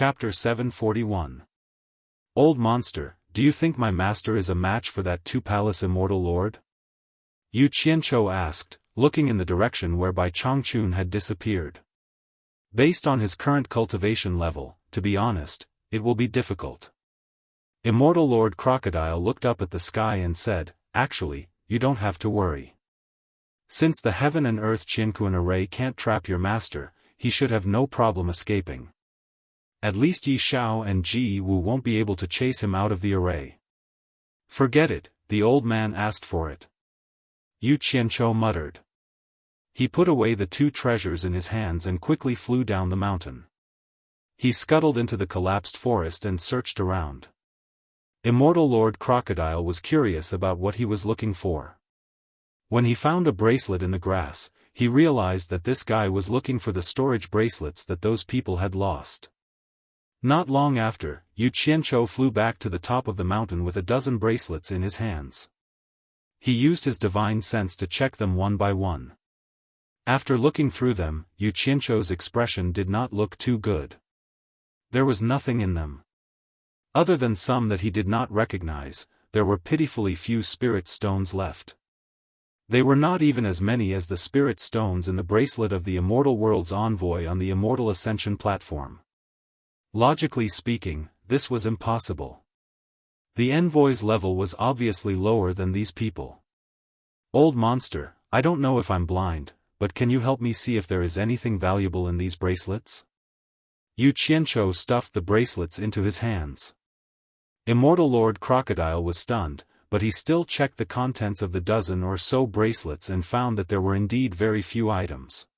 Chapter 741. Old monster, do you think my master is a match for that two-palace immortal lord? Yu Qianzhou asked, looking in the direction whereby Changchun had disappeared. Based on his current cultivation level, to be honest, it will be difficult. Immortal Lord Crocodile looked up at the sky and said, actually, you don't have to worry. Since the heaven and earth Qianquan array can't trap your master, he should have no problem escaping. At least Yi Xiao and Ji Wu won't be able to chase him out of the array. Forget it, the old man asked for it. Yu Qianzhou muttered. He put away the two treasures in his hands and quickly flew down the mountain. He scuttled into the collapsed forest and searched around. Immortal Lord Crocodile was curious about what he was looking for. When he found a bracelet in the grass, he realized that this guy was looking for the storage bracelets that those people had lost. Not long after, Yu Qianzhou flew back to the top of the mountain with a dozen bracelets in his hands. He used his divine sense to check them one by one. After looking through them, Yu Qianzhou's expression did not look too good. There was nothing in them. Other than some that he did not recognize, there were pitifully few spirit stones left. They were not even as many as the spirit stones in the bracelet of the immortal world's envoy on the immortal ascension platform. Logically speaking, this was impossible. The envoy's level was obviously lower than these people. Old monster, I don't know if I'm blind, but can you help me see if there is anything valuable in these bracelets? Yu Qianzhou stuffed the bracelets into his hands. Immortal Lord Crocodile was stunned, but he still checked the contents of the dozen or so bracelets and found that there were indeed very few items.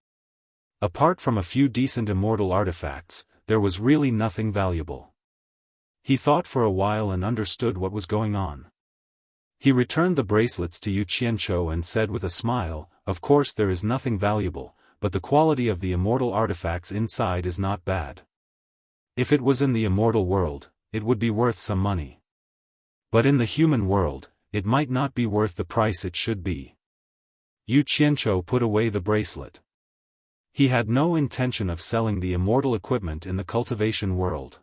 Apart from a few decent immortal artifacts, there was really nothing valuable. He thought for a while and understood what was going on. He returned the bracelets to Yu Qianzhou and said with a smile, of course there is nothing valuable, but the quality of the immortal artifacts inside is not bad. If it was in the immortal world, it would be worth some money. But in the human world, it might not be worth the price it should be. Yu Qianzhou put away the bracelet. He had no intention of selling the immortal equipment in the cultivation world.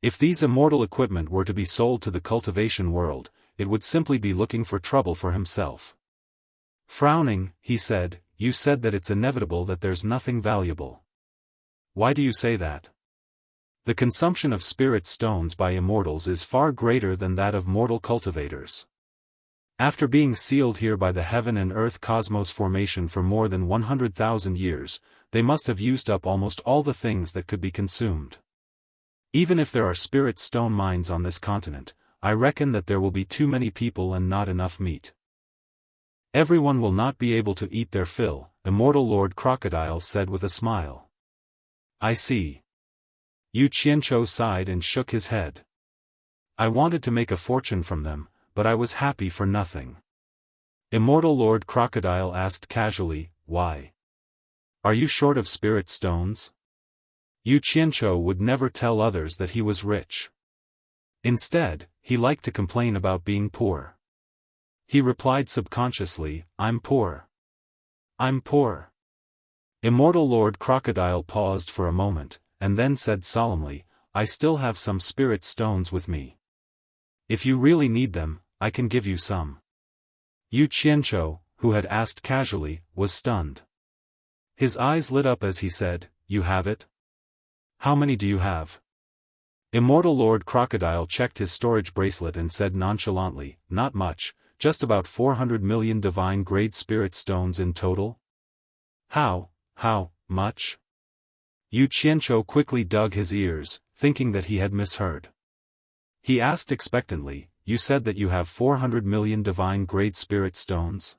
If these immortal equipment were to be sold to the cultivation world, it would simply be looking for trouble for himself. Frowning, he said, you said that it's inevitable that there's nothing valuable. Why do you say that? The consumption of spirit stones by immortals is far greater than that of mortal cultivators. After being sealed here by the heaven and earth cosmos formation for more than 100,000 years, they must have used up almost all the things that could be consumed. Even if there are spirit stone mines on this continent, I reckon that there will be too many people and not enough meat. Everyone will not be able to eat their fill, Immortal Lord Crocodile said with a smile. I see. Yu Qianzhou sighed and shook his head. I wanted to make a fortune from them, but I was happy for nothing. Immortal Lord Crocodile asked casually, why? Are you short of spirit stones? Yu Qianzhou would never tell others that he was rich. Instead, he liked to complain about being poor. He replied subconsciously, I'm poor. I'm poor. Immortal Lord Crocodile paused for a moment, and then said solemnly, I still have some spirit stones with me. If you really need them, I can give you some. Yu Qianzhou, who had asked casually, was stunned. His eyes lit up as he said, you have it? How many do you have? Immortal Lord Crocodile checked his storage bracelet and said nonchalantly, not much, just about 400 million divine-grade spirit stones in total. How much? Yu Qianzhou quickly dug his ears, thinking that he had misheard. He asked expectantly, you said that you have 400 million divine-grade spirit stones?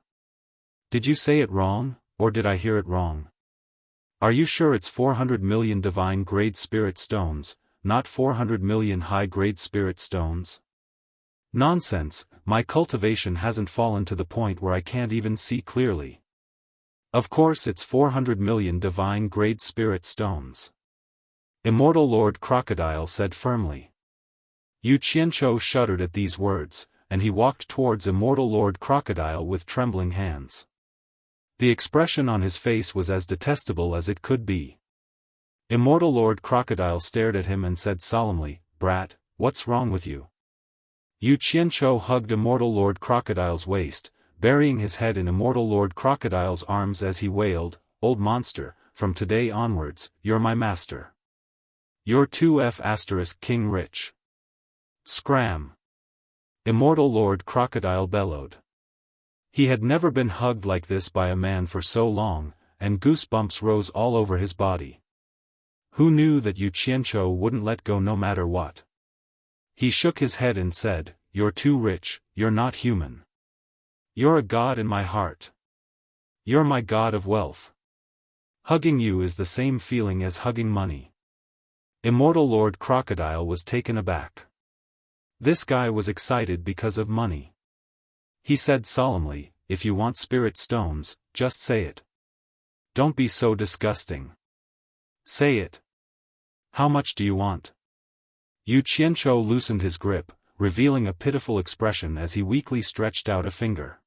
Did you say it wrong, or did I hear it wrong? Are you sure it's 400 million divine-grade spirit stones, not 400 million high-grade spirit stones? Nonsense, my cultivation hasn't fallen to the point where I can't even see clearly. Of course it's 400 million divine-grade spirit stones. Immortal Lord Crocodile said firmly. Yu Qianzhou shuddered at these words, and he walked towards Immortal Lord Crocodile with trembling hands. The expression on his face was as detestable as it could be. Immortal Lord Crocodile stared at him and said solemnly, "Brat, what's wrong with you?" Yu Qianzhou hugged Immortal Lord Crocodile's waist, burying his head in Immortal Lord Crocodile's arms as he wailed, "Old monster, from today onwards, you're my master. You're 2F** King Rich." Scram! Immortal Lord Crocodile bellowed. He had never been hugged like this by a man for so long, and goosebumps rose all over his body. Who knew that Yu Qianzhou wouldn't let go no matter what? He shook his head and said, "You're too rich, you're not human. You're a god in my heart. You're my god of wealth. Hugging you is the same feeling as hugging money." Immortal Lord Crocodile was taken aback. This guy was excited because of money. He said solemnly, "If you want spirit stones, just say it. Don't be so disgusting. Say it. How much do you want?" Yu Qianzhou loosened his grip, revealing a pitiful expression as he weakly stretched out a finger.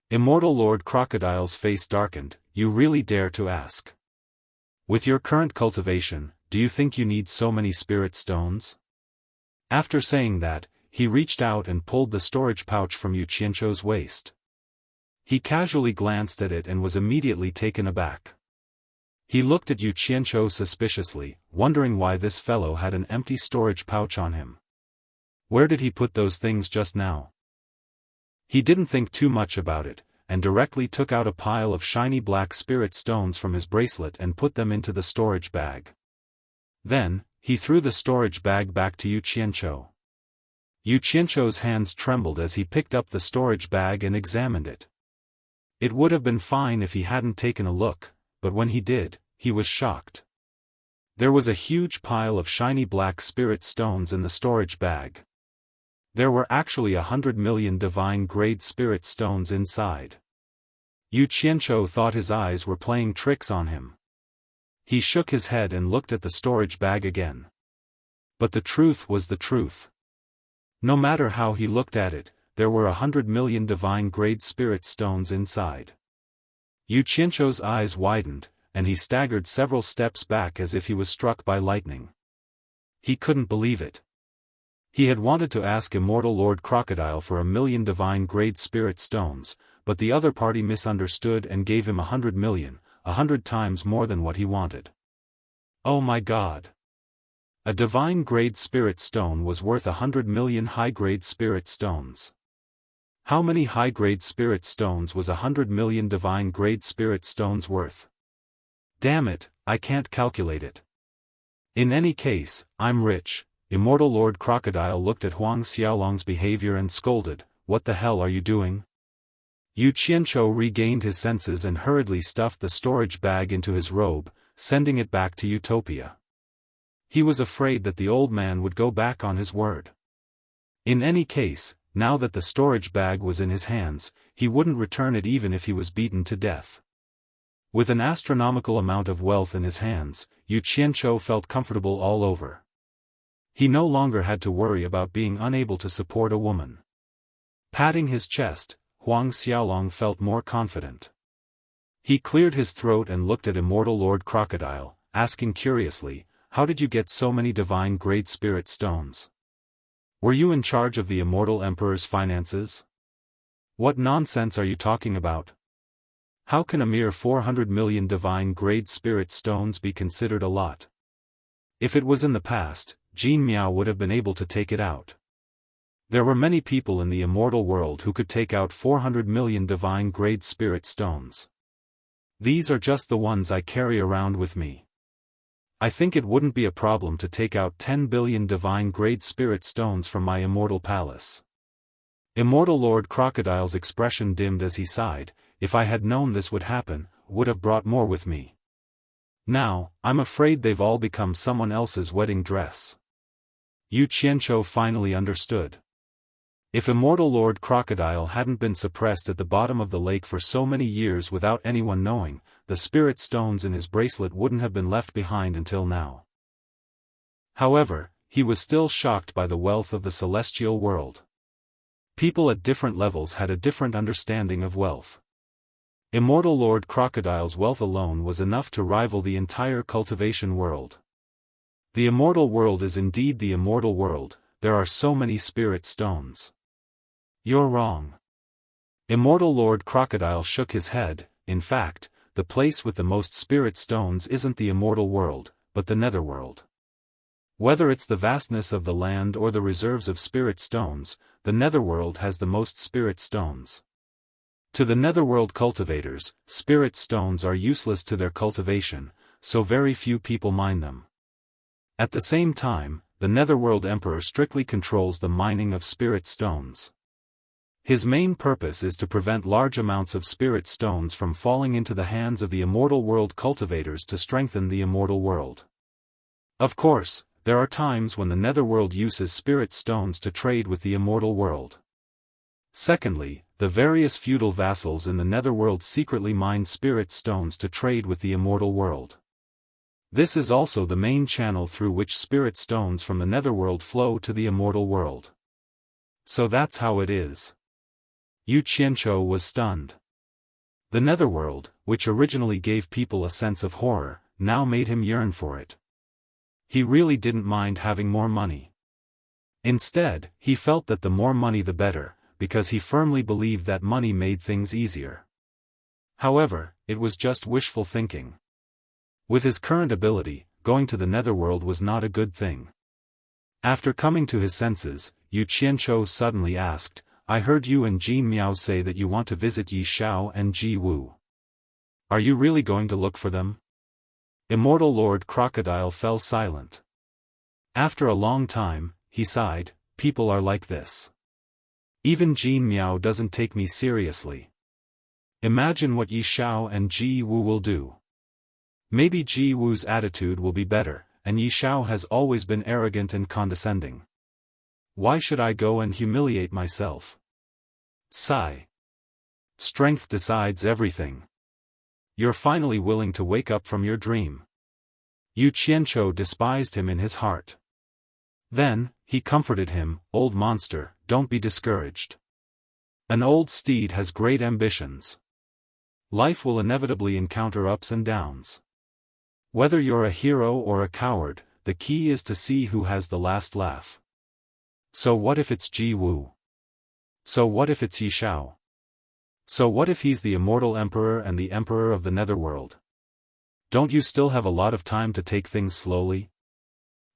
Immortal Lord Crocodile's face darkened. "You really dare to ask? With your current cultivation, do you think you need so many spirit stones?" After saying that, he reached out and pulled the storage pouch from Yu Qianzhou's waist. He casually glanced at it and was immediately taken aback. He looked at Yu Qianzhou suspiciously, wondering why this fellow had an empty storage pouch on him. Where did he put those things just now? He didn't think too much about it, and directly took out a pile of shiny black spirit stones from his bracelet and put them into the storage bag. Then, he threw the storage bag back to Yu Qianzhou. Yu Qianzhou's hands trembled as he picked up the storage bag and examined it. It would have been fine if he hadn't taken a look, but when he did, he was shocked. There was a huge pile of shiny black spirit stones in the storage bag. There were actually 100 million divine-grade spirit stones inside. Yu Qianzhou thought his eyes were playing tricks on him. He shook his head and looked at the storage bag again. But the truth was the truth. No matter how he looked at it, there were 100 million divine-grade spirit stones inside. Yu Qianzhou's eyes widened, and he staggered several steps back as if he was struck by lightning. He couldn't believe it. He had wanted to ask Immortal Lord Crocodile for 1,000,000 divine-grade spirit stones, but the other party misunderstood and gave him 100 million, 100 times more than what he wanted. Oh my God! A divine-grade spirit stone was worth 100 million high-grade spirit stones. How many high-grade spirit stones was 100 million divine-grade spirit stones worth? Damn it, I can't calculate it. In any case, I'm rich. Immortal Lord Crocodile looked at Huang Xiaolong's behavior and scolded, "What the hell are you doing?" Yu Qianzhou regained his senses and hurriedly stuffed the storage bag into his robe, sending it back to Utopia. He was afraid that the old man would go back on his word. In any case, now that the storage bag was in his hands, he wouldn't return it even if he was beaten to death. With an astronomical amount of wealth in his hands, Yu Qianzhou felt comfortable all over. He no longer had to worry about being unable to support a woman. Patting his chest, Huang Xiaolong felt more confident. He cleared his throat and looked at Immortal Lord Crocodile, asking curiously, "How did you get so many divine-grade spirit stones? Were you in charge of the Immortal Emperor's finances? What nonsense are you talking about? How can a mere 400 million divine-grade spirit stones be considered a lot? If it was in the past, Jin Miao would have been able to take it out. There were many people in the immortal world who could take out 400 million divine-grade spirit stones. These are just the ones I carry around with me. I think it wouldn't be a problem to take out 10 billion divine-grade spirit stones from my immortal palace." Immortal Lord Crocodile's expression dimmed as he sighed. "If I had known this would happen, would have brought more with me. Now, I'm afraid they've all become someone else's wedding dress." Yu Qianzhou finally understood. If Immortal Lord Crocodile hadn't been suppressed at the bottom of the lake for so many years without anyone knowing, the spirit stones in his bracelet wouldn't have been left behind until now. However, he was still shocked by the wealth of the celestial world. People at different levels had a different understanding of wealth. Immortal Lord Crocodile's wealth alone was enough to rival the entire cultivation world. The immortal world is indeed the immortal world, there are so many spirit stones. You're wrong. Immortal Lord Crocodile shook his head. In fact, the place with the most spirit stones isn't the immortal world, but the netherworld. Whether it's the vastness of the land or the reserves of spirit stones, the netherworld has the most spirit stones. To the netherworld cultivators, spirit stones are useless to their cultivation, so very few people mine them. At the same time, the netherworld emperor strictly controls the mining of spirit stones. His main purpose is to prevent large amounts of spirit stones from falling into the hands of the immortal world cultivators to strengthen the immortal world. Of course, there are times when the netherworld uses spirit stones to trade with the immortal world. Secondly, the various feudal vassals in the netherworld secretly mine spirit stones to trade with the immortal world. This is also the main channel through which spirit stones from the netherworld flow to the immortal world. So that's how it is. Yu Qianqiu was stunned. The netherworld, which originally gave people a sense of horror, now made him yearn for it. He really didn't mind having more money. Instead, he felt that the more money the better, because he firmly believed that money made things easier. However, it was just wishful thinking. With his current ability, going to the netherworld was not a good thing. After coming to his senses, Yu Qianqiu suddenly asked, "I heard you and Jin Miao say that you want to visit Yi Xiao and Ji Wu. Are you really going to look for them?" Immortal Lord Crocodile fell silent. After a long time, he sighed, "People are like this. Even Jin Miao doesn't take me seriously. Imagine what Yi Xiao and Ji Wu will do. Maybe Ji Wu's attitude will be better, and Yi Xiao has always been arrogant and condescending. Why should I go and humiliate myself?" Sigh. Strength decides everything. You're finally willing to wake up from your dream. Yu Qianqiu despised him in his heart. Then, he comforted him, "Old monster, don't be discouraged. An old steed has great ambitions. Life will inevitably encounter ups and downs. Whether you're a hero or a coward, the key is to see who has the last laugh. So what if it's Ji Wu? So what if it's Yi Xiao? So what if he's the immortal emperor and the emperor of the netherworld? Don't you still have a lot of time to take things slowly?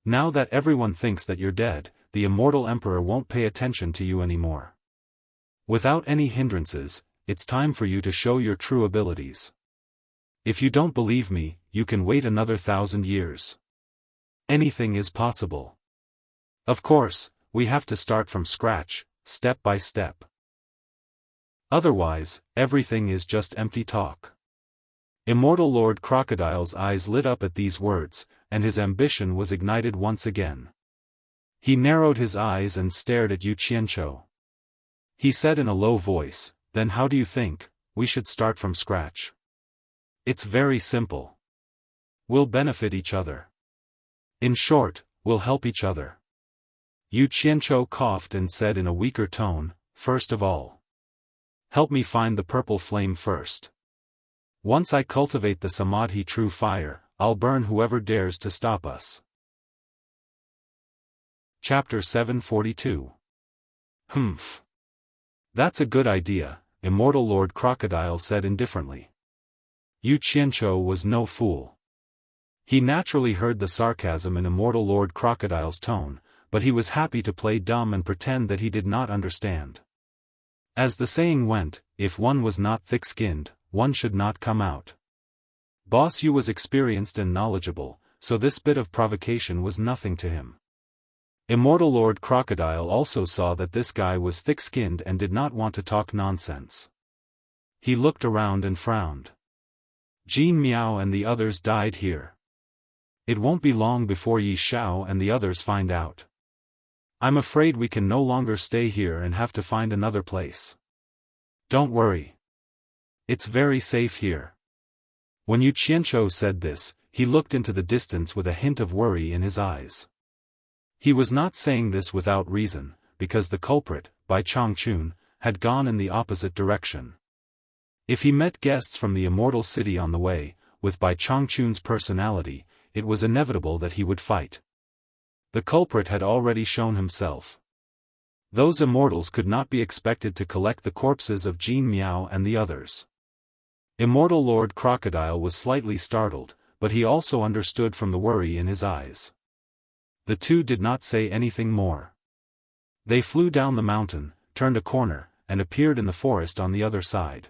Now that everyone thinks that you're dead, the immortal emperor won't pay attention to you anymore. Without any hindrances, it's time for you to show your true abilities. If you don't believe me, you can wait another 1,000 years. Anything is possible. Of course, we have to start from scratch, step by step. Otherwise, everything is just empty talk." Immortal Lord Crocodile's eyes lit up at these words, and his ambition was ignited once again. He narrowed his eyes and stared at Yu Qianqiu. He said in a low voice, "Then how do you think we should start from scratch?" "It's very simple. We'll benefit each other. In short, we'll help each other." Yu Qianqiu coughed and said in a weaker tone, "First of all, help me find the purple flame first. Once I cultivate the Samadhi true fire, I'll burn whoever dares to stop us." Chapter 742. Humph. That's a good idea, Immortal Lord Crocodile said indifferently. Yu Qianqiu was no fool. He naturally heard the sarcasm in Immortal Lord Crocodile's tone, but he was happy to play dumb and pretend that he did not understand. As the saying went, if one was not thick-skinned, one should not come out. Boss Yu was experienced and knowledgeable, so this bit of provocation was nothing to him. Immortal Lord Crocodile also saw that this guy was thick-skinned and did not want to talk nonsense. He looked around and frowned. Jin Miao and the others died here. It won't be long before Yi Xiao and the others find out. I'm afraid we can no longer stay here and have to find another place. Don't worry. It's very safe here. When Yu Qianqiu said this, he looked into the distance with a hint of worry in his eyes. He was not saying this without reason, because the culprit, Bai Changchun, had gone in the opposite direction. If he met guests from the immortal city on the way, with Bai Changchun's personality, it was inevitable that he would fight. The culprit had already shown himself. Those immortals could not be expected to collect the corpses of Jin Miao and the others. Immortal Lord Crocodile was slightly startled, but he also understood from the worry in his eyes. The two did not say anything more. They flew down the mountain, turned a corner, and appeared in the forest on the other side.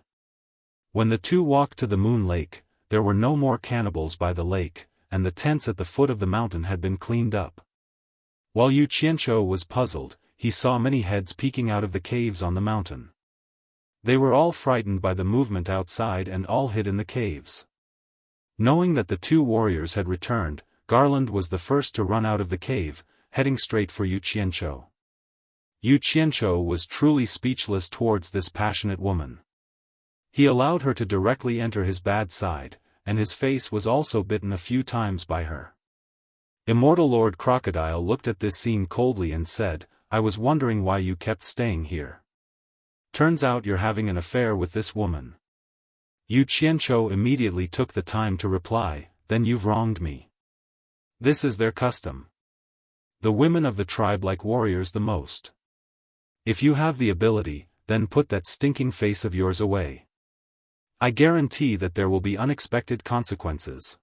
When the two walked to the Moon Lake, there were no more cannibals by the lake, and the tents at the foot of the mountain had been cleaned up. While Yu Qianzhou was puzzled, he saw many heads peeking out of the caves on the mountain. They were all frightened by the movement outside and all hid in the caves. Knowing that the two warriors had returned, Garland was the first to run out of the cave, heading straight for Yu Qianzhou. Yu Qianzhou was truly speechless towards this passionate woman. He allowed her to directly enter his bad side, and his face was also bitten a few times by her. Immortal Lord Crocodile looked at this scene coldly and said, "I was wondering why you kept staying here. Turns out you're having an affair with this woman." Yu Qianzhou immediately took the time to reply, "Then you've wronged me. This is their custom. The women of the tribe like warriors the most. If you have the ability, then put that stinking face of yours away. I guarantee that there will be unexpected consequences."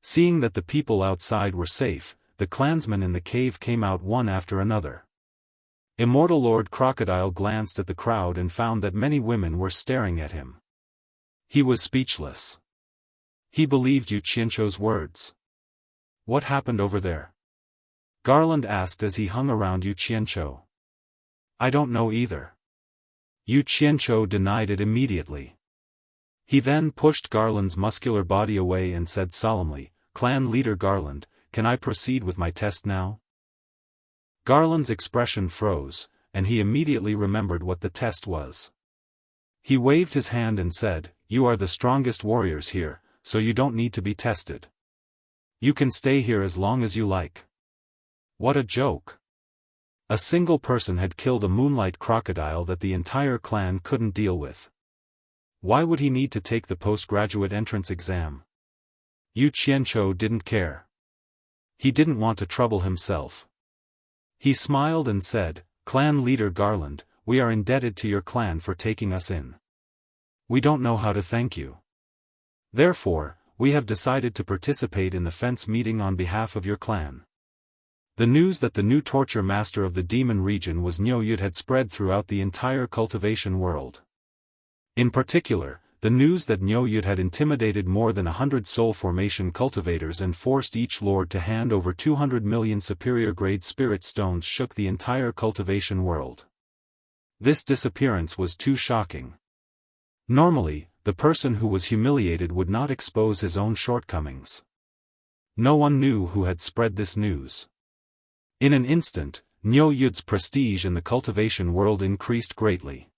Seeing that the people outside were safe, the clansmen in the cave came out one after another. Immortal Lord Crocodile glanced at the crowd and found that many women were staring at him. He was speechless. He believed Yu Qianzhou's words. "What happened over there?" Garland asked as he hung around Yu Qianzhou. "I don't know either." Yu Qianzhou denied it immediately. He then pushed Garland's muscular body away and said solemnly, "Clan leader Garland, can I proceed with my test now?" Garland's expression froze, and he immediately remembered what the test was. He waved his hand and said, "You are the strongest warriors here, so you don't need to be tested. You can stay here as long as you like." What a joke! A single person had killed a moonlight crocodile that the entire clan couldn't deal with. Why would he need to take the postgraduate entrance exam? Yu Qianzhou didn't care. He didn't want to trouble himself. He smiled and said, "Clan leader Garland, we are indebted to your clan for taking us in. We don't know how to thank you. Therefore, we have decided to participate in the fence meeting on behalf of your clan." The news that the new torture master of the demon region was Niu Yud had spread throughout the entire cultivation world. In particular, the news that Niu Yud had intimidated more than 100 soul formation cultivators and forced each lord to hand over 200 million superior-grade spirit stones shook the entire cultivation world. This disappearance was too shocking. Normally, the person who was humiliated would not expose his own shortcomings. No one knew who had spread this news. In an instant, Niu Yud's prestige in the cultivation world increased greatly.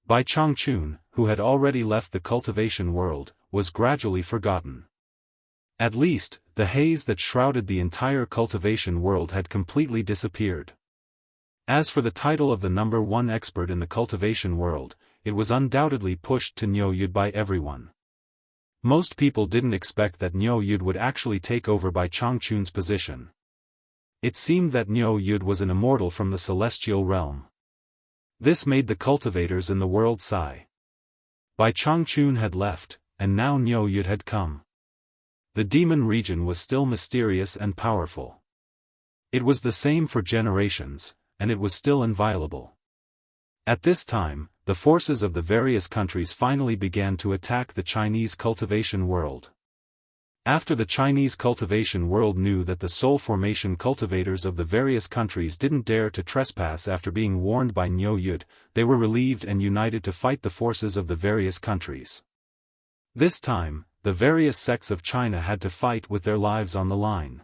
Bai Changchun, who had already left the cultivation world, was gradually forgotten. At least, the haze that shrouded the entire cultivation world had completely disappeared. As for the title of the number one expert in the cultivation world, it was undoubtedly pushed to Niu Yud by everyone. Most people didn't expect that Niu Yud would actually take over Bai Changchun's position. It seemed that Niu Yud was an immortal from the celestial realm. This made the cultivators in the world sigh. Bai Changchun had left, and now Niu Yud had come. The demon region was still mysterious and powerful. It was the same for generations, and it was still inviolable. At this time, the forces of the various countries finally began to attack the Chinese cultivation world. After the Chinese cultivation world knew that the soul formation cultivators of the various countries didn't dare to trespass after being warned by Niu Yud, they were relieved and united to fight the forces of the various countries. This time, the various sects of China had to fight with their lives on the line.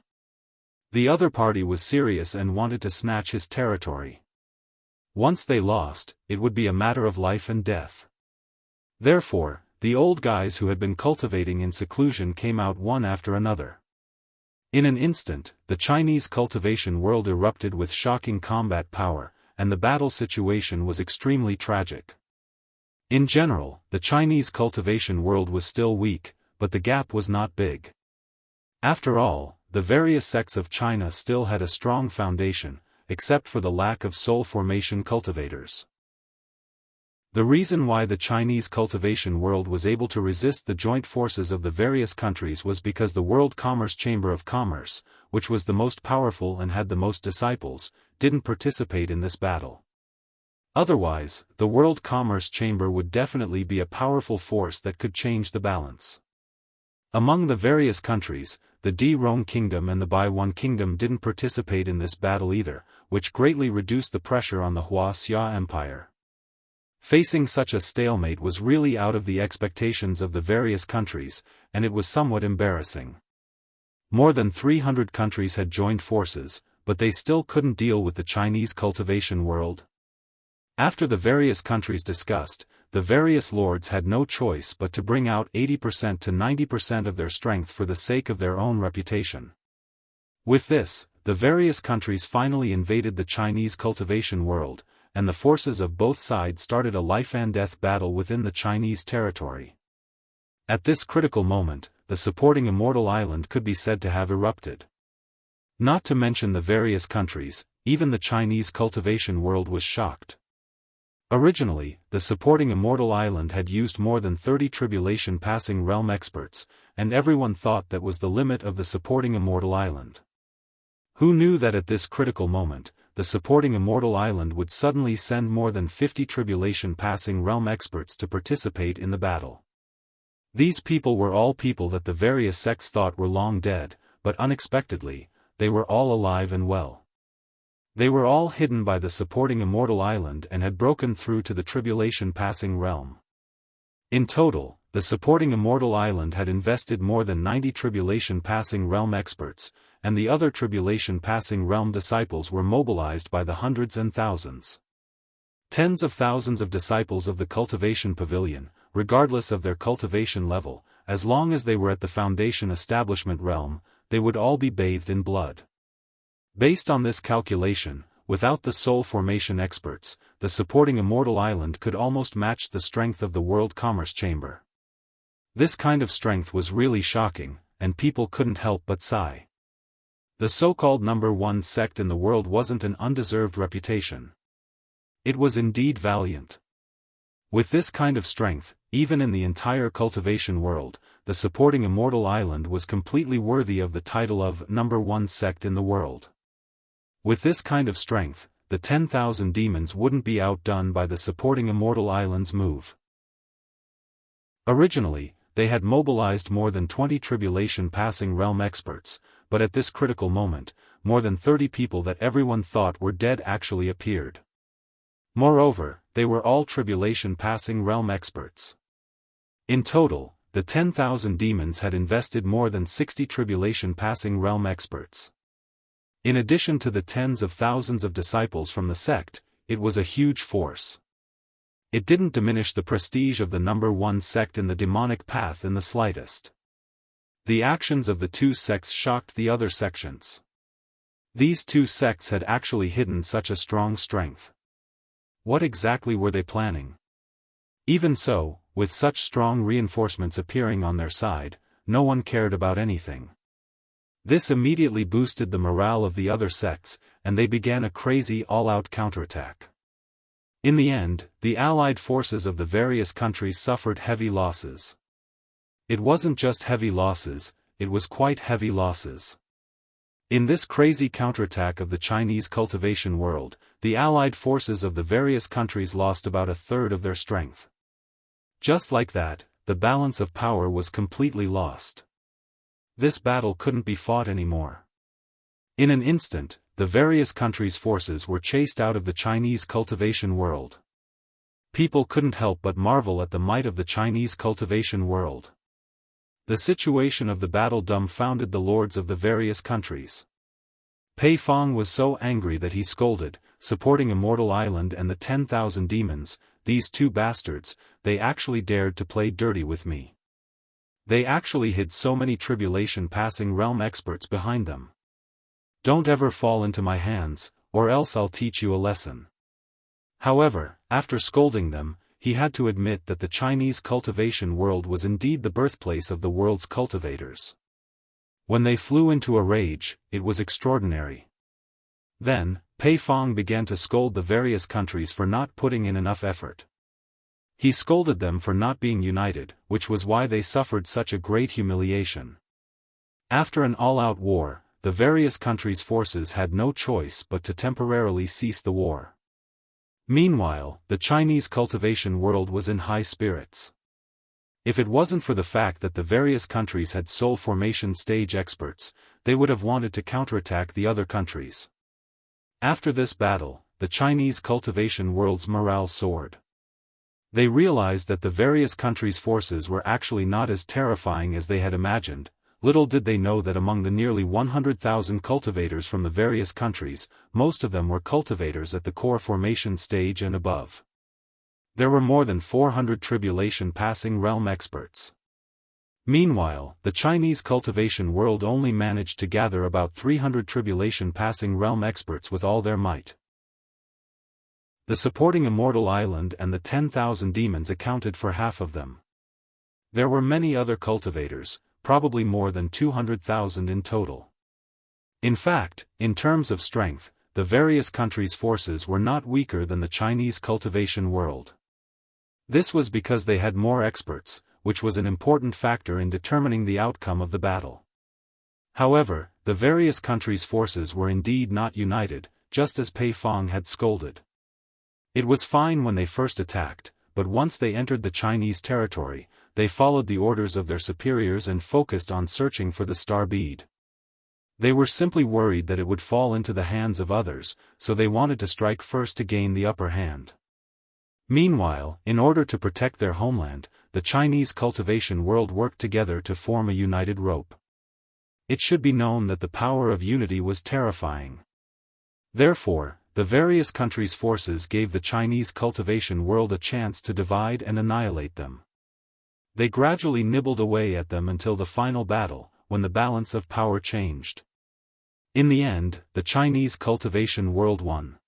The other party was serious and wanted to snatch his territory. Once they lost, it would be a matter of life and death. Therefore, the old guys who had been cultivating in seclusion came out one after another. In an instant, the Chinese cultivation world erupted with shocking combat power, and the battle situation was extremely tragic. In general, the Chinese cultivation world was still weak, but the gap was not big. After all, the various sects of China still had a strong foundation, except for the lack of soul formation cultivators. The reason why the Chinese cultivation world was able to resist the joint forces of the various countries was because the World Commerce Chamber of Commerce, which was the most powerful and had the most disciples, didn't participate in this battle. Otherwise, the World Commerce Chamber would definitely be a powerful force that could change the balance. Among the various countries, the Di-Rong Kingdom and the Baiwan Kingdom didn't participate in this battle either, which greatly reduced the pressure on the Wuxia Empire. Facing such a stalemate was really out of the expectations of the various countries, and it was somewhat embarrassing. More than 300 countries had joined forces, but they still couldn't deal with the Chinese cultivation world. After the various countries discussed, the various lords had no choice but to bring out 80% to 90% of their strength for the sake of their own reputation. With this, the various countries finally invaded the Chinese cultivation world, and the forces of both sides started a life-and-death battle within the Chinese territory. At this critical moment, the supporting Immortal Island could be said to have erupted. Not to mention the various countries, even the Chinese cultivation world was shocked. Originally, the supporting Immortal Island had used more than 30 tribulation-passing realm experts, and everyone thought that was the limit of the supporting Immortal Island. Who knew that at this critical moment, the supporting Immortal Island would suddenly send more than 50 tribulation-passing realm experts to participate in the battle? These people were all people that the various sects thought were long dead, but unexpectedly, they were all alive and well. They were all hidden by the supporting Immortal Island and had broken through to the tribulation-passing realm. In total, the supporting Immortal Island had invested more than 90 tribulation-passing realm experts, and the other tribulation-passing realm disciples were mobilized by the hundreds and thousands. Tens of thousands of disciples of the cultivation pavilion, regardless of their cultivation level, as long as they were at the foundation establishment realm, they would all be bathed in blood. Based on this calculation, without the soul formation experts, the supporting Immortal Island could almost match the strength of the World Commerce Chamber. This kind of strength was really shocking, and people couldn't help but sigh. The so-called number one sect in the world wasn't an undeserved reputation. It was indeed valiant. With this kind of strength, even in the entire cultivation world, the supporting Immortal Island was completely worthy of the title of number one sect in the world. With this kind of strength, the 10,000 demons wouldn't be outdone by the supporting Immortal Island's move. Originally, they had mobilized more than 20 tribulation-passing realm experts, but at this critical moment, more than 30 people that everyone thought were dead actually appeared. Moreover, they were all tribulation-passing realm experts. In total, the 10,000 demons had invested more than 60 tribulation-passing realm experts. In addition to the tens of thousands of disciples from the sect, it was a huge force. It didn't diminish the prestige of the number one sect in the demonic path in the slightest. The actions of the two sects shocked the other sections. These two sects had actually hidden such a strong strength. What exactly were they planning? Even so, with such strong reinforcements appearing on their side, no one cared about anything. This immediately boosted the morale of the other sects, and they began a crazy all-out counterattack. In the end, the allied forces of the various countries suffered heavy losses. It wasn't just heavy losses, it was quite heavy losses. In this crazy counterattack of the Chinese cultivation world, the allied forces of the various countries lost about a third of their strength. Just like that, the balance of power was completely lost. This battle couldn't be fought anymore. In an instant, the various countries' forces were chased out of the Chinese cultivation world. People couldn't help but marvel at the might of the Chinese cultivation world. The situation of the battle dumbfounded the lords of the various countries. Pei Fong was so angry that he scolded, supporting Immortal Island and the 10,000 demons, "These two bastards, they actually dared to play dirty with me. They actually hid so many tribulation-passing realm experts behind them. Don't ever fall into my hands, or else I'll teach you a lesson." However, after scolding them, he had to admit that the Chinese cultivation world was indeed the birthplace of the world's cultivators. When they flew into a rage, it was extraordinary. Then, Pei Fong began to scold the various countries for not putting in enough effort. He scolded them for not being united, which was why they suffered such a great humiliation. After an all-out war, the various countries' forces had no choice but to temporarily cease the war. Meanwhile, the Chinese cultivation world was in high spirits. If it wasn't for the fact that the various countries had sole formation stage experts, they would have wanted to counterattack the other countries. After this battle, the Chinese cultivation world's morale soared. They realized that the various countries' forces were actually not as terrifying as they had imagined. Little did they know that among the nearly 100,000 cultivators from the various countries, most of them were cultivators at the core formation stage and above. There were more than 400 tribulation-passing realm experts. Meanwhile, the Chinese cultivation world only managed to gather about 300 tribulation-passing realm experts with all their might. The supporting Immortal Island and the 10,000 demons accounted for half of them. There were many other cultivators, probably more than 200,000 in total. In fact, in terms of strength, the various countries' forces were not weaker than the Chinese cultivation world. This was because they had more experts, which was an important factor in determining the outcome of the battle. However, the various countries' forces were indeed not united, just as Pei Fong had scolded. It was fine when they first attacked, but once they entered the Chinese territory, they followed the orders of their superiors and focused on searching for the star bead. They were simply worried that it would fall into the hands of others, so they wanted to strike first to gain the upper hand. Meanwhile, in order to protect their homeland, the Chinese cultivation world worked together to form a united rope. It should be known that the power of unity was terrifying. Therefore, the various countries' forces gave the Chinese cultivation world a chance to divide and annihilate them. They gradually nibbled away at them until the final battle, when the balance of power changed. In the end, the Chinese cultivation world won.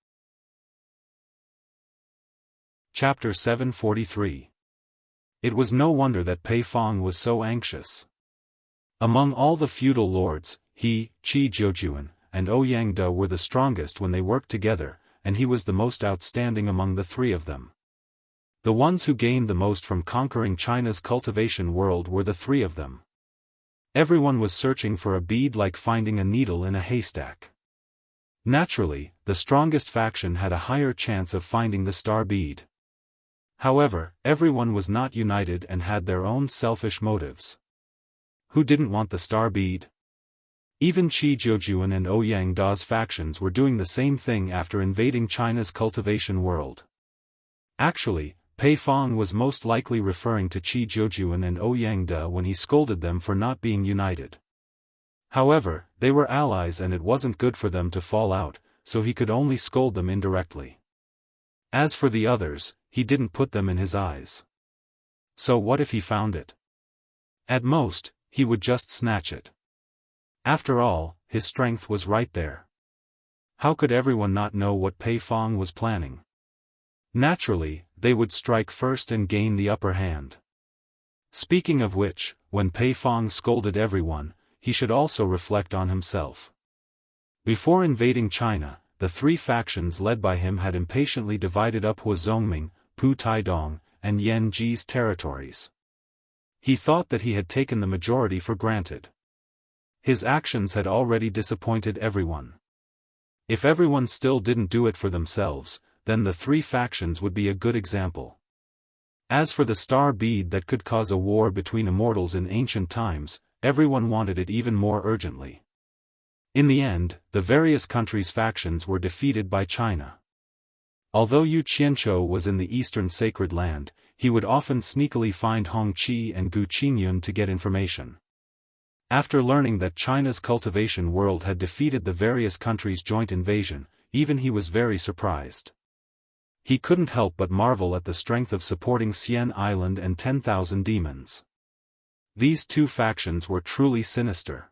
Chapter 743. It was no wonder that Pei Fong was so anxious. Among all the feudal lords, he, Qi Jiujuan, and Ouyang De were the strongest when they worked together, and he was the most outstanding among the three of them. The ones who gained the most from conquering China's cultivation world were the three of them. Everyone was searching for a bead like finding a needle in a haystack. Naturally, the strongest faction had a higher chance of finding the star bead. However, everyone was not united and had their own selfish motives. Who didn't want the star bead? Even Qi Jiujuan and Ouyang De's factions were doing the same thing after invading China's cultivation world. Actually, Pei Fong was most likely referring to Qi Jiujuan and Ouyang De when he scolded them for not being united. However, they were allies and it wasn't good for them to fall out, so he could only scold them indirectly. As for the others, he didn't put them in his eyes. So what if he found it? At most, he would just snatch it. After all, his strength was right there. How could everyone not know what Pei Fong was planning? Naturally, they would strike first and gain the upper hand. Speaking of which, when Pei Fong scolded everyone, he should also reflect on himself. Before invading China, the three factions led by him had impatiently divided up Huazongming, Pu Taidong, and Yan Ji's territories. He thought that he had taken the majority for granted. His actions had already disappointed everyone. If everyone still didn't do it for themselves, then the three factions would be a good example. As for the star bead that could cause a war between immortals in ancient times, everyone wanted it even more urgently. In the end, the various countries' factions were defeated by China. Although Yu Qianzhou was in the eastern sacred land, he would often sneakily find Hong Qi and Gu Qingyun to get information. After learning that China's cultivation world had defeated the various countries' joint invasion, even he was very surprised. He couldn't help but marvel at the strength of supporting Xian Island and 10,000 demons. These two factions were truly sinister.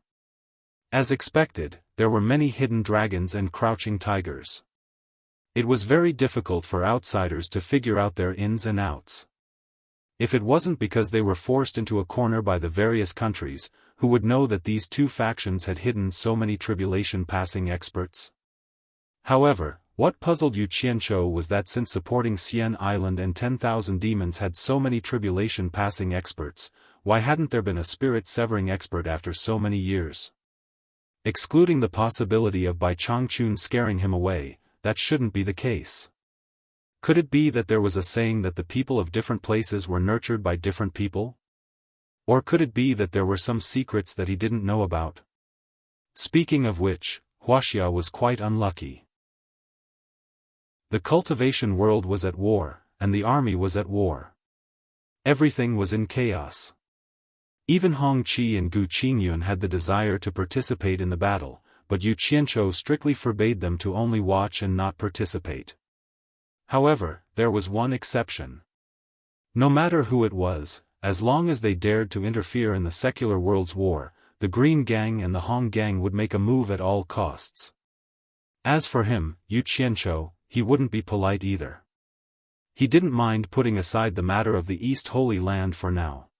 As expected, there were many hidden dragons and crouching tigers. It was very difficult for outsiders to figure out their ins and outs. If it wasn't because they were forced into a corner by the various countries, who would know that these two factions had hidden so many tribulation-passing experts? However, what puzzled Yu Qianzhou was that since supporting Xian Island and 10,000 demons had so many tribulation-passing experts, why hadn't there been a spirit-severing expert after so many years? Excluding the possibility of Bai Changchun scaring him away, that shouldn't be the case. Could it be that there was a saying that the people of different places were nurtured by different people? Or could it be that there were some secrets that he didn't know about? Speaking of which, Wuxia was quite unlucky. The cultivation world was at war, and the army was at war. Everything was in chaos. Even Hong Qi and Gu Qingyun had the desire to participate in the battle, but Yu Qianzhou strictly forbade them to only watch and not participate. However, there was one exception. No matter who it was, as long as they dared to interfere in the secular world's war, the Green Gang and the Hong Gang would make a move at all costs. As for him, Yu Qianzhou, he wouldn't be polite either. He didn't mind putting aside the matter of the East Holy Land for now.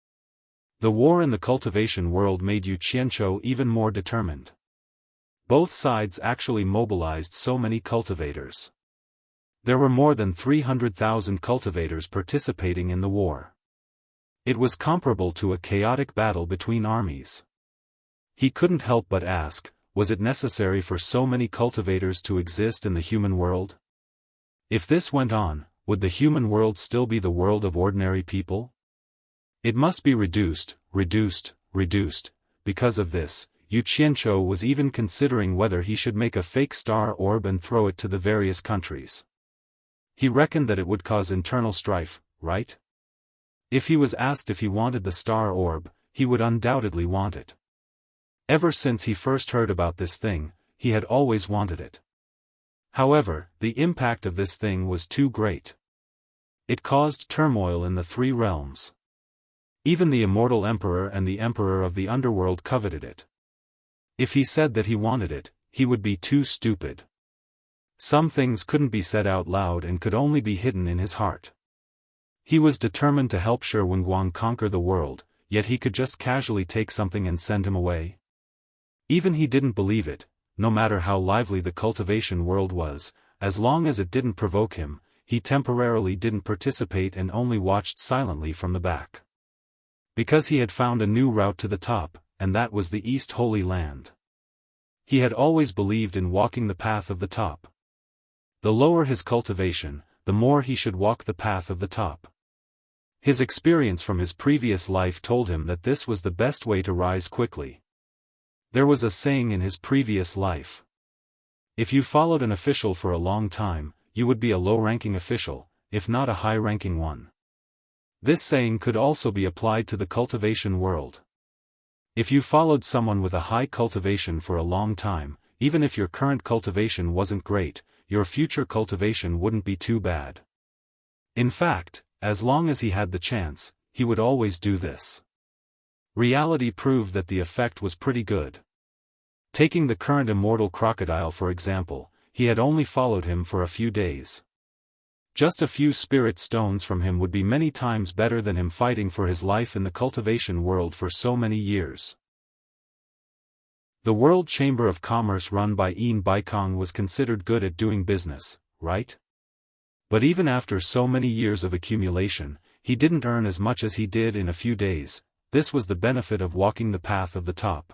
The war in the cultivation world made Yu Qianzhou even more determined. Both sides actually mobilized so many cultivators. There were more than 300,000 cultivators participating in the war. It was comparable to a chaotic battle between armies. He couldn't help but ask, was it necessary for so many cultivators to exist in the human world? If this went on, would the human world still be the world of ordinary people? It must be reduced. Because of this, Yu Qianzhou was even considering whether he should make a fake star orb and throw it to the various countries. He reckoned that it would cause internal strife, right? If he was asked if he wanted the star orb, he would undoubtedly want it. Ever since he first heard about this thing, he had always wanted it. However, the impact of this thing was too great. It caused turmoil in the three realms. Even the immortal emperor and the emperor of the underworld coveted it. If he said that he wanted it, he would be too stupid. Some things couldn't be said out loud and could only be hidden in his heart. He was determined to help Shi Wenguang conquer the world, yet he could just casually take something and send him away. Even he didn't believe it, no matter how lively the cultivation world was, as long as it didn't provoke him, he temporarily didn't participate and only watched silently from the back. Because he had found a new route to the top, and that was the East Holy Land. He had always believed in walking the path of the top. The lower his cultivation, the more he should walk the path of the top. His experience from his previous life told him that this was the best way to rise quickly. There was a saying in his previous life. If you followed an official for a long time, you would be a low-ranking official, if not a high-ranking one. This saying could also be applied to the cultivation world. If you followed someone with a high cultivation for a long time, even if your current cultivation wasn't great, your future cultivation wouldn't be too bad. In fact, as long as he had the chance, he would always do this. Reality proved that the effect was pretty good. Taking the current immortal crocodile for example, he had only followed him for a few days. Just a few spirit stones from him would be many times better than him fighting for his life in the cultivation world for so many years. The World Chamber of Commerce run by Yin Baikong was considered good at doing business, right? But even after so many years of accumulation, he didn't earn as much as he did in a few days. This was the benefit of walking the path of the top.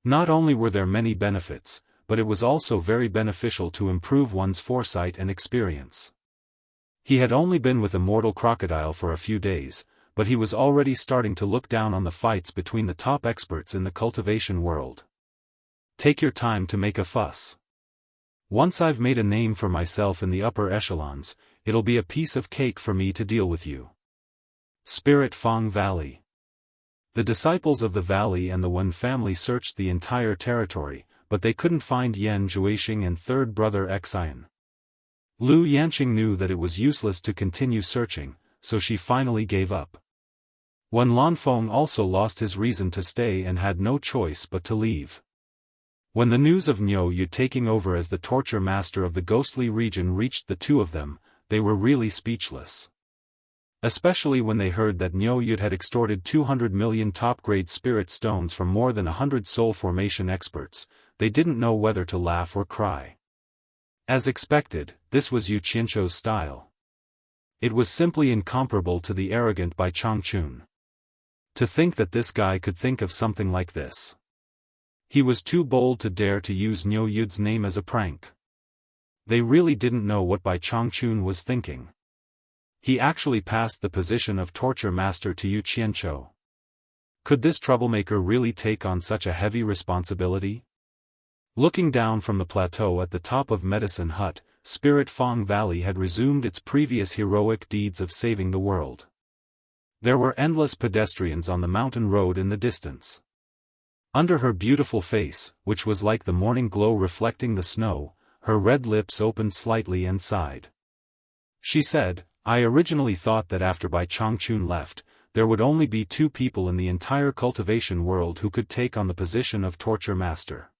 Not only were there many benefits, but it was also very beneficial to improve one's foresight and experience. He had only been with Immortal Crocodile for a few days, but he was already starting to look down on the fights between the top experts in the cultivation world. Take your time to make a fuss. Once I've made a name for myself in the upper echelons, it'll be a piece of cake for me to deal with you. Spirit Fang Valley. The disciples of the valley and the Wen family searched the entire territory, but they couldn't find Yan Zhuixing and third brother Xian. Lu Yanqing knew that it was useless to continue searching, so she finally gave up. Wen Lanfeng also lost his reason to stay and had no choice but to leave. When the news of Niu Yu taking over as the torture master of the ghostly region reached the two of them, they were really speechless. Especially when they heard that Niu Yu had extorted 200 million top-grade spirit stones from more than 100 soul formation experts, they didn't know whether to laugh or cry. As expected, this was Yu Qianzhou's style. It was simply incomparable to the arrogant Bai Changchun. To think that this guy could think of something like this. He was too bold to dare to use Niu Yu's name as a prank. They really didn't know what Bai Changchun was thinking. He actually passed the position of torture master to Yu Qianzhou. Could this troublemaker really take on such a heavy responsibility? Looking down from the plateau at the top of Medicine Hut, Spirit Fong Valley had resumed its previous heroic deeds of saving the world. There were endless pedestrians on the mountain road in the distance. Under her beautiful face, which was like the morning glow reflecting the snow, her red lips opened slightly and sighed. She said, I originally thought that after Bai Changchun left, there would only be two people in the entire cultivation world who could take on the position of torture master.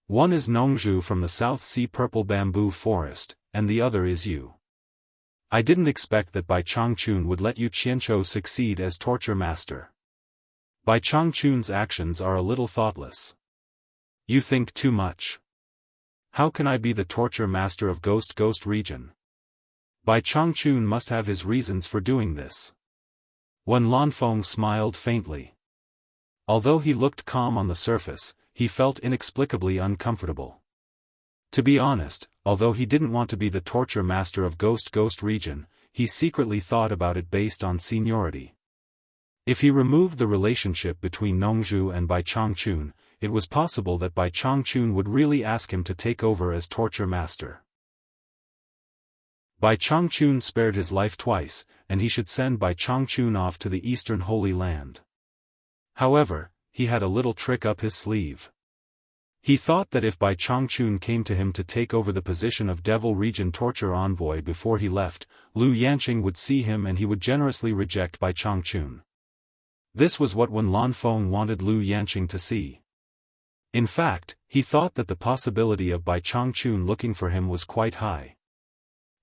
One is Nongzhu from the South Sea Purple Bamboo Forest, and the other is you. I didn't expect that Bai Changchun would let Yu Qianzhou succeed as torture master. Bai Changchun's actions are a little thoughtless. You think too much. How can I be the torture master of Ghost region? Bai Changchun must have his reasons for doing this. Wen Lanfeng smiled faintly. Although he looked calm on the surface, he felt inexplicably uncomfortable. To be honest, although he didn't want to be the torture master of Ghost region, he secretly thought about it based on seniority. If he removed the relationship between Nongzhu and Bai Changchun, it was possible that Bai Changchun would really ask him to take over as torture master. Bai Changchun spared his life twice, and he should send Bai Changchun off to the Eastern Holy Land. However, he had a little trick up his sleeve. He thought that if Bai Changchun came to him to take over the position of Devil Region Torture Envoy before he left, Lu Yanqing would see him and he would generously reject Bai Changchun. This was what Wen Lanfeng wanted Lu Yanqing to see. In fact, he thought that the possibility of Bai Changchun looking for him was quite high.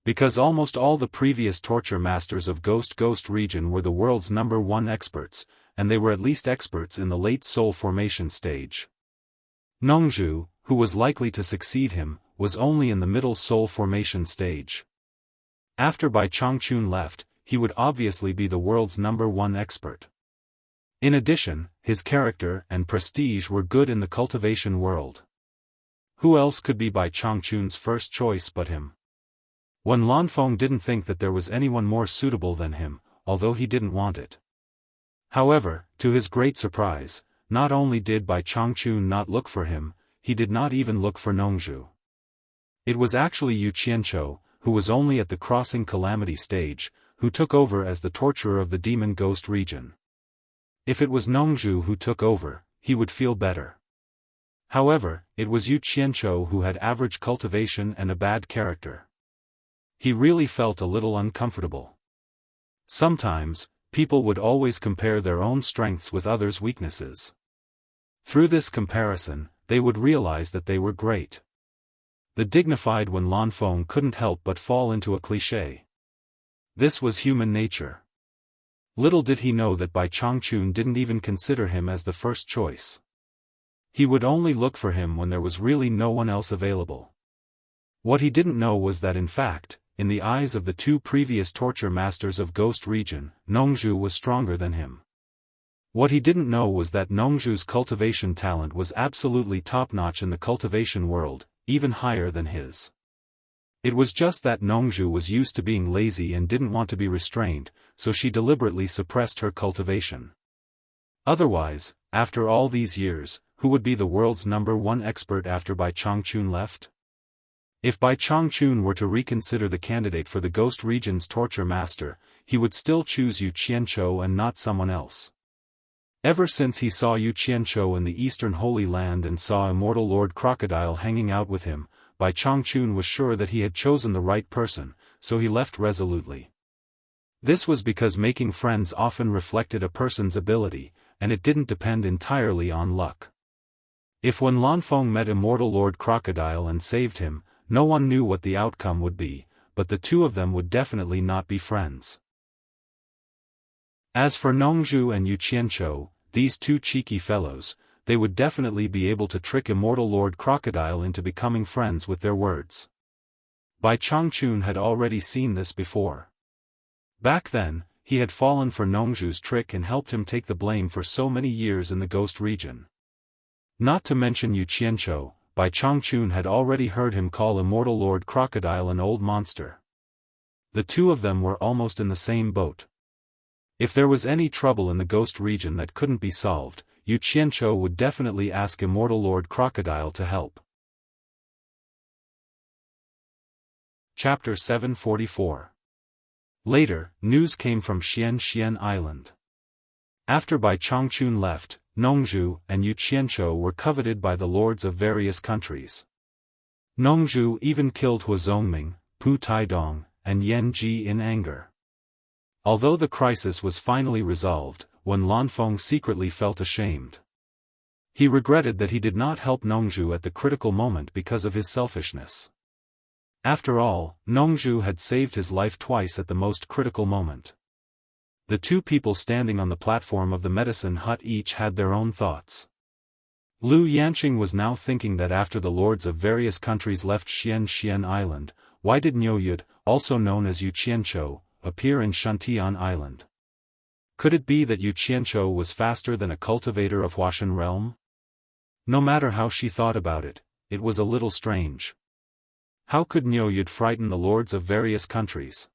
Because almost all the previous torture masters of Ghost region were the world's #1 experts, and they were at least experts in the late soul formation stage. Nongzhu, who was likely to succeed him, was only in the middle soul formation stage. After Bai Changchun left, he would obviously be the world's #1 expert. In addition, his character and prestige were good in the cultivation world. Who else could be Bai Changchun's first choice but him? Wen Lanfeng didn't think that there was anyone more suitable than him, although he didn't want it. However, to his great surprise, not only did Bai Changchun not look for him, he did not even look for Nongzhu. It was actually Yu Qianzhou, who was only at the crossing calamity stage, who took over as the torturer of the demon ghost region. If it was Nongzhu who took over, he would feel better. However, it was Yu Qianzhou who had average cultivation and a bad character. He really felt a little uncomfortable. Sometimes, people would always compare their own strengths with others' weaknesses. Through this comparison, they would realize that they were great. The dignified Wen Lanfeng couldn't help but fall into a cliché. This was human nature. Little did he know that Bai Changchun didn't even consider him as the first choice. He would only look for him when there was really no one else available. What he didn't know was that in fact, in the eyes of the two previous torture masters of Ghost region, Nongzhu was stronger than him. What he didn't know was that Nongzhu's cultivation talent was absolutely top-notch in the cultivation world, even higher than his. It was just that Nongzhu was used to being lazy and didn't want to be restrained, so she deliberately suppressed her cultivation. Otherwise, after all these years, who would be the world's #1 expert after Bai Changchun left? If Bai Changchun were to reconsider the candidate for the Ghost region's torture master, he would still choose Yu Qianzhou and not someone else. Ever since he saw Yu Qianzhou in the Eastern Holy Land and saw Immortal Lord Crocodile hanging out with him, Bai Changchun was sure that he had chosen the right person, so he left resolutely. This was because making friends often reflected a person's ability, and it didn't depend entirely on luck. If when Lanfeng met immortal Lord Crocodile and saved him, no one knew what the outcome would be, but the two of them would definitely not be friends. As for Nongzhu and Yu Qianzhou, these two cheeky fellows, they would definitely be able to trick immortal Lord Crocodile into becoming friends with their words. Bai Changchun had already seen this before. Back then, he had fallen for Nongzhu's trick and helped him take the blame for so many years in the ghost region. Not to mention Yu Qianzhou, Bai Changchun had already heard him call immortal Lord Crocodile an old monster. The two of them were almost in the same boat. If there was any trouble in the ghost region that couldn't be solved, Yu Qianzhou would definitely ask immortal Lord Crocodile to help. Chapter 744. Later, news came from Xian Island. After Bai Changchun left, Nongzhu and Yu Qianzhou were coveted by the lords of various countries. Nongzhu even killed Huazongming, Pu Taidong, and Yan Ji in anger. Although the crisis was finally resolved, Wen Lanfeng secretly felt ashamed. He regretted that he did not help Nongzhu at the critical moment because of his selfishness. After all, Nongzhu had saved his life twice at the most critical moment. The two people standing on the platform of the medicine hut each had their own thoughts. Lu Yanqing was now thinking that after the lords of various countries left Xian Island, why did Niuyud, also known as Yu Qianzhou, appear in Shantian Island? Could it be that Yu Qianzhou was faster than a cultivator of Huashan realm? No matter how she thought about it, it was a little strange. How could Niuyud frighten the lords of various countries?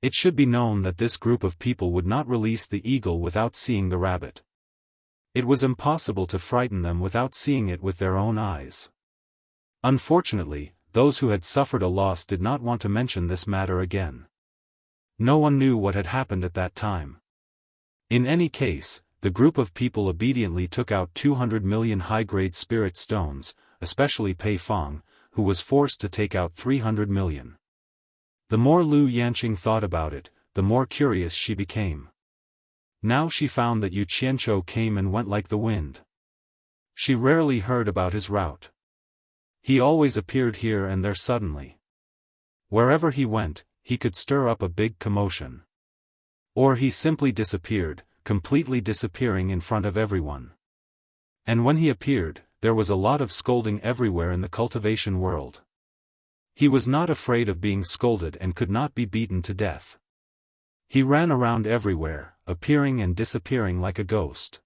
It should be known that this group of people would not release the eagle without seeing the rabbit. It was impossible to frighten them without seeing it with their own eyes. Unfortunately, those who had suffered a loss did not want to mention this matter again. No one knew what had happened at that time. In any case, the group of people obediently took out 200 million high-grade spirit stones, especially Pei Fong, who was forced to take out 300 million. The more Lu Yanqing thought about it, the more curious she became. Now she found that Yu Qianzhou came and went like the wind. She rarely heard about his route. He always appeared here and there suddenly. Wherever he went, he could stir up a big commotion. Or he simply disappeared, completely disappearing in front of everyone. And when he appeared, there was a lot of scolding everywhere in the cultivation world. He was not afraid of being scolded and could not be beaten to death. He ran around everywhere, appearing and disappearing like a ghost.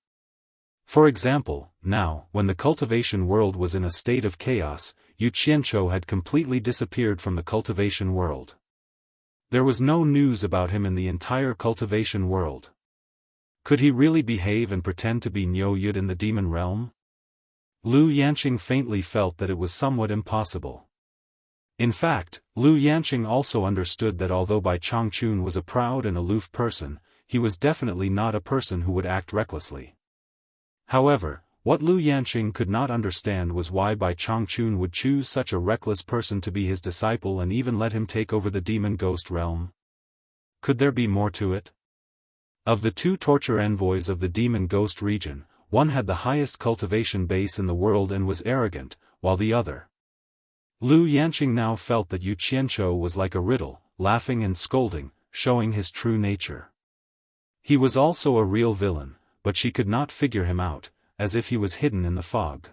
For example, now, when the cultivation world was in a state of chaos, Yu Qianzhou had completely disappeared from the cultivation world. There was no news about him in the entire cultivation world. Could he really behave and pretend to be Niuyud in the demon realm? Lu Yanqing faintly felt that it was somewhat impossible. In fact, Lu Yanqing also understood that although Bai Changchun was a proud and aloof person, he was definitely not a person who would act recklessly. However, what Lu Yanqing could not understand was why Bai Changchun would choose such a reckless person to be his disciple and even let him take over the demon ghost realm. Could there be more to it? Of the two torture envoys of the demon ghost region, one had the highest cultivation base in the world and was arrogant, while the other. Lu Yanqing now felt that Yu Qianzhou was like a riddle, laughing and scolding, showing his true nature. He was also a real villain, but she could not figure him out, as if he was hidden in the fog.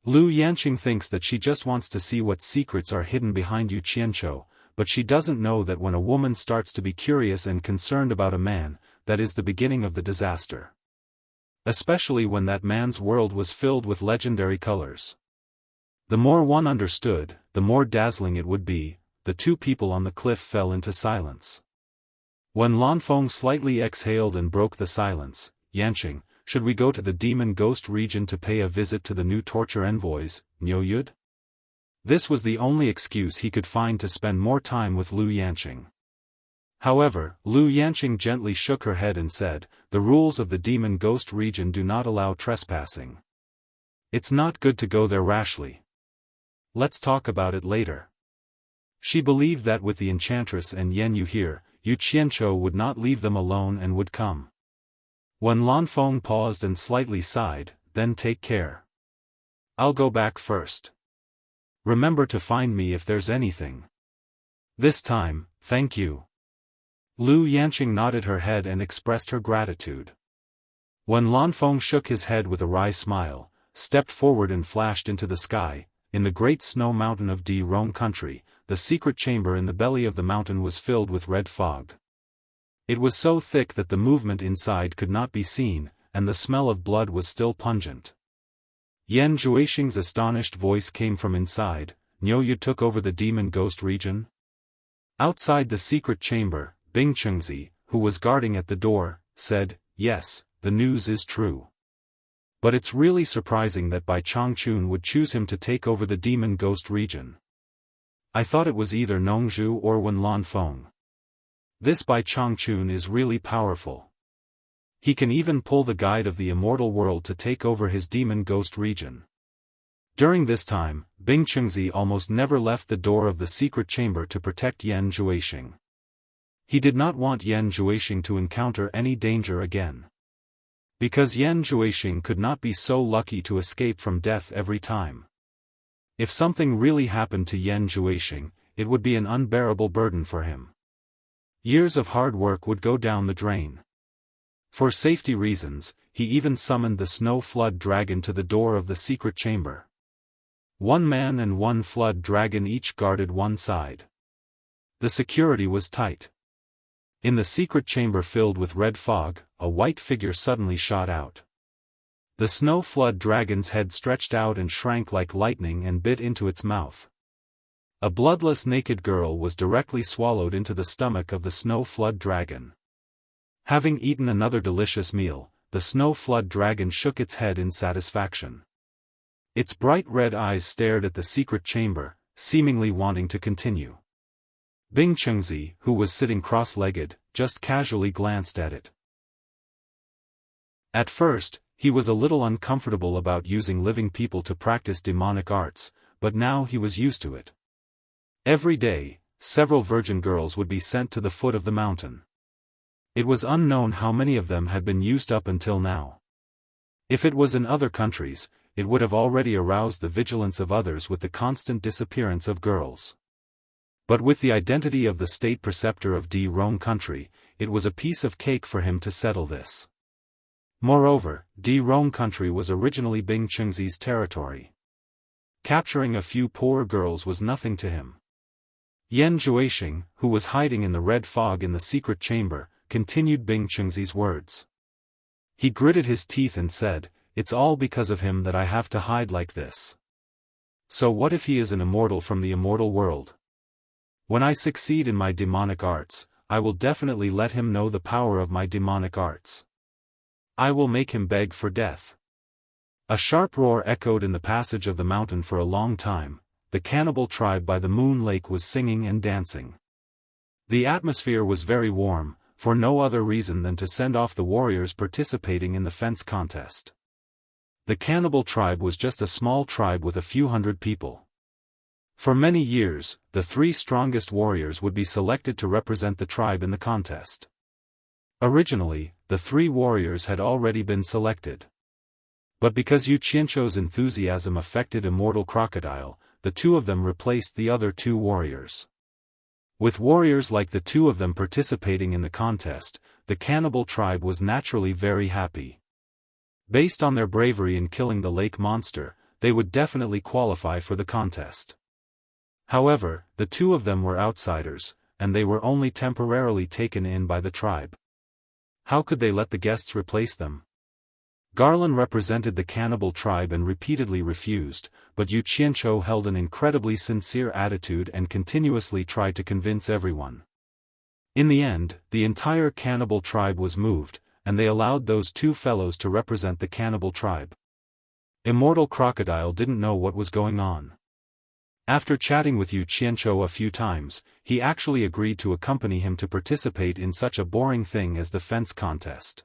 Lu Yanqing thinks that she just wants to see what secrets are hidden behind Yu Qianzhou, but she doesn't know that when a woman starts to be curious and concerned about a man, that is the beginning of the disaster. Especially when that man's world was filled with legendary colors. The more one understood, the more dazzling it would be. The two people on the cliff fell into silence. When Lanfeng slightly exhaled and broke the silence, Yanqing, should we go to the demon ghost region to pay a visit to the new torture envoys, Niuyud? This was the only excuse he could find to spend more time with Lu Yanqing. However, Lu Yanqing gently shook her head and said, "The rules of the demon ghost region do not allow trespassing. It's not good to go there rashly. Let's talk about it later." She believed that with the enchantress and Yan Yu here, Yu Qianzhou would not leave them alone and would come. When Lanfeng paused and slightly sighed, then take care. I'll go back first. Remember to find me if there's anything. This time, thank you. Lu Yanqing nodded her head and expressed her gratitude. When Lanfeng shook his head with a wry smile, stepped forward and flashed into the sky, in the great snow mountain of Di Rong country, the secret chamber in the belly of the mountain was filled with red fog. It was so thick that the movement inside could not be seen, and the smell of blood was still pungent. Yan Zhuixing's astonished voice came from inside. "Niu Yu took over the demon ghost region?" Outside the secret chamber, Bing Chengzi, who was guarding at the door, said, "Yes, the news is true. But it's really surprising that Bai Changchun would choose him to take over the demon ghost region. I thought it was either Nongzhu or Wen Lanfeng. This Bai Changchun is really powerful. He can even pull the guide of the immortal world to take over his demon ghost region." During this time, Bing Chengzi almost never left the door of the secret chamber to protect Yan Zhuixing. He did not want Yan Zhuixing to encounter any danger again. Because Yan Zhuixing could not be so lucky to escape from death every time. If something really happened to Yan Zhuixing, it would be an unbearable burden for him. Years of hard work would go down the drain. For safety reasons, he even summoned the snow flood dragon to the door of the secret chamber. One man and one flood dragon each guarded one side. The security was tight. In the secret chamber filled with red fog, a white figure suddenly shot out. The snow flood dragon's head stretched out and shrank like lightning and bit into its mouth. A bloodless naked girl was directly swallowed into the stomach of the snow flood dragon. Having eaten another delicious meal, the snow flood dragon shook its head in satisfaction. Its bright red eyes stared at the secret chamber, seemingly wanting to continue. Bing Chengzi, who was sitting cross-legged, just casually glanced at it. At first, he was a little uncomfortable about using living people to practice demonic arts, but now he was used to it. Every day, several virgin girls would be sent to the foot of the mountain. It was unknown how many of them had been used up until now. If it was in other countries, it would have already aroused the vigilance of others with the constant disappearance of girls. But with the identity of the state preceptor of Di Rong country, it was a piece of cake for him to settle this. Moreover, Di Rong country was originally Bing Chengzi's territory. Capturing a few poor girls was nothing to him. Yan Zhuixing, who was hiding in the red fog in the secret chamber, continued Bing Chengzi's words. He gritted his teeth and said, "It's all because of him that I have to hide like this. So what if he is an immortal from the immortal world? When I succeed in my demonic arts, I will definitely let him know the power of my demonic arts. I will make him beg for death." A sharp roar echoed in the passage of the mountain for a long time. The cannibal tribe by the moon lake was singing and dancing. The atmosphere was very warm, for no other reason than to send off the warriors participating in the fence contest. The cannibal tribe was just a small tribe with a few hundred people. For many years, the 3 strongest warriors would be selected to represent the tribe in the contest. Originally, the 3 warriors had already been selected. But because Yu Qianzhou's enthusiasm affected Immortal Crocodile, the 2 of them replaced the other 2 warriors. With warriors like the 2 of them participating in the contest, the cannibal tribe was naturally very happy. Based on their bravery in killing the lake monster, they would definitely qualify for the contest. However, the 2 of them were outsiders, and they were only temporarily taken in by the tribe. How could they let the guests replace them? Garland represented the cannibal tribe and repeatedly refused, but Yu Qianzhou held an incredibly sincere attitude and continuously tried to convince everyone. In the end, the entire cannibal tribe was moved, and they allowed those 2 fellows to represent the cannibal tribe. Immortal Crocodile didn't know what was going on. After chatting with Yu Qianzhou a few times, he actually agreed to accompany him to participate in such a boring thing as the fence contest.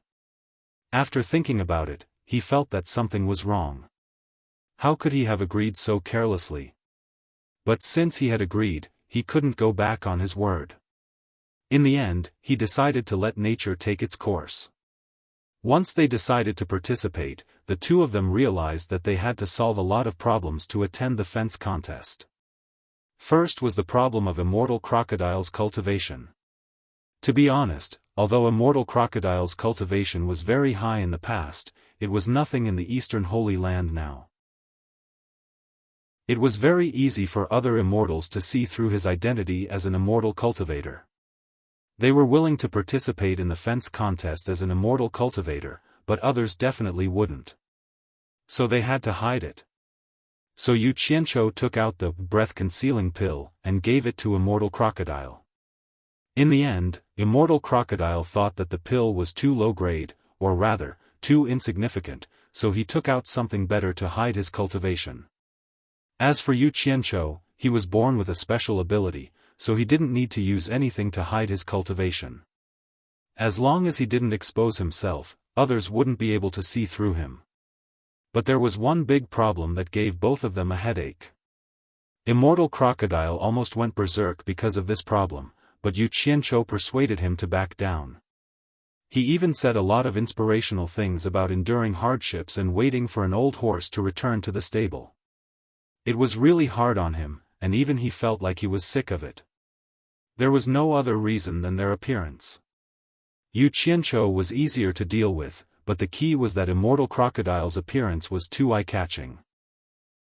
After thinking about it, he felt that something was wrong. How could he have agreed so carelessly? But since he had agreed, he couldn't go back on his word. In the end, he decided to let nature take its course. Once they decided to participate, the two of them realized that they had to solve a lot of problems to attend the fence contest. First was the problem of immortal crocodiles' cultivation. To be honest, although immortal crocodiles' cultivation was very high in the past, it was nothing in the Eastern Holy Land now. It was very easy for other immortals to see through his identity as an immortal cultivator. They were willing to participate in the fence contest as an immortal cultivator, but others definitely wouldn't. So they had to hide it. So Yu Qianzhou took out the breath-concealing pill and gave it to Immortal Crocodile. In the end, Immortal Crocodile thought that the pill was too low grade, or rather, too insignificant, so he took out something better to hide his cultivation. As for Yu Qianzhou, he was born with a special ability, so he didn't need to use anything to hide his cultivation. As long as he didn't expose himself, others wouldn't be able to see through him. But there was one big problem that gave both of them a headache. Immortal Crocodile almost went berserk because of this problem, but Yu Qianzhou persuaded him to back down. He even said a lot of inspirational things about enduring hardships and waiting for an old horse to return to the stable. It was really hard on him, and even he felt like he was sick of it. There was no other reason than their appearance. Yu Qianzhou was easier to deal with, but the key was that Immortal Crocodile's appearance was too eye-catching.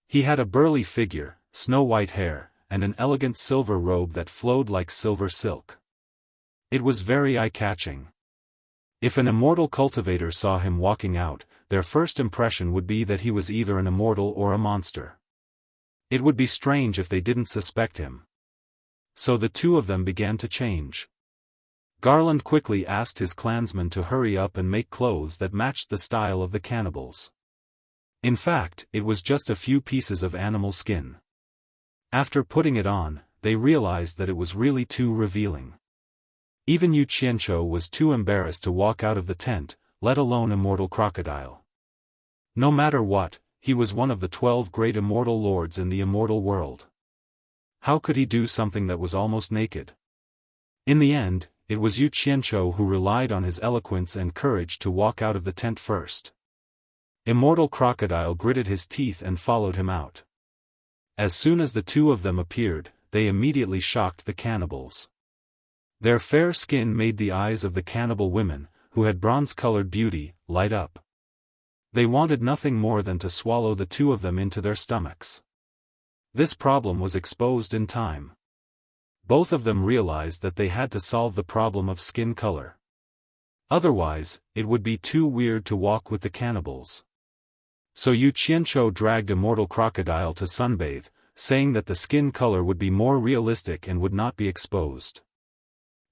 He had a burly figure, snow-white hair, and an elegant silver robe that flowed like silver silk. It was very eye-catching. If an immortal cultivator saw him walking out, their first impression would be that he was either an immortal or a monster. It would be strange if they didn't suspect him. So the two of them began to change. Garland quickly asked his clansmen to hurry up and make clothes that matched the style of the cannibals. In fact, it was just a few pieces of animal skin. After putting it on, they realized that it was really too revealing. Even Yu Qianzhou was too embarrassed to walk out of the tent, let alone Immortal Crocodile. No matter what, he was one of the 12 great immortal lords in the immortal world. How could he do something that was almost naked? In the end, it was Yu Qianzhou who relied on his eloquence and courage to walk out of the tent first. Immortal Crocodile gritted his teeth and followed him out. As soon as the two of them appeared, they immediately shocked the cannibals. Their fair skin made the eyes of the cannibal women, who had bronze-colored beauty, light up. They wanted nothing more than to swallow the two of them into their stomachs. This problem was exposed in time. Both of them realized that they had to solve the problem of skin color. Otherwise, it would be too weird to walk with the cannibals. So Yu Qianzhou dragged Immortal Crocodile to sunbathe, saying that the skin color would be more realistic and would not be exposed.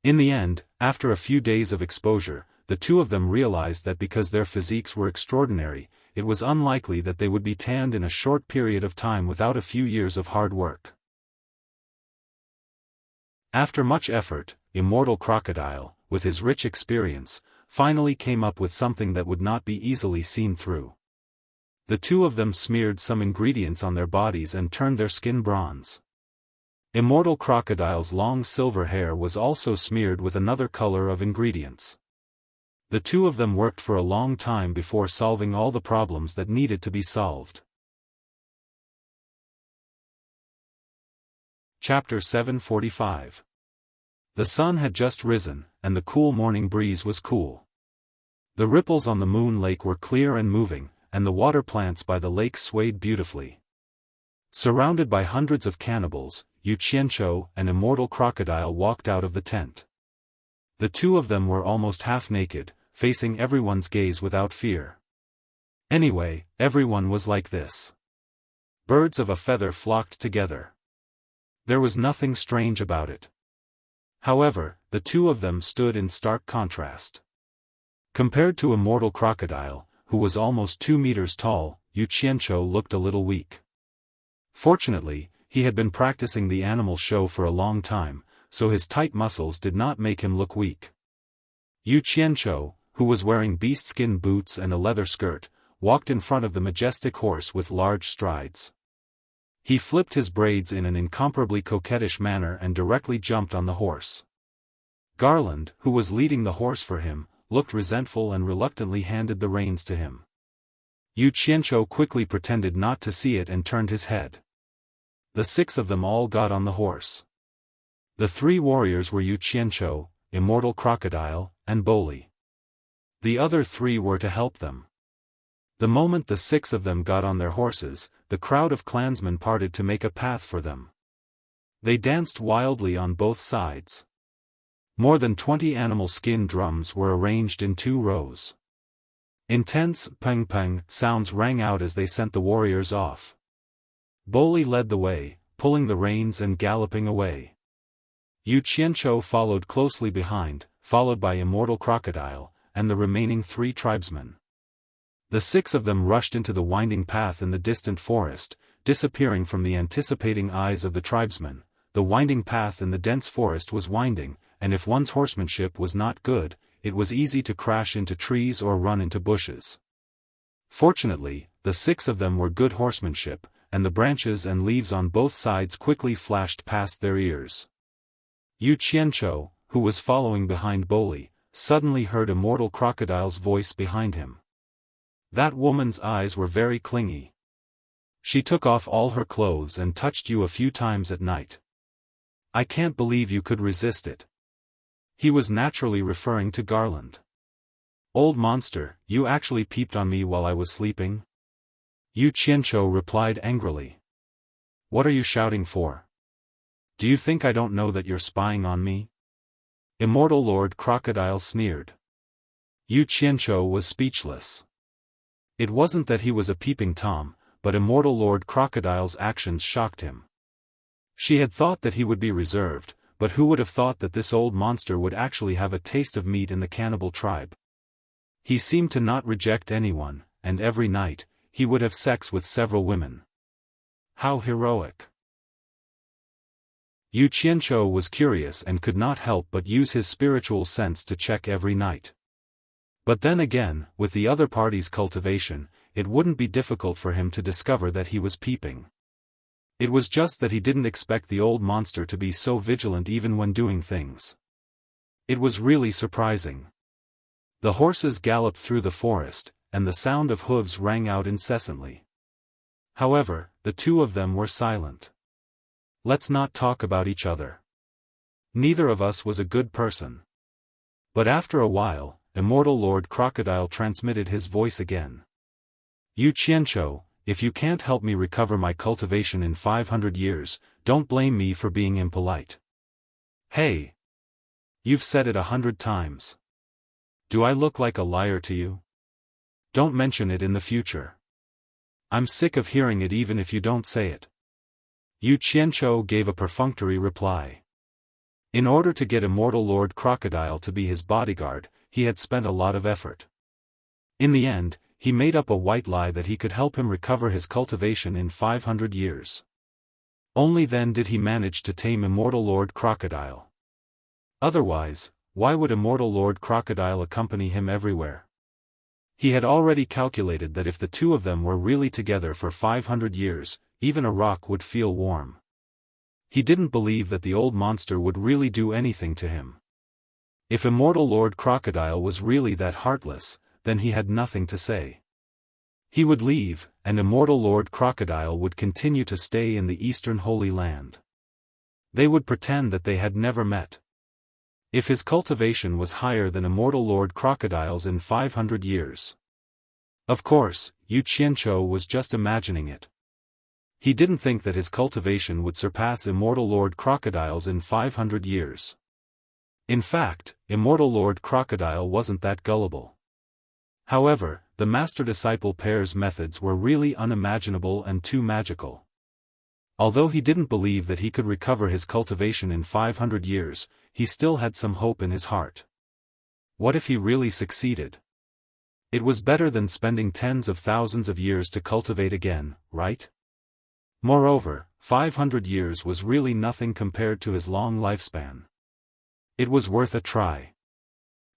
In the end, after a few days of exposure, the two of them realized that because their physiques were extraordinary, it was unlikely that they would be tanned in a short period of time without a few years of hard work. After much effort, Immortal Crocodile, with his rich experience, finally came up with something that would not be easily seen through. The two of them smeared some ingredients on their bodies and turned their skin bronze. Immortal Crocodile's long silver hair was also smeared with another color of ingredients. The two of them worked for a long time before solving all the problems that needed to be solved. Chapter 745. The sun had just risen, and the cool morning breeze was cool. The ripples on the moon lake were clear and moving, and the water plants by the lake swayed beautifully. Surrounded by hundreds of cannibals, Yu Qianzhou and Immortal Crocodile walked out of the tent. The two of them were almost half naked, facing everyone's gaze without fear. Anyway, everyone was like this. Birds of a feather flocked together. There was nothing strange about it. However, the two of them stood in stark contrast. Compared to Immortal Crocodile, who was almost 2 meters tall, Yu Qianzhou looked a little weak. Fortunately, he had been practicing the animal show for a long time, so his tight muscles did not make him look weak. Yu Qianzhou, who was wearing beast-skin boots and a leather skirt, walked in front of the majestic horse with large strides. He flipped his braids in an incomparably coquettish manner and directly jumped on the horse. Garland, who was leading the horse for him, looked resentful and reluctantly handed the reins to him. Yu Qianzhou quickly pretended not to see it and turned his head. The 6 of them all got on the horse. The 3 warriors were Yu Qianzhou, Immortal Crocodile, and Boli. The other 3 were to help them. The moment the 6 of them got on their horses, the crowd of clansmen parted to make a path for them. They danced wildly on both sides. More than 20 animal skin drums were arranged in 2 rows. Intense peng-peng sounds rang out as they sent the warriors off. Boli led the way, pulling the reins and galloping away. Yu Qianzhou followed closely behind, followed by Immortal Crocodile, and the remaining 3 tribesmen. The 6 of them rushed into the winding path in the distant forest, disappearing from the anticipating eyes of the tribesmen. The winding path in the dense forest was winding, and if one's horsemanship was not good, it was easy to crash into trees or run into bushes. Fortunately, the 6 of them were good horsemanship, and the branches and leaves on both sides quickly flashed past their ears. Yu Qianzhou, who was following behind Boli, suddenly heard Immortal Crocodile's voice behind him. That woman's eyes were very clingy. She took off all her clothes and touched you a few times at night. I can't believe you could resist it. He was naturally referring to Garland. Old monster, you actually peeped on me while I was sleeping? Yu Qianzhou replied angrily. What are you shouting for? Do you think I don't know that you're spying on me? Immortal Lord Crocodile sneered. Yu Qianzhou was speechless. It wasn't that he was a peeping Tom, but Immortal Lord Crocodile's actions shocked him. She had thought that he would be reserved, but who would have thought that this old monster would actually have a taste of meat in the cannibal tribe? He seemed to not reject anyone, and every night, he would have sex with several women. How heroic! Yu Qianzhou was curious and could not help but use his spiritual sense to check every night. But then again, with the other party's cultivation, it wouldn't be difficult for him to discover that he was peeping. It was just that he didn't expect the old monster to be so vigilant even when doing things. It was really surprising. The horses galloped through the forest, and the sound of hooves rang out incessantly. However, the 2 of them were silent. Let's not talk about each other. Neither of us was a good person. But after a while, Immortal Lord Crocodile transmitted his voice again. Yu Qianzhou, if you can't help me recover my cultivation in 500 years, don't blame me for being impolite. Hey! You've said it 100 times. Do I look like a liar to you? Don't mention it in the future. I'm sick of hearing it even if you don't say it. Yu Qianzhou gave a perfunctory reply. In order to get Immortal Lord Crocodile to be his bodyguard, he had spent a lot of effort. In the end, he made up a white lie that he could help him recover his cultivation in 500 years. Only then did he manage to tame Immortal Lord Crocodile. Otherwise, why would Immortal Lord Crocodile accompany him everywhere? He had already calculated that if the 2 of them were really together for 500 years, even a rock would feel warm. He didn't believe that the old monster would really do anything to him. If Immortal Lord Crocodile was really that heartless, then he had nothing to say. He would leave, and Immortal Lord Crocodile would continue to stay in the Eastern Holy Land. They would pretend that they had never met. If his cultivation was higher than Immortal Lord Crocodile's in 500 years. Of course, Yu Qianzhou was just imagining it. He didn't think that his cultivation would surpass Immortal Lord Crocodile's in 500 years. In fact, Immortal Lord Crocodile wasn't that gullible. However, the master-disciple pair's methods were really unimaginable and too magical. Although he didn't believe that he could recover his cultivation in 500 years, he still had some hope in his heart. What if he really succeeded? It was better than spending tens of thousands of years to cultivate again, right? Moreover, 500 years was really nothing compared to his long lifespan. It was worth a try.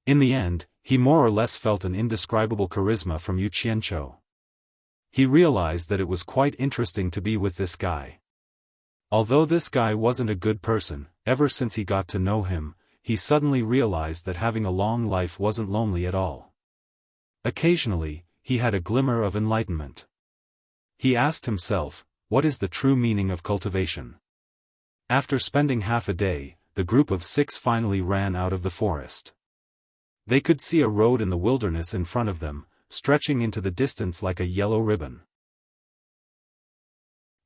In the end, he more or less felt an indescribable charisma from Yu Qianzhou. He realized that it was quite interesting to be with this guy. Although this guy wasn't a good person, ever since he got to know him, he suddenly realized that having a long life wasn't lonely at all. Occasionally, he had a glimmer of enlightenment. He asked himself, what is the true meaning of cultivation? After spending half a day, the group of 6 finally ran out of the forest. They could see a road in the wilderness in front of them, stretching into the distance like a yellow ribbon.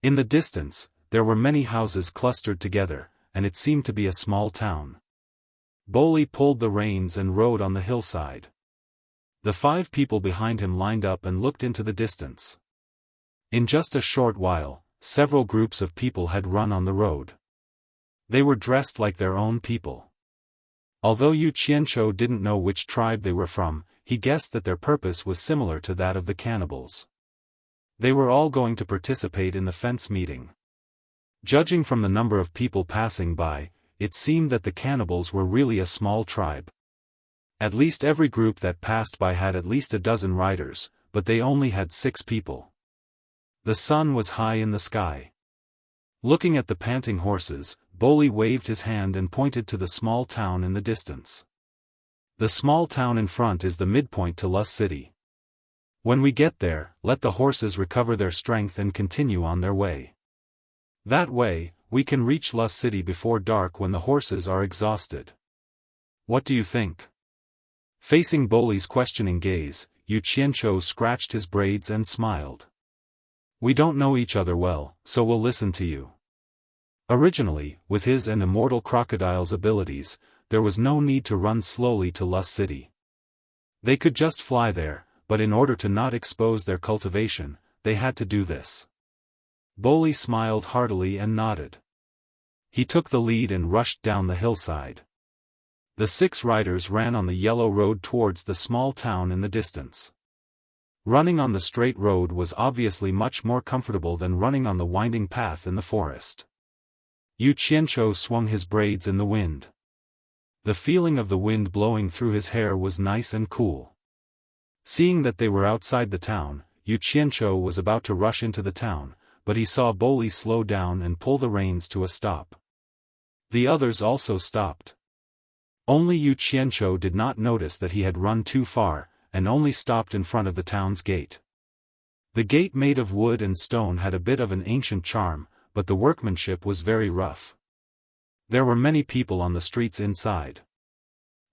In the distance, there were many houses clustered together, and it seemed to be a small town. Boli pulled the reins and rode on the hillside. The 5 people behind him lined up and looked into the distance. In just a short while, several groups of people had run on the road. They were dressed like their own people. Although Yu Qianchou didn't know which tribe they were from, he guessed that their purpose was similar to that of the cannibals. They were all going to participate in the fence meeting. Judging from the number of people passing by, it seemed that the cannibals were really a small tribe. At least every group that passed by had at least a dozen riders, but they only had 6 people. The sun was high in the sky. Looking at the panting horses, Boli waved his hand and pointed to the small town in the distance. The small town in front is the midpoint to Lus City. When we get there, let the horses recover their strength and continue on their way. That way, we can reach Lus City before dark when the horses are exhausted. What do you think? Facing Boli's questioning gaze, Yu Qianchou scratched his braids and smiled. We don't know each other well, so we'll listen to you. Originally, with his and Immortal Crocodile's abilities, there was no need to run slowly to Lus City. They could just fly there, but in order to not expose their cultivation, they had to do this. Boli smiled heartily and nodded. He took the lead and rushed down the hillside. The 6 riders ran on the yellow road towards the small town in the distance. Running on the straight road was obviously much more comfortable than running on the winding path in the forest. Yu Qianchou swung his braids in the wind. The feeling of the wind blowing through his hair was nice and cool. Seeing that they were outside the town, Yu Qianchou was about to rush into the town, but he saw Boli slow down and pull the reins to a stop. The others also stopped. Only Yu Qianchou did not notice that he had run too far, and only stopped in front of the town's gate. The gate made of wood and stone had a bit of an ancient charm, but the workmanship was very rough. There were many people on the streets inside.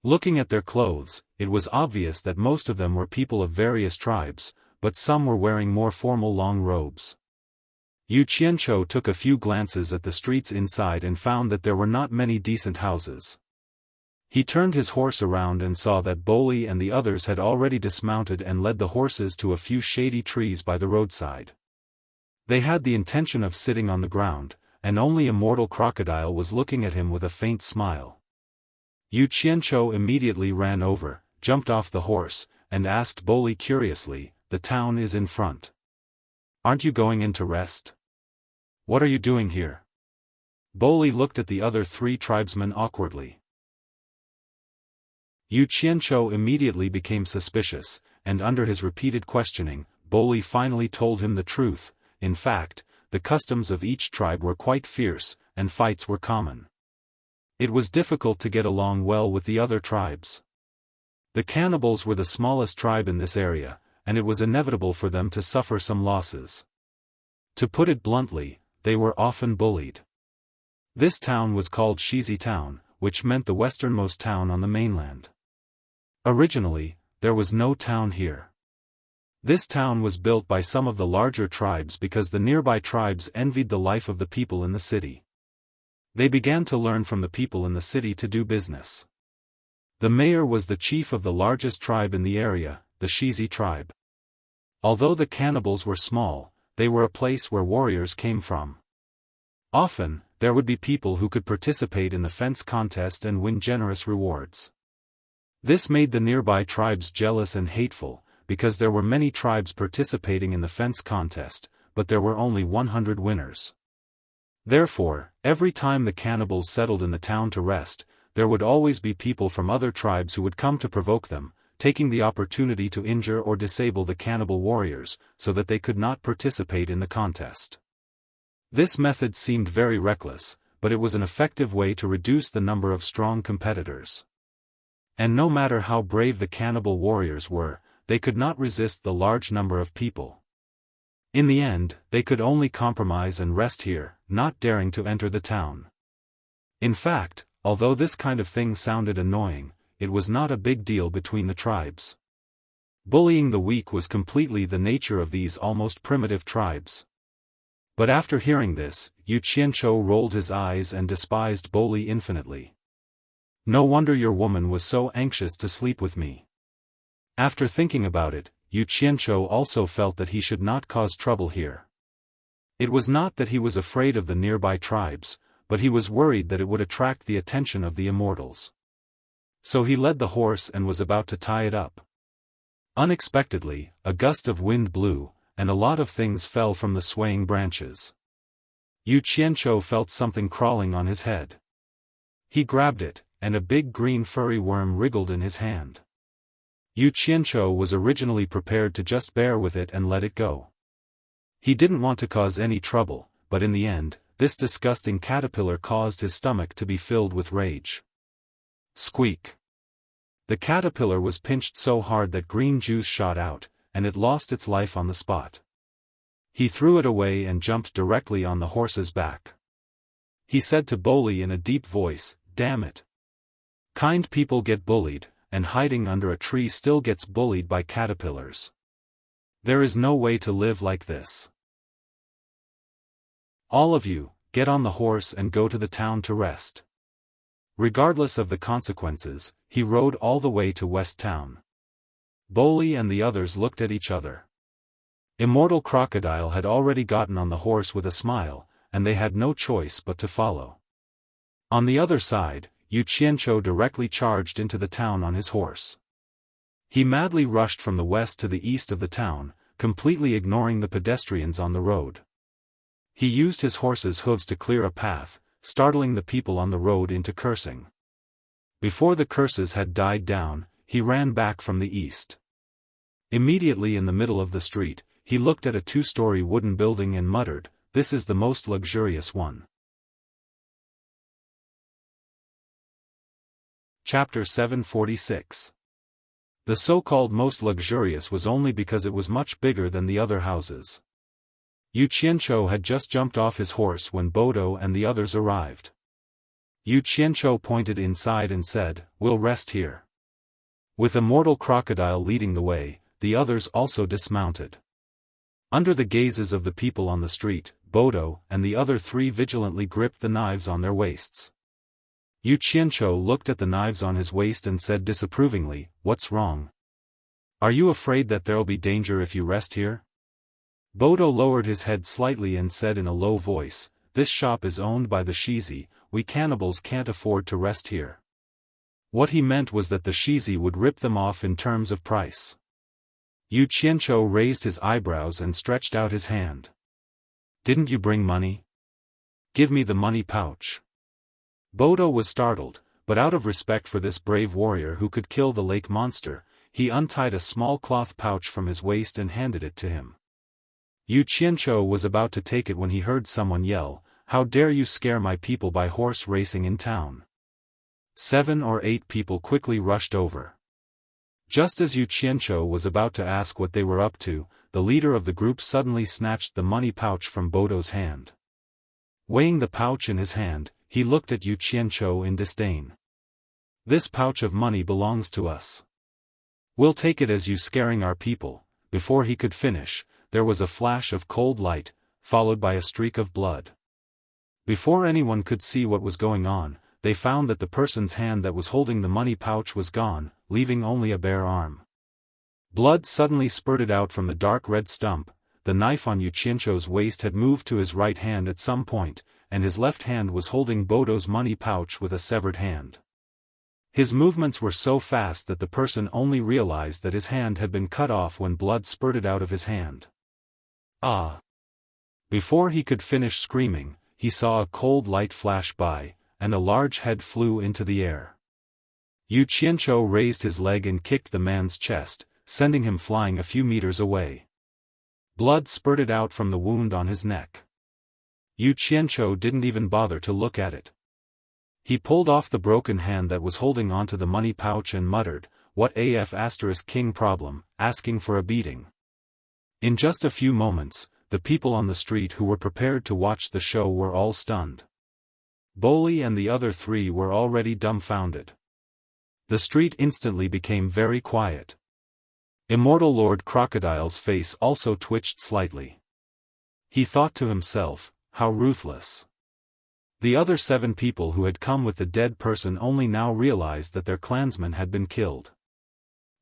Looking at their clothes, it was obvious that most of them were people of various tribes, but some were wearing more formal long robes. Yu Qianchou took a few glances at the streets inside and found that there were not many decent houses. He turned his horse around and saw that Boli and the others had already dismounted and led the horses to a few shady trees by the roadside. They had the intention of sitting on the ground, and only Immortal Crocodile was looking at him with a faint smile. Yu Qianchou immediately ran over, jumped off the horse, and asked Boli curiously, "The town is in front. Aren't you going in to rest? What are you doing here?" Boli looked at the other 3 tribesmen awkwardly. Yu Qianchou immediately became suspicious, and under his repeated questioning, Boli finally told him the truth. In fact, the customs of each tribe were quite fierce, and fights were common. It was difficult to get along well with the other tribes. The cannibals were the smallest tribe in this area, and it was inevitable for them to suffer some losses. To put it bluntly, they were often bullied. This town was called Shizi Town, which meant the westernmost town on the mainland. Originally, there was no town here. This town was built by some of the larger tribes because the nearby tribes envied the life of the people in the city. They began to learn from the people in the city to do business. The mayor was the chief of the largest tribe in the area, the Shizi tribe. Although the cannibals were small, they were a place where warriors came from. Often, there would be people who could participate in the fence contest and win generous rewards. This made the nearby tribes jealous and hateful, because there were many tribes participating in the fence contest, but there were only 100 winners. Therefore, every time the cannibals settled in the town to rest, there would always be people from other tribes who would come to provoke them, taking the opportunity to injure or disable the cannibal warriors, so that they could not participate in the contest. This method seemed very reckless, but it was an effective way to reduce the number of strong competitors. And no matter how brave the cannibal warriors were, they could not resist the large number of people. In the end, they could only compromise and rest here, not daring to enter the town. In fact, although this kind of thing sounded annoying, it was not a big deal between the tribes. Bullying the weak was completely the nature of these almost primitive tribes. But after hearing this, Yu Qianzhou rolled his eyes and despised bully infinitely. No wonder your woman was so anxious to sleep with me. After thinking about it, Yu Qianzhou also felt that he should not cause trouble here. It was not that he was afraid of the nearby tribes, but he was worried that it would attract the attention of the immortals. So he led the horse and was about to tie it up. Unexpectedly, a gust of wind blew, and a lot of things fell from the swaying branches. Yu Qianzhou felt something crawling on his head. He grabbed it, and a big green furry worm wriggled in his hand. Yu Qianzhou was originally prepared to just bear with it and let it go. He didn't want to cause any trouble, but in the end, this disgusting caterpillar caused his stomach to be filled with rage. Squeak! The caterpillar was pinched so hard that green juice shot out, and it lost its life on the spot. He threw it away and jumped directly on the horse's back. He said to Boli in a deep voice, "Damn it! Kind people get bullied, and hiding under a tree still gets bullied by caterpillars. There is no way to live like this. All of you, get on the horse and go to the town to rest." Regardless of the consequences, he rode all the way to West Town. Boli and the others looked at each other. Immortal Crocodile had already gotten on the horse with a smile, and they had no choice but to follow. On the other side, Yu Qianzhou directly charged into the town on his horse. He madly rushed from the west to the east of the town, completely ignoring the pedestrians on the road. He used his horse's hooves to clear a path, startling the people on the road into cursing. Before the curses had died down, he ran back from the east. Immediately in the middle of the street, he looked at a 2-story wooden building and muttered, "This is the most luxurious one." Chapter 746. The so-called most luxurious was only because it was much bigger than the other houses. Yu Qianzhou had just jumped off his horse when Bodo and the others arrived. Yu Qianzhou pointed inside and said, "We'll rest here." With Immortal Crocodile leading the way, the others also dismounted. Under the gazes of the people on the street, Bodo and the other 3 vigilantly gripped the knives on their waists. Yu Qianzhou looked at the knives on his waist and said disapprovingly, "What's wrong? Are you afraid that there'll be danger if you rest here?" Bodo lowered his head slightly and said in a low voice, "This shop is owned by the Shizi, we cannibals can't afford to rest here." What he meant was that the Shizi would rip them off in terms of price. Yu Qianzhou raised his eyebrows and stretched out his hand. "Didn't you bring money? Give me the money pouch." Bodo was startled, but out of respect for this brave warrior who could kill the lake monster, he untied a small cloth pouch from his waist and handed it to him. Yu Qianzhou was about to take it when he heard someone yell, "How dare you scare my people by horse racing in town?" 7 or 8 people quickly rushed over. Just as Yu Qianzhou was about to ask what they were up to, the leader of the group suddenly snatched the money pouch from Bodo's hand. Weighing the pouch in his hand, he looked at Yu Qianzhou in disdain. "This pouch of money belongs to us. We'll take it as you scaring our people." Before he could finish, there was a flash of cold light, followed by a streak of blood. Before anyone could see what was going on, they found that the person's hand that was holding the money pouch was gone, leaving only a bare arm. Blood suddenly spurted out from the dark red stump. The knife on Yu Qianzhou's waist had moved to his right hand at some point, and his left hand was holding Bodo's money pouch with a severed hand. His movements were so fast that the person only realized that his hand had been cut off when blood spurted out of his hand. "Ah!" Before he could finish screaming, he saw a cold light flash by, and a large head flew into the air. Yu Qianzhou raised his leg and kicked the man's chest, sending him flying a few meters away. Blood spurted out from the wound on his neck. Yu Qianzhou didn't even bother to look at it. He pulled off the broken hand that was holding onto the money pouch and muttered, what AF asterisk king problem, asking for a beating. In just a few moments, the people on the street who were prepared to watch the show were all stunned. Boli and the other three were already dumbfounded. The street instantly became very quiet. Immortal Lord Crocodile's face also twitched slightly. He thought to himself, how ruthless. The other 7 people who had come with the dead person only now realized that their clansman had been killed.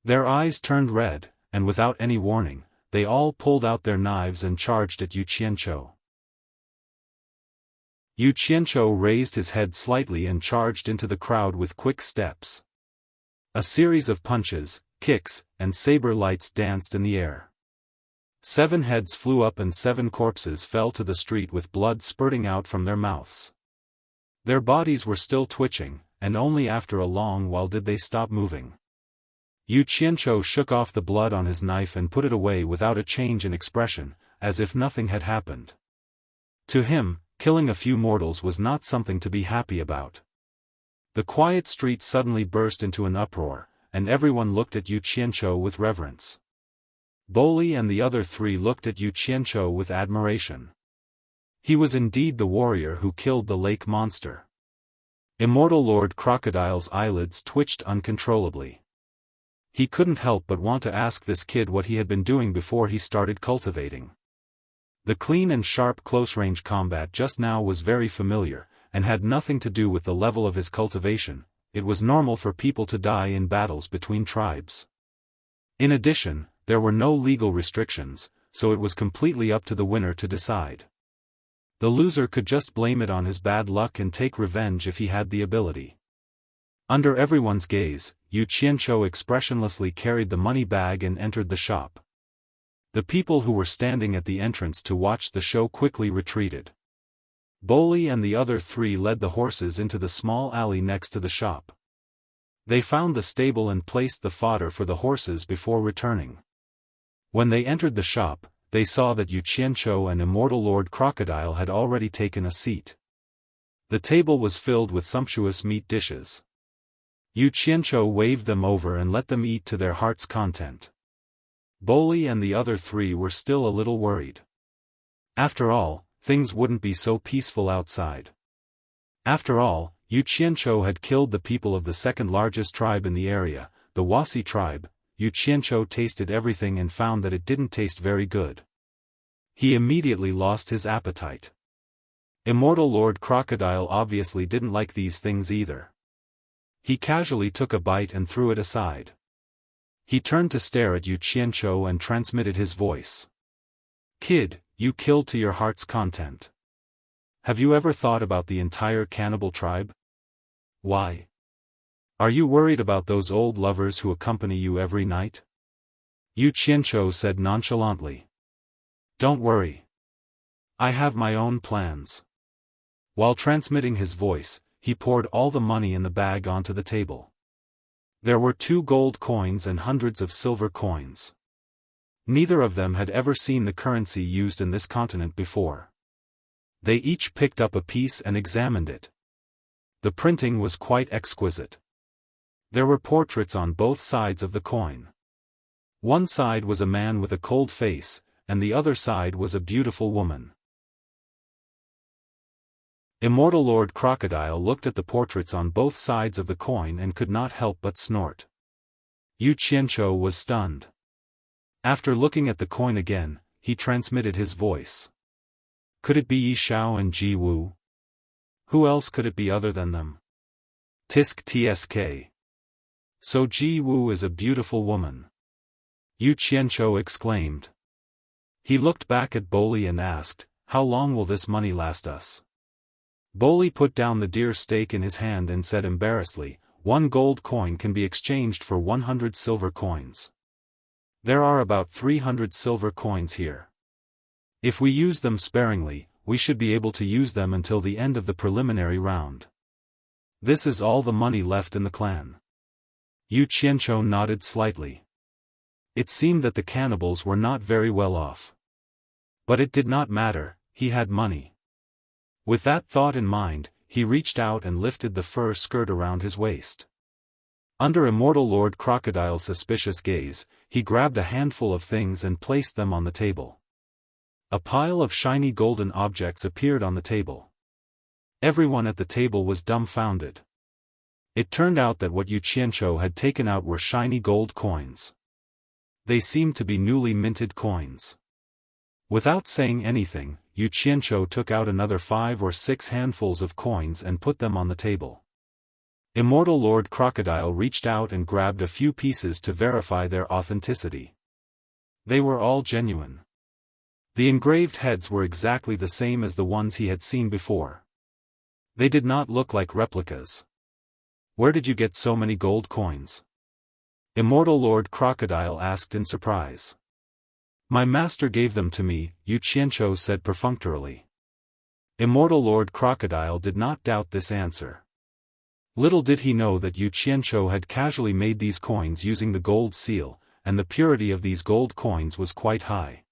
Their eyes turned red, and without any warning, they all pulled out their knives and charged at Yu Qianqiu. Yu Qianqiu raised his head slightly and charged into the crowd with quick steps. A series of punches, kicks, and saber lights danced in the air. 7 heads flew up and 7 corpses fell to the street with blood spurting out from their mouths. Their bodies were still twitching, and only after a long while did they stop moving. Yu Qianqiu shook off the blood on his knife and put it away without a change in expression, as if nothing had happened. To him, killing a few mortals was not something to be happy about. The quiet street suddenly burst into an uproar, and everyone looked at Yu Qianqiu with reverence. Boli and the other 3 looked at Yu Qianqiu with admiration. He was indeed the warrior who killed the lake monster. Immortal Lord Crocodile's eyelids twitched uncontrollably. He couldn't help but want to ask this kid what he had been doing before he started cultivating. The clean and sharp close-range combat just now was very familiar, and had nothing to do with the level of his cultivation. It was normal for people to die in battles between tribes. In addition, there were no legal restrictions, so it was completely up to the winner to decide. The loser could just blame it on his bad luck and take revenge if he had the ability. Under everyone's gaze, Yu Qianqiu expressionlessly carried the money bag and entered the shop. The people who were standing at the entrance to watch the show quickly retreated. Boli and the other 3 led the horses into the small alley next to the shop. They found the stable and placed the fodder for the horses before returning. When they entered the shop, they saw that Yu Qianqiu and Immortal Lord Crocodile had already taken a seat. The table was filled with sumptuous meat dishes. Yu Qianqiu waved them over and let them eat to their heart's content. Boli and the other 3 were still a little worried. After all, things wouldn't be so peaceful outside. After all, Yu Qianqiu had killed the people of the 2nd largest tribe in the area, the Wuxia tribe. Yu Qianqiu tasted everything and found that it didn't taste very good. He immediately lost his appetite. Immortal Lord Crocodile obviously didn't like these things either. He casually took a bite and threw it aside. He turned to stare at Yu Qianqiu and transmitted his voice. Kid, you killed to your heart's content. Have you ever thought about the entire cannibal tribe? Why? Are you worried about those old lovers who accompany you every night? Yu Qianqiu said nonchalantly. Don't worry. I have my own plans. While transmitting his voice, he poured all the money in the bag onto the table. There were 2 gold coins and hundreds of silver coins. Neither of them had ever seen the currency used in this continent before. They each picked up a piece and examined it. The printing was quite exquisite. There were portraits on both sides of the coin. One side was a man with a cold face, and the other side was a beautiful woman. Immortal Lord Crocodile looked at the portraits on both sides of the coin and could not help but snort. Yu Qianqiu was stunned. After looking at the coin again, he transmitted his voice. Could it be Yi Xiao and Ji Wu? Who else could it be other than them? Tisk tsk. So Ji Wu is a beautiful woman. Yu Qianqiu exclaimed. He looked back at Boli and asked, how long will this money last us? Boli put down the deer steak in his hand and said embarrassedly, 1 gold coin can be exchanged for 100 silver coins. There are about 300 silver coins here. If we use them sparingly, we should be able to use them until the end of the preliminary round. This is all the money left in the clan. Yu Qianqiu nodded slightly. It seemed that the cannibals were not very well off. But it did not matter, he had money. With that thought in mind, he reached out and lifted the fur skirt around his waist. Under Immortal Lord Crocodile's suspicious gaze, he grabbed a handful of things and placed them on the table. A pile of shiny golden objects appeared on the table. Everyone at the table was dumbfounded. It turned out that what Yu Qianzhou had taken out were shiny gold coins. They seemed to be newly minted coins. Without saying anything, Yu Qianzhou took out another 5 or 6 handfuls of coins and put them on the table. Immortal Lord Crocodile reached out and grabbed a few pieces to verify their authenticity. They were all genuine. The engraved heads were exactly the same as the ones he had seen before. They did not look like replicas. Where did you get so many gold coins? Immortal Lord Crocodile asked in surprise. My master gave them to me, Yu Qianzhou said perfunctorily. Immortal Lord Crocodile did not doubt this answer. Little did he know that Yu Qianzhou had casually made these coins using the gold seal, and the purity of these gold coins was quite high.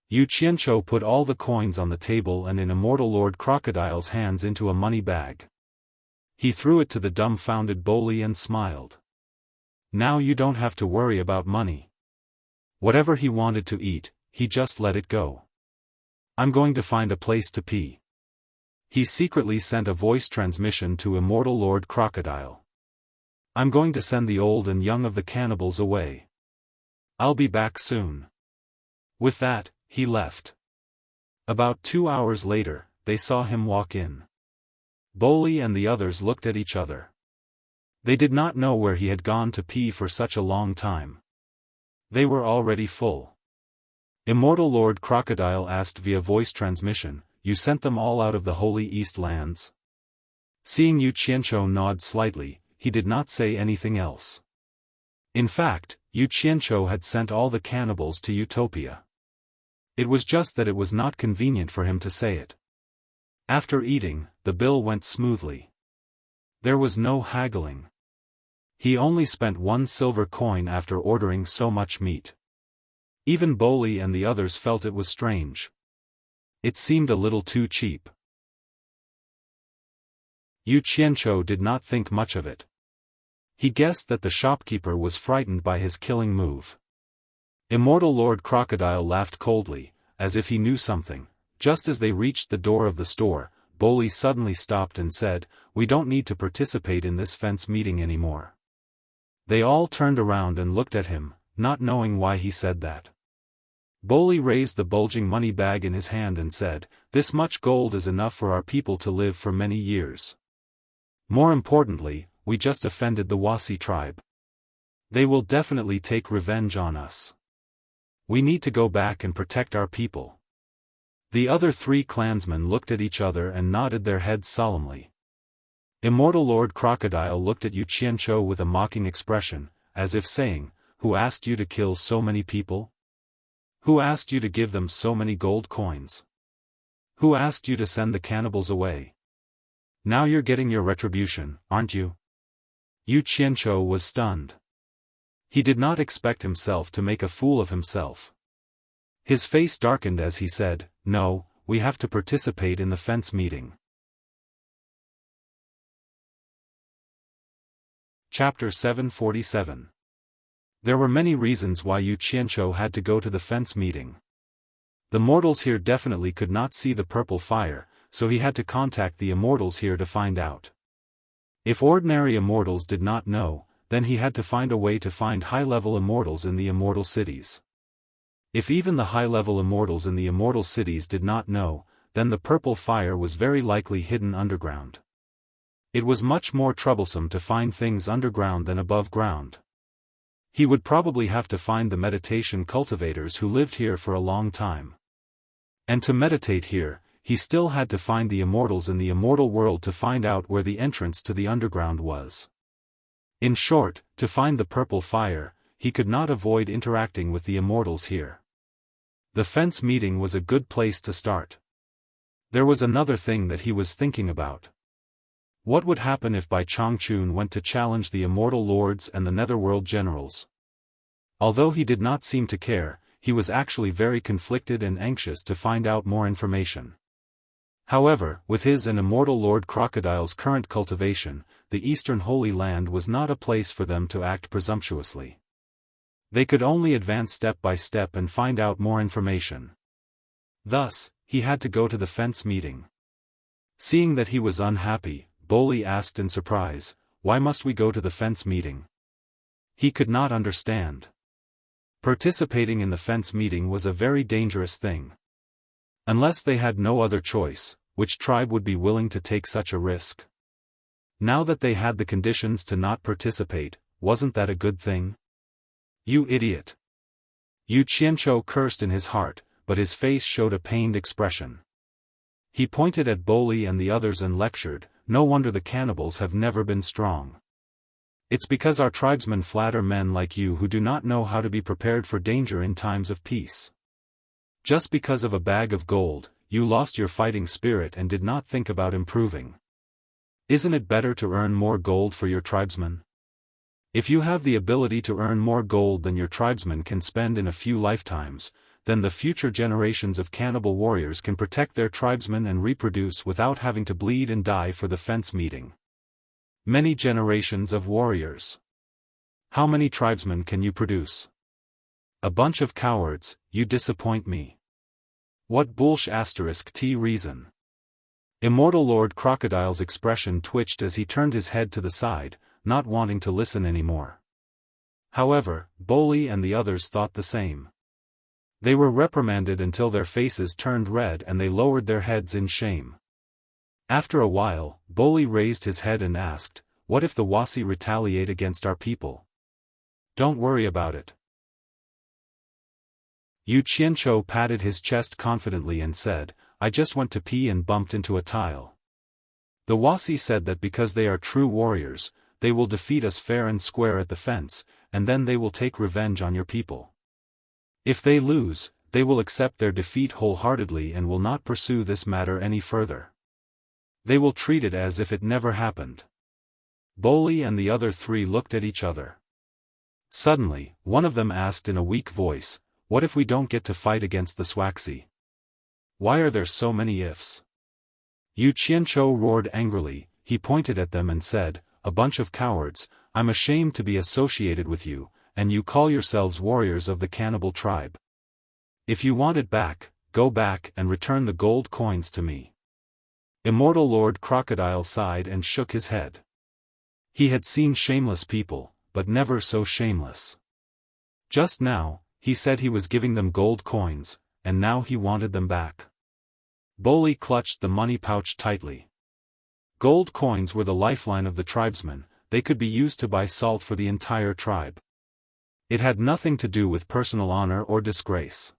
Yu Qianzhou put all the coins on the table and in Immortal Lord Crocodile's hands into a money bag. He threw it to the dumbfounded Boli and smiled. Now you don't have to worry about money. Whatever he wanted to eat, he just let it go. I'm going to find a place to pee. He secretly sent a voice transmission to Immortal Lord Crocodile. I'm going to send the old and young of the cannibals away. I'll be back soon. With that, he left. About 2 hours later, they saw him walk in. Boli and the others looked at each other. They did not know where he had gone to pee for such a long time. They were already full. Immortal Lord Crocodile asked via voice transmission, You sent them all out of the Holy East Lands? Seeing Yu Qianzhou nod slightly, he did not say anything else. In fact, Yu Qianzhou had sent all the cannibals to Utopia. It was just that it was not convenient for him to say it. After eating, the bill went smoothly. There was no haggling. He only spent 1 silver coin after ordering so much meat. Even Boli and the others felt it was strange. It seemed a little too cheap. Yu Qianzhou did not think much of it. He guessed that the shopkeeper was frightened by his killing move. Immortal Lord Crocodile laughed coldly, as if he knew something. Just as they reached the door of the store, Boli suddenly stopped and said, We don't need to participate in this fence meeting anymore. They all turned around and looked at him, not knowing why he said that. Boli raised the bulging money bag in his hand and said, This much gold is enough for our people to live for many years. More importantly, we just offended the Wasi tribe. They will definitely take revenge on us. We need to go back and protect our people. The other 3 clansmen looked at each other and nodded their heads solemnly. Immortal Lord Crocodile looked at Yu Qianzhou with a mocking expression, as if saying, Who asked you to kill so many people? Who asked you to give them so many gold coins? Who asked you to send the cannibals away? Now you're getting your retribution, aren't you? Yu Qianzhou was stunned. He did not expect himself to make a fool of himself. His face darkened as he said, No, we have to participate in the fence meeting. Chapter 747. There were many reasons why Yu Qianzhou had to go to the fence meeting. The mortals here definitely could not see the purple fire, so he had to contact the immortals here to find out. If ordinary immortals did not know, then he had to find a way to find high-level immortals in the immortal cities. If even the high-level immortals in the immortal cities did not know, then the purple fire was very likely hidden underground. It was much more troublesome to find things underground than above ground. He would probably have to find the meditation cultivators who lived here for a long time. And to meditate here, he still had to find the immortals in the immortal world to find out where the entrance to the underground was. In short, to find the purple fire, he could not avoid interacting with the immortals here. The fence meeting was a good place to start. There was another thing that he was thinking about. What would happen if Bai Changchun went to challenge the immortal lords and the netherworld generals? Although he did not seem to care, he was actually very conflicted and anxious to find out more information. However, with his and Immortal Lord Crocodile's current cultivation, the Eastern Holy Land was not a place for them to act presumptuously. They could only advance step by step and find out more information. Thus, he had to go to the fence meeting. Seeing that he was unhappy, Boli asked in surprise, "Why must we go to the fence meeting?" He could not understand. Participating in the fence meeting was a very dangerous thing. Unless they had no other choice, which tribe would be willing to take such a risk? Now that they had the conditions to not participate, wasn't that a good thing? You idiot! Yu Qianzhou cursed in his heart, but his face showed a pained expression. He pointed at Boli and the others and lectured, "No wonder the cannibals have never been strong. It's because our tribesmen flatter men like you who do not know how to be prepared for danger in times of peace. Just because of a bag of gold, you lost your fighting spirit and did not think about improving. Isn't it better to earn more gold for your tribesmen? If you have the ability to earn more gold than your tribesmen can spend in a few lifetimes, then the future generations of cannibal warriors can protect their tribesmen and reproduce without having to bleed and die for the fence meeting. Many generations of warriors. How many tribesmen can you produce? A bunch of cowards, you disappoint me. What **t reason? Immortal Lord Crocodile's expression twitched as he turned his head to the side, not wanting to listen anymore. However, Boli and the others thought the same. They were reprimanded until their faces turned red and they lowered their heads in shame. After a while, Boli raised his head and asked, "What if the Wasi retaliate against our people?" "Don't worry about it." Yu Qianzhou patted his chest confidently and said, "I just went to pee and bumped into a tile. The Wasi said that because they are true warriors, they will defeat us fair and square at the fence, and then they will take revenge on your people. If they lose, they will accept their defeat wholeheartedly and will not pursue this matter any further. They will treat it as if it never happened." Boli and the other three looked at each other. Suddenly, one of them asked in a weak voice, "What if we don't get to fight against the Swaxi? Why are there so many ifs?" Yu Qianzhou roared angrily. He pointed at them and said, "A bunch of cowards, I'm ashamed to be associated with you, and you call yourselves warriors of the cannibal tribe. If you want it back, go back and return the gold coins to me." Immortal Lord Crocodile sighed and shook his head. He had seen shameless people, but never so shameless. Just now, he said he was giving them gold coins, and now he wanted them back. Boli clutched the money pouch tightly. Gold coins were the lifeline of the tribesmen, they could be used to buy salt for the entire tribe. It had nothing to do with personal honor or disgrace.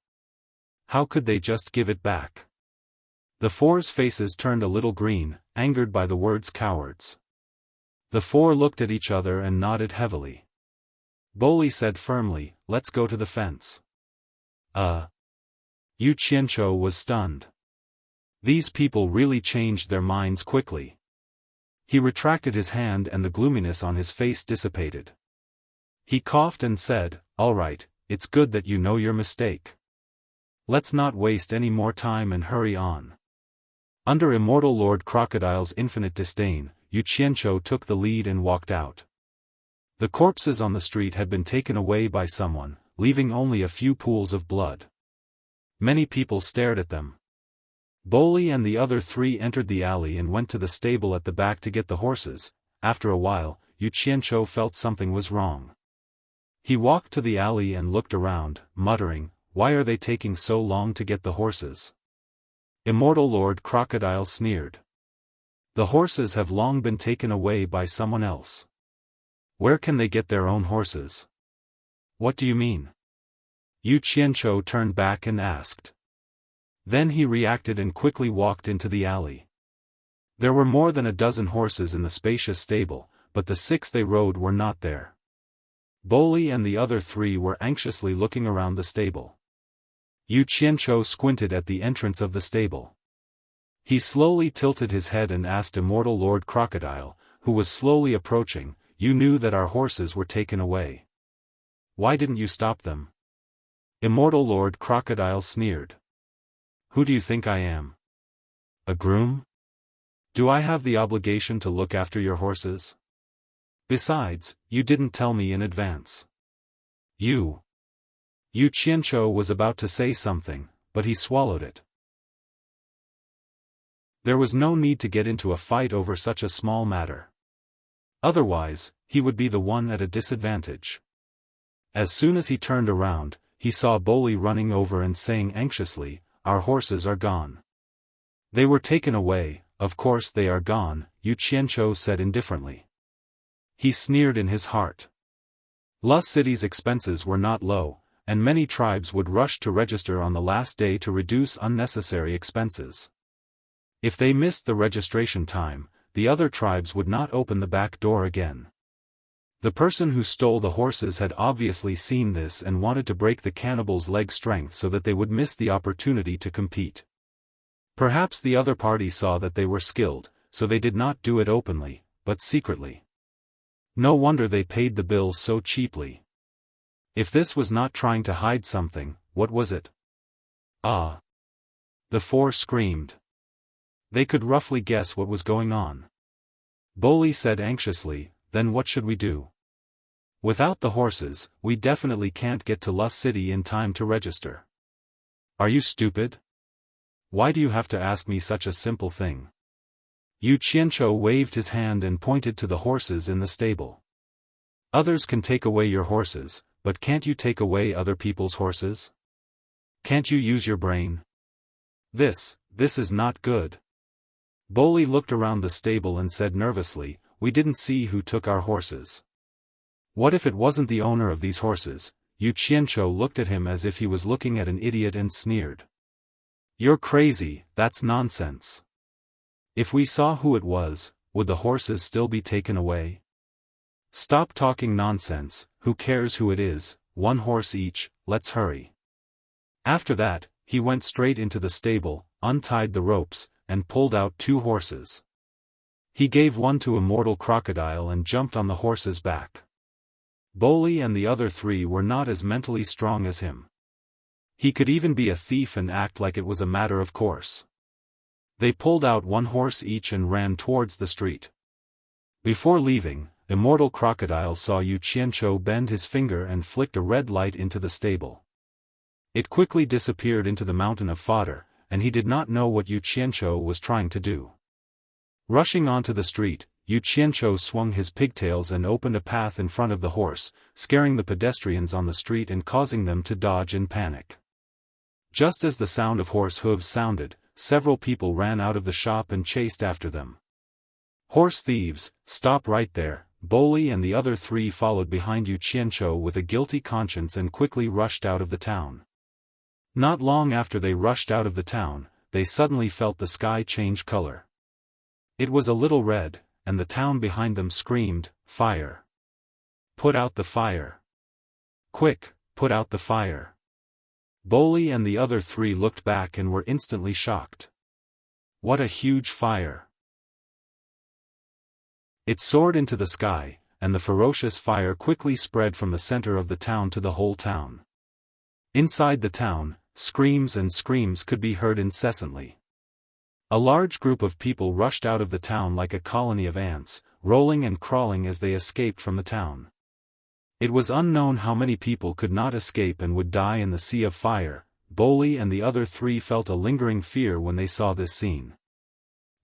How could they just give it back? The four's faces turned a little green, angered by the words cowards. The four looked at each other and nodded heavily. Boli said firmly, "Let's go to the fence." Yu Qianzhou was stunned. These people really changed their minds quickly. He retracted his hand and the gloominess on his face dissipated. He coughed and said, "All right, it's good that you know your mistake. Let's not waste any more time and hurry on." Under Immortal Lord Crocodile's infinite disdain, Yu Qianzhou took the lead and walked out. The corpses on the street had been taken away by someone, leaving only a few pools of blood. Many people stared at them. Boli and the other three entered the alley and went to the stable at the back to get the horses. After a while, Yu Qianzhou felt something was wrong. He walked to the alley and looked around, muttering, "Why are they taking so long to get the horses?" Immortal Lord Crocodile sneered. "The horses have long been taken away by someone else. Where can they get their own horses?" "What do you mean?" Yu Qianzhou turned back and asked. Then he reacted and quickly walked into the alley. There were more than a dozen horses in the spacious stable, but the 6 they rode were not there. Boli and the other 3 were anxiously looking around the stable. Yu Qianzhou squinted at the entrance of the stable. He slowly tilted his head and asked Immortal Lord Crocodile, who was slowly approaching, "You knew that our horses were taken away. Why didn't you stop them?" Immortal Lord Crocodile sneered. "Who do you think I am? A groom? Do I have the obligation to look after your horses? Besides, you didn't tell me in advance. Yu Qianzhou was about to say something, but he swallowed it. There was no need to get into a fight over such a small matter. Otherwise, he would be the one at a disadvantage. As soon as he turned around, he saw Boli running over and saying anxiously, "Our horses are gone." "They were taken away, of course they are gone," Yu Qianzhou said indifferently. He sneered in his heart. Lus City's expenses were not low, and many tribes would rush to register on the last day to reduce unnecessary expenses. If they missed the registration time, the other tribes would not open the back door again. The person who stole the horses had obviously seen this and wanted to break the cannibals' leg strength so that they would miss the opportunity to compete. Perhaps the other party saw that they were skilled, so they did not do it openly, but secretly. No wonder they paid the bills so cheaply. If this was not trying to hide something, what was it? Ah! The four screamed. They could roughly guess what was going on. Boli said anxiously, "Then what should we do? Without the horses, we definitely can't get to Lus City in time to register." "Are you stupid? Why do you have to ask me such a simple thing?" Yu Qianzhou waved his hand and pointed to the horses in the stable. "Others can take away your horses, but can't you take away other people's horses? Can't you use your brain? This is not good." Boli looked around the stable and said nervously, "We didn't see who took our horses. What if it wasn't the owner of these horses?" Yu Qianzhou looked at him as if he was looking at an idiot and sneered. "You're crazy, that's nonsense. If we saw who it was, would the horses still be taken away? Stop talking nonsense, who cares who it is, one horse each, let's hurry." After that, he went straight into the stable, untied the ropes, and pulled out 2 horses. He gave one to Immortal Crocodile and jumped on the horse's back. Boli and the other 3 were not as mentally strong as him. He could even be a thief and act like it was a matter of course. They pulled out 1 horse each and ran towards the street. Before leaving, Immortal Crocodile saw Yu Qianzhou bend his finger and flicked a red light into the stable. It quickly disappeared into the mountain of fodder, and he did not know what Yu Qianzhou was trying to do. Rushing onto the street, Yu Qianzhou swung his pigtails and opened a path in front of the horse, scaring the pedestrians on the street and causing them to dodge in panic. Just as the sound of horse hooves sounded, several people ran out of the shop and chased after them. "Horse thieves, stop right there!" Boli and the other 3 followed behind Yu Qianzhou with a guilty conscience and quickly rushed out of the town. Not long after they rushed out of the town, they suddenly felt the sky change color. It was a little red, and the town behind them screamed, "Fire! Put out the fire! Quick, put out the fire!" Boli and the other 3 looked back and were instantly shocked. What a huge fire! It soared into the sky, and the ferocious fire quickly spread from the center of the town to the whole town. Inside the town, screams and screams could be heard incessantly. A large group of people rushed out of the town like a colony of ants, rolling and crawling as they escaped from the town. It was unknown how many people could not escape and would die in the sea of fire. Boli and the other 3 felt a lingering fear when they saw this scene.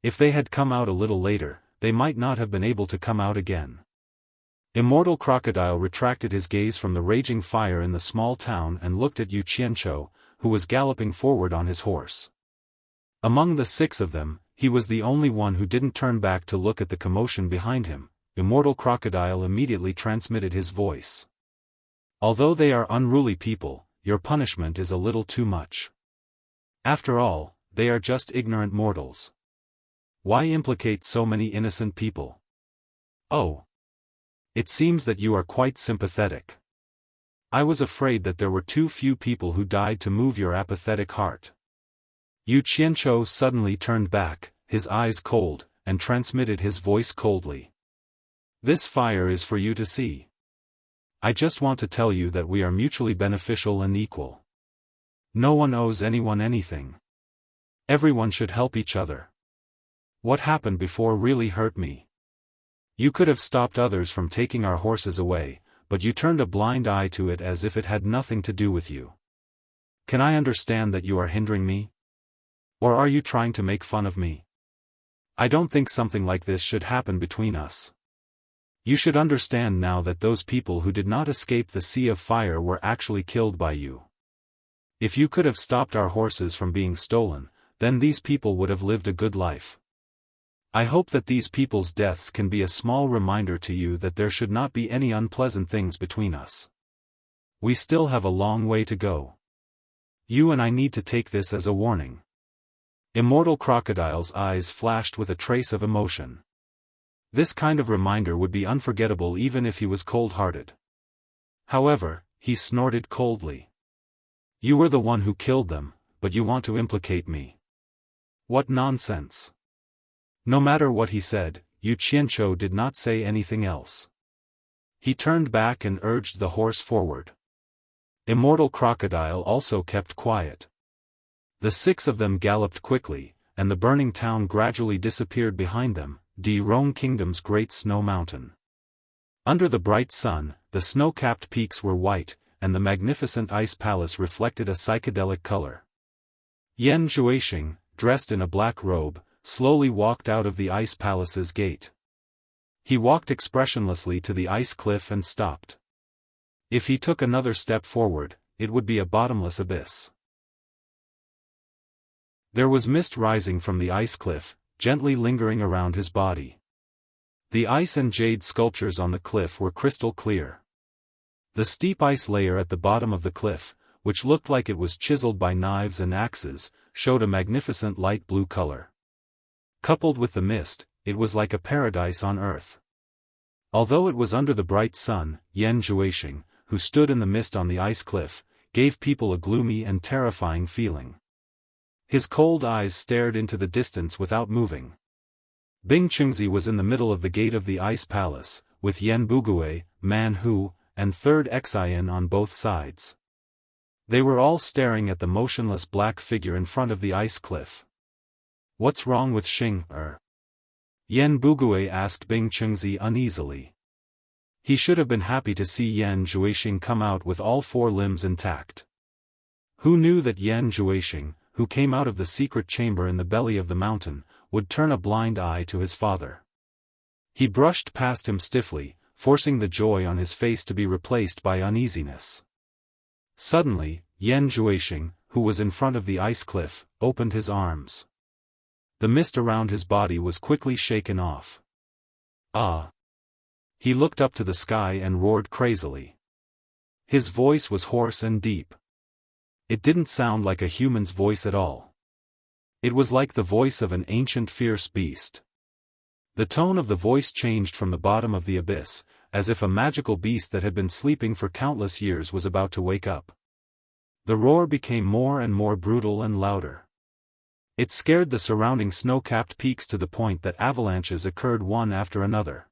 If they had come out a little later, they might not have been able to come out again. Immortal Crocodile retracted his gaze from the raging fire in the small town and looked at Yu Qianzhou, who was galloping forward on his horse. Among the 6 of them, he was the only one who didn't turn back to look at the commotion behind him. Immortal Crocodile immediately transmitted his voice. "Although they are unruly people, your punishment is a little too much. After all, they are just ignorant mortals. Why implicate so many innocent people? Oh! It seems that you are quite sympathetic. I was afraid that there were too few people who died to move your apathetic heart." Yu Qianzhou suddenly turned back, his eyes cold, and transmitted his voice coldly. "This fire is for you to see. I just want to tell you that we are mutually beneficial and equal. No one owes anyone anything. Everyone should help each other. What happened before really hurt me. You could have stopped others from taking our horses away, but you turned a blind eye to it as if it had nothing to do with you. Can I understand that you are hindering me? Or are you trying to make fun of me? I don't think something like this should happen between us. You should understand now that those people who did not escape the sea of fire were actually killed by you. If you could have stopped our horses from being stolen, then these people would have lived a good life. I hope that these people's deaths can be a small reminder to you that there should not be any unpleasant things between us. We still have a long way to go. You and I need to take this as a warning. Immortal Crocodile's eyes flashed with a trace of emotion. This kind of reminder would be unforgettable even if he was cold-hearted. However, he snorted coldly. You were the one who killed them, but you want to implicate me. What nonsense. No matter what he said, Yu Qianqiu did not say anything else. He turned back and urged the horse forward. Immortal Crocodile also kept quiet. The six of them galloped quickly, and the burning town gradually disappeared behind them, De Rong Kingdom's great snow mountain. Under the bright sun, the snow-capped peaks were white, and the magnificent ice palace reflected a psychedelic color. Yan Zhuixing, dressed in a black robe, slowly walked out of the ice palace's gate. He walked expressionlessly to the ice cliff and stopped. If he took another step forward, it would be a bottomless abyss. There was mist rising from the ice cliff, gently lingering around his body. The ice and jade sculptures on the cliff were crystal clear. The steep ice layer at the bottom of the cliff, which looked like it was chiseled by knives and axes, showed a magnificent light blue color. Coupled with the mist, it was like a paradise on earth. Although it was under the bright sun, Yan Zhuixing, who stood in the mist on the ice cliff, gave people a gloomy and terrifying feeling. His cold eyes stared into the distance without moving. Bing Chengzi was in the middle of the gate of the ice palace, with Yan Bugui, Man Hu, and Third Xian on both sides. They were all staring at the motionless black figure in front of the ice cliff. What's wrong with Xing? Yan Bugui asked Bing Chengzi uneasily. He should have been happy to see Yan Zhuixing come out with all four limbs intact. Who knew that Yan Zhuixing, who came out of the secret chamber in the belly of the mountain, would turn a blind eye to his father? He brushed past him stiffly, forcing the joy on his face to be replaced by uneasiness. Suddenly, Yan Zhuixing, who was in front of the ice cliff, opened his arms. The mist around his body was quickly shaken off. Ah! He looked up to the sky and roared crazily. His voice was hoarse and deep. It didn't sound like a human's voice at all. It was like the voice of an ancient fierce beast. The tone of the voice changed from the bottom of the abyss, as if a magical beast that had been sleeping for countless years was about to wake up. The roar became more and more brutal and louder. It scared the surrounding snow-capped peaks to the point that avalanches occurred one after another.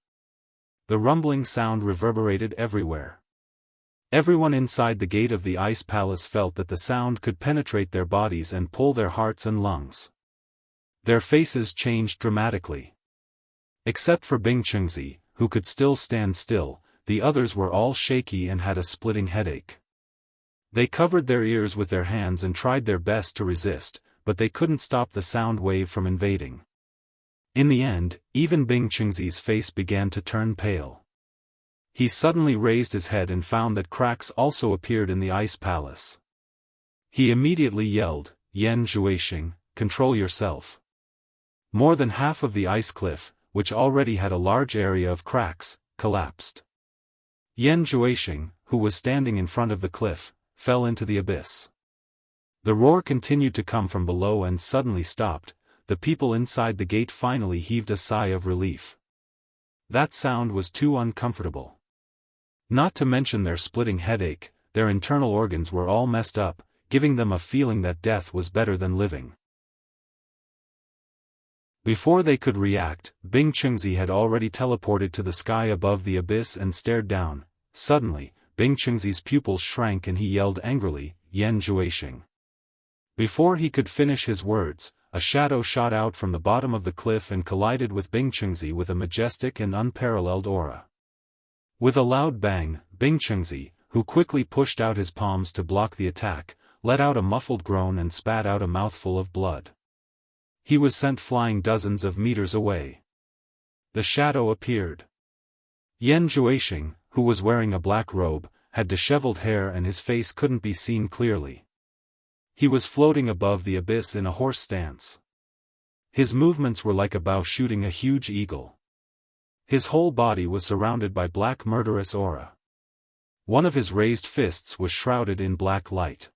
The rumbling sound reverberated everywhere. Everyone inside the gate of the ice palace felt that the sound could penetrate their bodies and pull their hearts and lungs. Their faces changed dramatically. Except for Bing Chengzi, who could still stand still, the others were all shaky and had a splitting headache. They covered their ears with their hands and tried their best to resist, but they couldn't stop the sound wave from invading. In the end, even Bing Chengzi's face began to turn pale. He suddenly raised his head and found that cracks also appeared in the ice palace. He immediately yelled, Yan Zhuixing, control yourself. More than half of the ice cliff, which already had a large area of cracks, collapsed. Yan Zhuixing, who was standing in front of the cliff, fell into the abyss. The roar continued to come from below and suddenly stopped. The people inside the gate finally heaved a sigh of relief. That sound was too uncomfortable. Not to mention their splitting headache, their internal organs were all messed up, giving them a feeling that death was better than living. Before they could react, Bing Chengzi had already teleported to the sky above the abyss and stared down. Suddenly, Bing Chengzi's pupils shrank and he yelled angrily, Yan Zhuixing. Before he could finish his words, a shadow shot out from the bottom of the cliff and collided with Bingchengzi with a majestic and unparalleled aura. With a loud bang, Bingchengzi, who quickly pushed out his palms to block the attack, let out a muffled groan and spat out a mouthful of blood. He was sent flying dozens of meters away. The shadow appeared. Yan Juexing, who was wearing a black robe, had disheveled hair and his face couldn't be seen clearly. He was floating above the abyss in a horse stance. His movements were like a bow shooting a huge eagle. His whole body was surrounded by black murderous aura. One of his raised fists was shrouded in black light.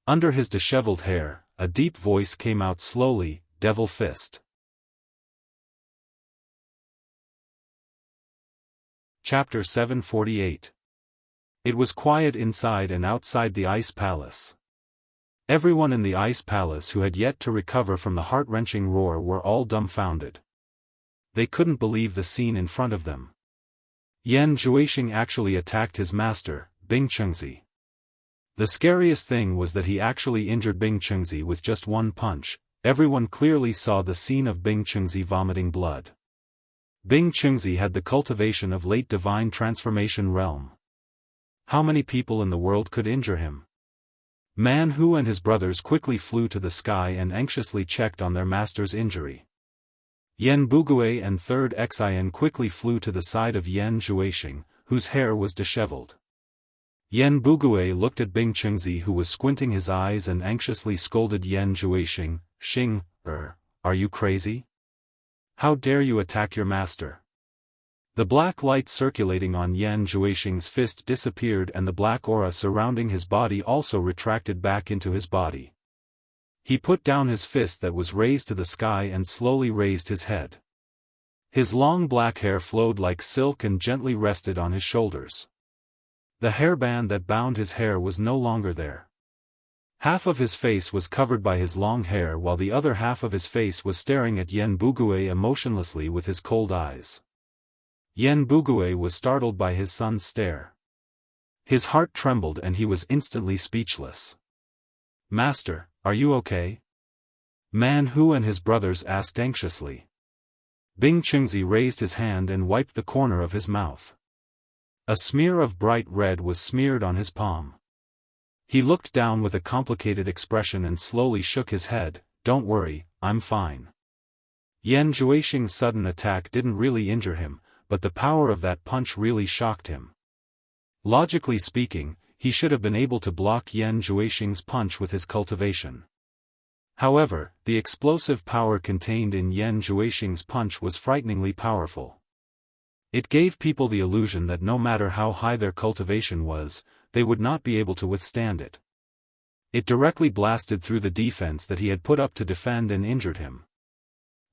Under his disheveled hair, a deep voice came out slowly, "Devil Fist." Chapter 748. It was quiet inside and outside the Ice Palace. Everyone in the Ice Palace who had yet to recover from the heart-wrenching roar were all dumbfounded. They couldn't believe the scene in front of them. Yan Juexing actually attacked his master, Bingchengzi. The scariest thing was that he actually injured Bingchengzi with just one punch. Everyone clearly saw the scene of Bingchengzi vomiting blood. Bingchengzi had the cultivation of late divine transformation realm. How many people in the world could injure him? Man Hu and his brothers quickly flew to the sky and anxiously checked on their master's injury. Yan Bugui and Third Xian quickly flew to the side of Yan Juexing, whose hair was disheveled. Yan Bugui looked at Bingchengzi, who was squinting his eyes, and anxiously scolded Yan Juexing, "Xing, are you crazy? How dare you attack your master?" The black light circulating on Yan Juexing's fist disappeared and the black aura surrounding his body also retracted back into his body. He put down his fist that was raised to the sky and slowly raised his head. His long black hair flowed like silk and gently rested on his shoulders. The hairband that bound his hair was no longer there. Half of his face was covered by his long hair while the other half of his face was staring at Yan Bugui emotionlessly with his cold eyes. Yan Bugui was startled by his son's stare. His heart trembled and he was instantly speechless. "Master, are you okay?" Man Hu and his brothers asked anxiously. Bingchengzi raised his hand and wiped the corner of his mouth. A smear of bright red was smeared on his palm. He looked down with a complicated expression and slowly shook his head. "Don't worry, I'm fine." Yan Juexing's sudden attack didn't really injure him, but the power of that punch really shocked him. Logically speaking, he should have been able to block Yan Juexing's punch with his cultivation. However, the explosive power contained in Yan Juexing's punch was frighteningly powerful. It gave people the illusion that no matter how high their cultivation was, they would not be able to withstand it. It directly blasted through the defense that he had put up to defend and injured him.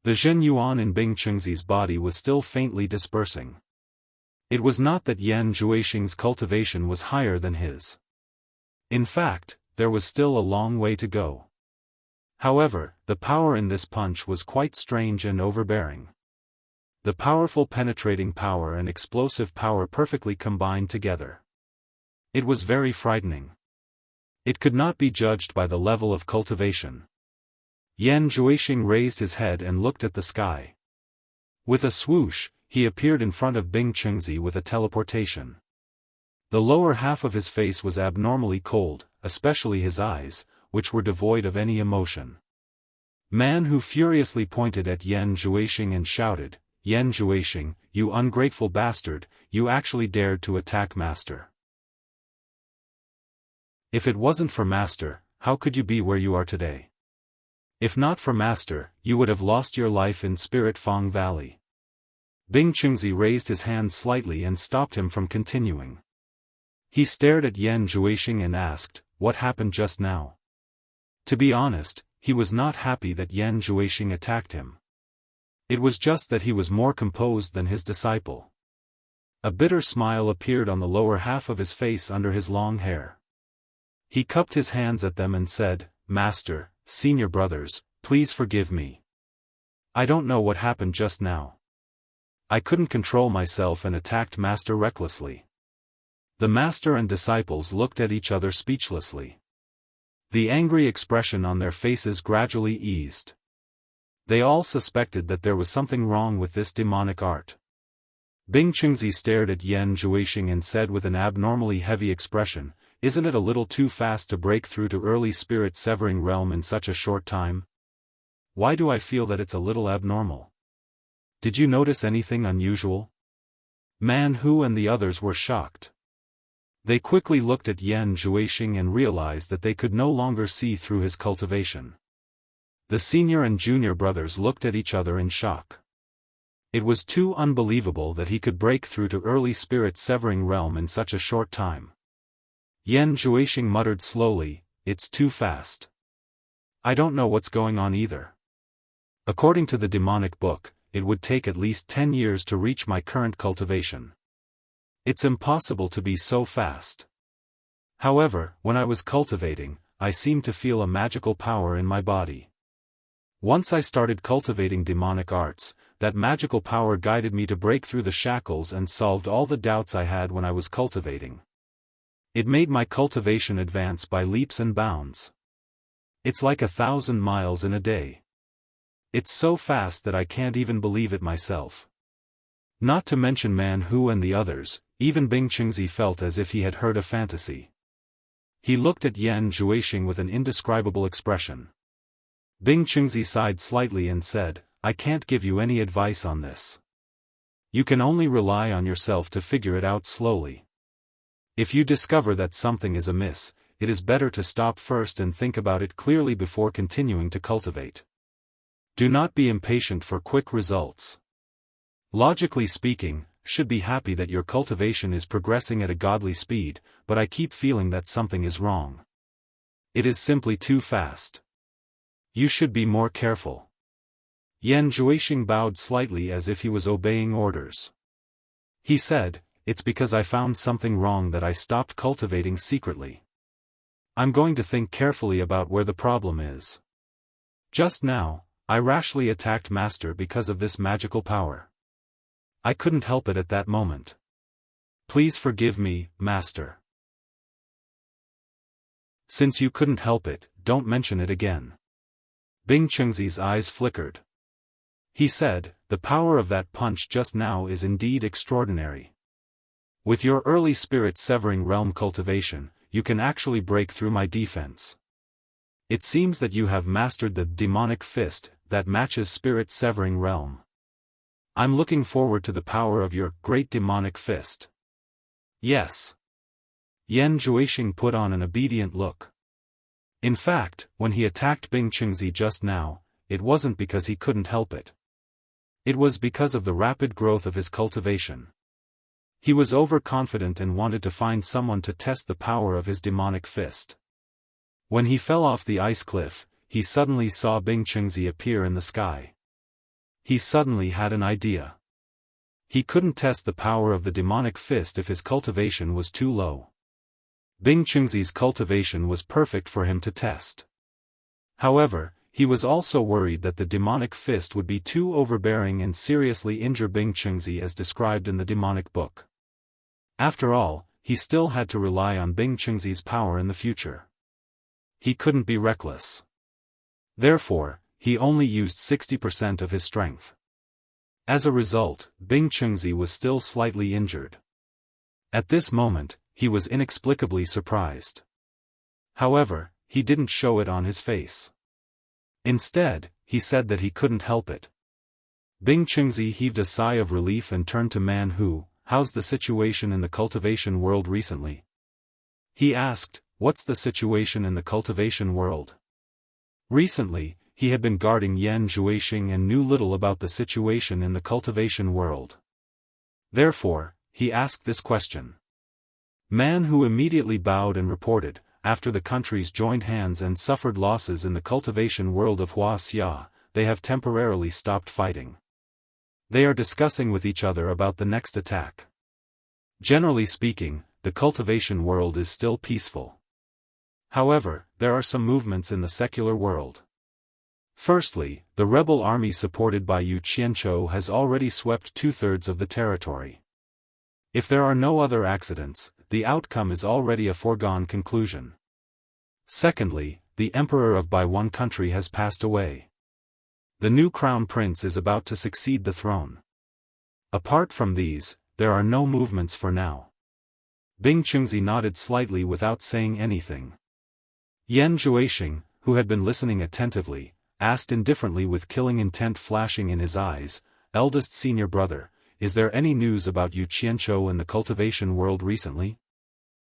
The Zhen Yuan in Bingchengzi's body was still faintly dispersing. It was not that Yan Juexing's cultivation was higher than his. In fact, there was still a long way to go. However, the power in this punch was quite strange and overbearing. The powerful penetrating power and explosive power perfectly combined together. It was very frightening. It could not be judged by the level of cultivation. Yan Juexing raised his head and looked at the sky. With a swoosh, he appeared in front of Bingchengzi with a teleportation. The lower half of his face was abnormally cold, especially his eyes, which were devoid of any emotion. Man Hu furiously pointed at Yan Juexing and shouted, "Yan Juexing, you ungrateful bastard, you actually dared to attack Master. If it wasn't for Master, how could you be where you are today? If not for Master, you would have lost your life in Spirit Fang Valley." Bingchengzi raised his hand slightly and stopped him from continuing. He stared at Yan Juexing and asked, "What happened just now?" To be honest, he was not happy that Yan Juexing attacked him. It was just that he was more composed than his disciple. A bitter smile appeared on the lower half of his face under his long hair. He cupped his hands at them and said, "Master, senior brothers, please forgive me. I don't know what happened just now. I couldn't control myself and attacked Master recklessly." The master and disciples looked at each other speechlessly. The angry expression on their faces gradually eased. They all suspected that there was something wrong with this demonic art. Bing Chengzi stared at Yan Zhuixing and said with an abnormally heavy expression, "Isn't it a little too fast to break through to early spirit severing realm in such a short time? Why do I feel that it's a little abnormal? Did you notice anything unusual?" Man Hu and the others were shocked. They quickly looked at Yan Zhuixing and realized that they could no longer see through his cultivation. The senior and junior brothers looked at each other in shock. It was too unbelievable that he could break through to early spirit severing realm in such a short time. Yan Zhuixing muttered slowly, "It's too fast. I don't know what's going on either. According to the demonic book, it would take at least 10 years to reach my current cultivation. It's impossible to be so fast. However, when I was cultivating, I seemed to feel a magical power in my body. Once I started cultivating demonic arts, that magical power guided me to break through the shackles and solved all the doubts I had when I was cultivating. It made my cultivation advance by leaps and bounds. It's like 1,000 miles in a day. It's so fast that I can't even believe it myself." Not to mention Man Hu and the others, even Bing Chengzi felt as if he had heard a fantasy. He looked at Yan Zhuixing with an indescribable expression. Bing Chengzi sighed slightly and said, "I can't give you any advice on this. You can only rely on yourself to figure it out slowly. If you discover that something is amiss, it is better to stop first and think about it clearly before continuing to cultivate. Do not be impatient for quick results. Logically speaking, should be happy that your cultivation is progressing at a godly speed, but I keep feeling that something is wrong. It is simply too fast. You should be more careful." Yan Zhuixing bowed slightly as if he was obeying orders. He said, "It's because I found something wrong that I stopped cultivating secretly. I'm going to think carefully about where the problem is. Just now, I rashly attacked Master because of this magical power. I couldn't help it at that moment. Please forgive me, Master." "Since you couldn't help it, don't mention it again." Bing Chengzi's eyes flickered. He said, "The power of that punch just now is indeed extraordinary. With your early spirit severing realm cultivation, you can actually break through my defense. It seems that you have mastered the demonic fist that matches spirit severing realm. I'm looking forward to the power of your great demonic fist." "Yes." Yan Zhuixing put on an obedient look. In fact, when he attacked Bing Chengzi just now, it wasn't because he couldn't help it. It was because of the rapid growth of his cultivation. He was overconfident and wanted to find someone to test the power of his demonic fist. When he fell off the ice cliff, he suddenly saw Bing Chengzi appear in the sky. He suddenly had an idea. He couldn't test the power of the demonic fist if his cultivation was too low. Bing Chengzi's cultivation was perfect for him to test. However, he was also worried that the demonic fist would be too overbearing and seriously injure Bing Chengzi as described in the demonic book. After all, he still had to rely on Bing Chengzi's power in the future. He couldn't be reckless. Therefore, he only used 60% of his strength. As a result, Bing Chengzi was still slightly injured. At this moment, he was inexplicably surprised. However, he didn't show it on his face. Instead, he said that he couldn't help it. Bing Chengzi heaved a sigh of relief and turned to Man Hu. "How's the situation in the cultivation world recently?" He asked, "What's the situation in the cultivation world?" Recently, he had been guarding Yan Zhuixing and knew little about the situation in the cultivation world. Therefore, he asked this question. Man Hu immediately bowed and reported, "After the countries joined hands and suffered losses in the cultivation world of Wuxia, they have temporarily stopped fighting. They are discussing with each other about the next attack. Generally speaking, the cultivation world is still peaceful. However, there are some movements in the secular world. Firstly, the rebel army supported by Yu Qianchou has already swept 2/3 of the territory. If there are no other accidents, the outcome is already a foregone conclusion. Secondly, the emperor of by one country has passed away. The new crown prince is about to succeed the throne. Apart from these, there are no movements for now. Bing Chengzi nodded slightly without saying anything. Yan Zhuoxing, who had been listening attentively, asked indifferently with killing intent flashing in his eyes, "Eldest senior brother, is there any news about Yu Qianzhou in the cultivation world recently?"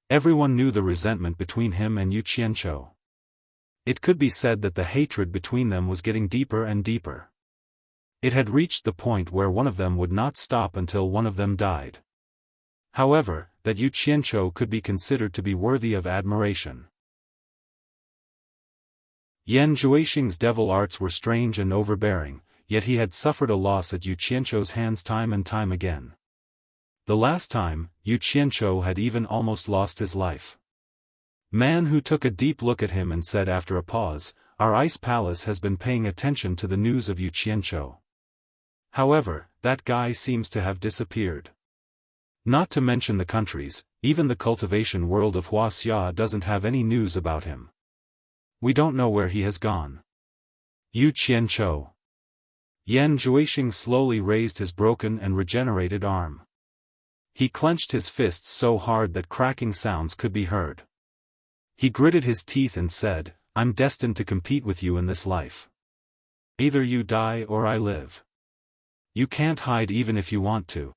Everyone knew the resentment between him and Yu Qianzhou. It could be said that the hatred between them was getting deeper and deeper. It had reached the point where one of them would not stop until one of them died. However, that Yu Qianzhou could be considered to be worthy of admiration. Yan Zhuoxing's devil arts were strange and overbearing, yet he had suffered a loss at Yu Qianzhou's hands time and time again. The last time, Yu Qianzhou had even almost lost his life. Man Hu took a deep look at him and said after a pause, "Our ice palace has been paying attention to the news of Yu Qianzhou. However, that guy seems to have disappeared. Not to mention the countries, even the cultivation world of Wuxia doesn't have any news about him. We don't know where he has gone." Yu Qianzhou. Yan Zhuoxing slowly raised his broken and regenerated arm. He clenched his fists so hard that cracking sounds could be heard. He gritted his teeth and said, "I'm destined to compete with you in this life. Either you die or I live. You can't hide even if you want to."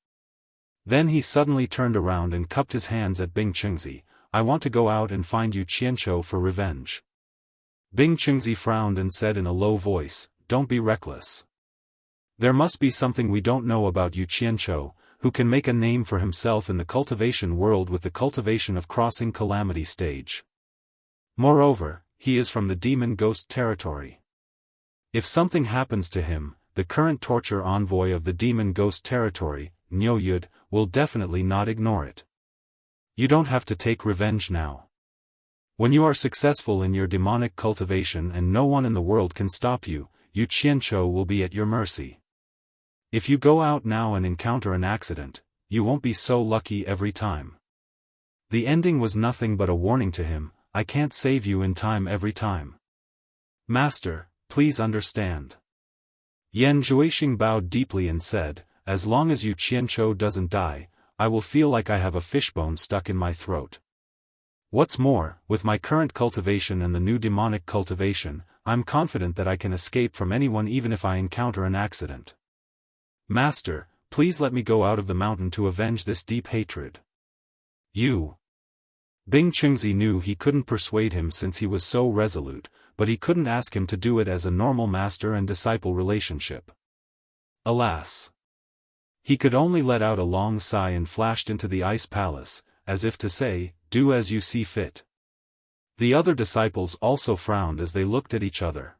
Then he suddenly turned around and cupped his hands at Bing Chengzi. "I want to go out and find Yu Qianzhou for revenge." Bing Chengzi frowned and said in a low voice, "Don't be reckless. There must be something we don't know about Yu Qianzhou, who can make a name for himself in the cultivation world with the cultivation of crossing calamity stage. Moreover, he is from the demon ghost territory. If something happens to him, the current torture envoy of the demon ghost territory, Niu Yud, will definitely not ignore it. You don't have to take revenge now. When you are successful in your demonic cultivation and no one in the world can stop you, Yu Qianzhou will be at your mercy. If you go out now and encounter an accident, you won't be so lucky every time." The ending was nothing but a warning to him, "I can't save you in time every time. Master, please understand." Yan Zhuoxing bowed deeply and said, "As long as Yu Qianzhou doesn't die, I will feel like I have a fishbone stuck in my throat. What's more, with my current cultivation and the new demonic cultivation, I'm confident that I can escape from anyone even if I encounter an accident. Master, please let me go out of the mountain to avenge this deep hatred." "You." Bing Chengzi knew he couldn't persuade him since he was so resolute, but he couldn't ask him to do it as a normal master and disciple relationship. Alas! He could only let out a long sigh and flashed into the ice palace, as if to say, "Do as you see fit." The other disciples also frowned as they looked at each other.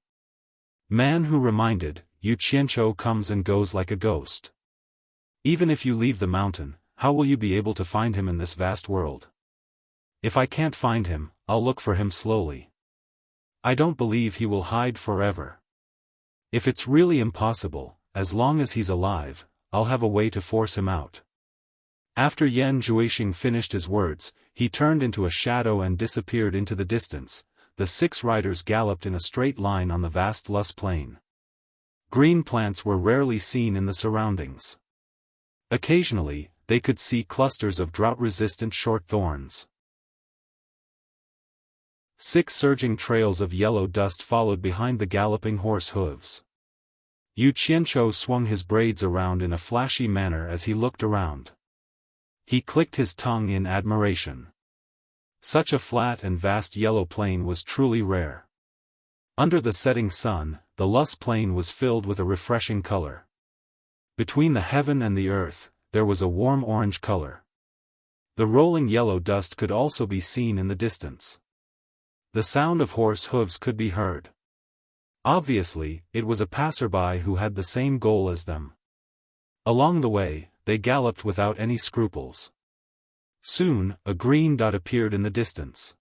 Man Hu reminded, "Yu Qianzhou comes and goes like a ghost. Even if you leave the mountain, how will you be able to find him in this vast world? If I can't find him, I'll look for him slowly. I don't believe he will hide forever. If it's really impossible, as long as he's alive, I'll have a way to force him out." After Yan Zhuoxing finished his words, he turned into a shadow and disappeared into the distance. The 6 riders galloped in a straight line on the vast lush plain. Green plants were rarely seen in the surroundings. Occasionally, they could see clusters of drought-resistant short thorns. 6 surging trails of yellow dust followed behind the galloping horse hooves. Yu Qianzhou swung his braids around in a flashy manner as he looked around. He clicked his tongue in admiration. Such a flat and vast yellow plain was truly rare. Under the setting sun, the lush plain was filled with a refreshing color. Between the heaven and the earth, there was a warm orange color. The rolling yellow dust could also be seen in the distance. The sound of horse hooves could be heard. Obviously, it was a passerby who had the same goal as them. Along the way, they galloped without any scruples. Soon, a green dot appeared in the distance.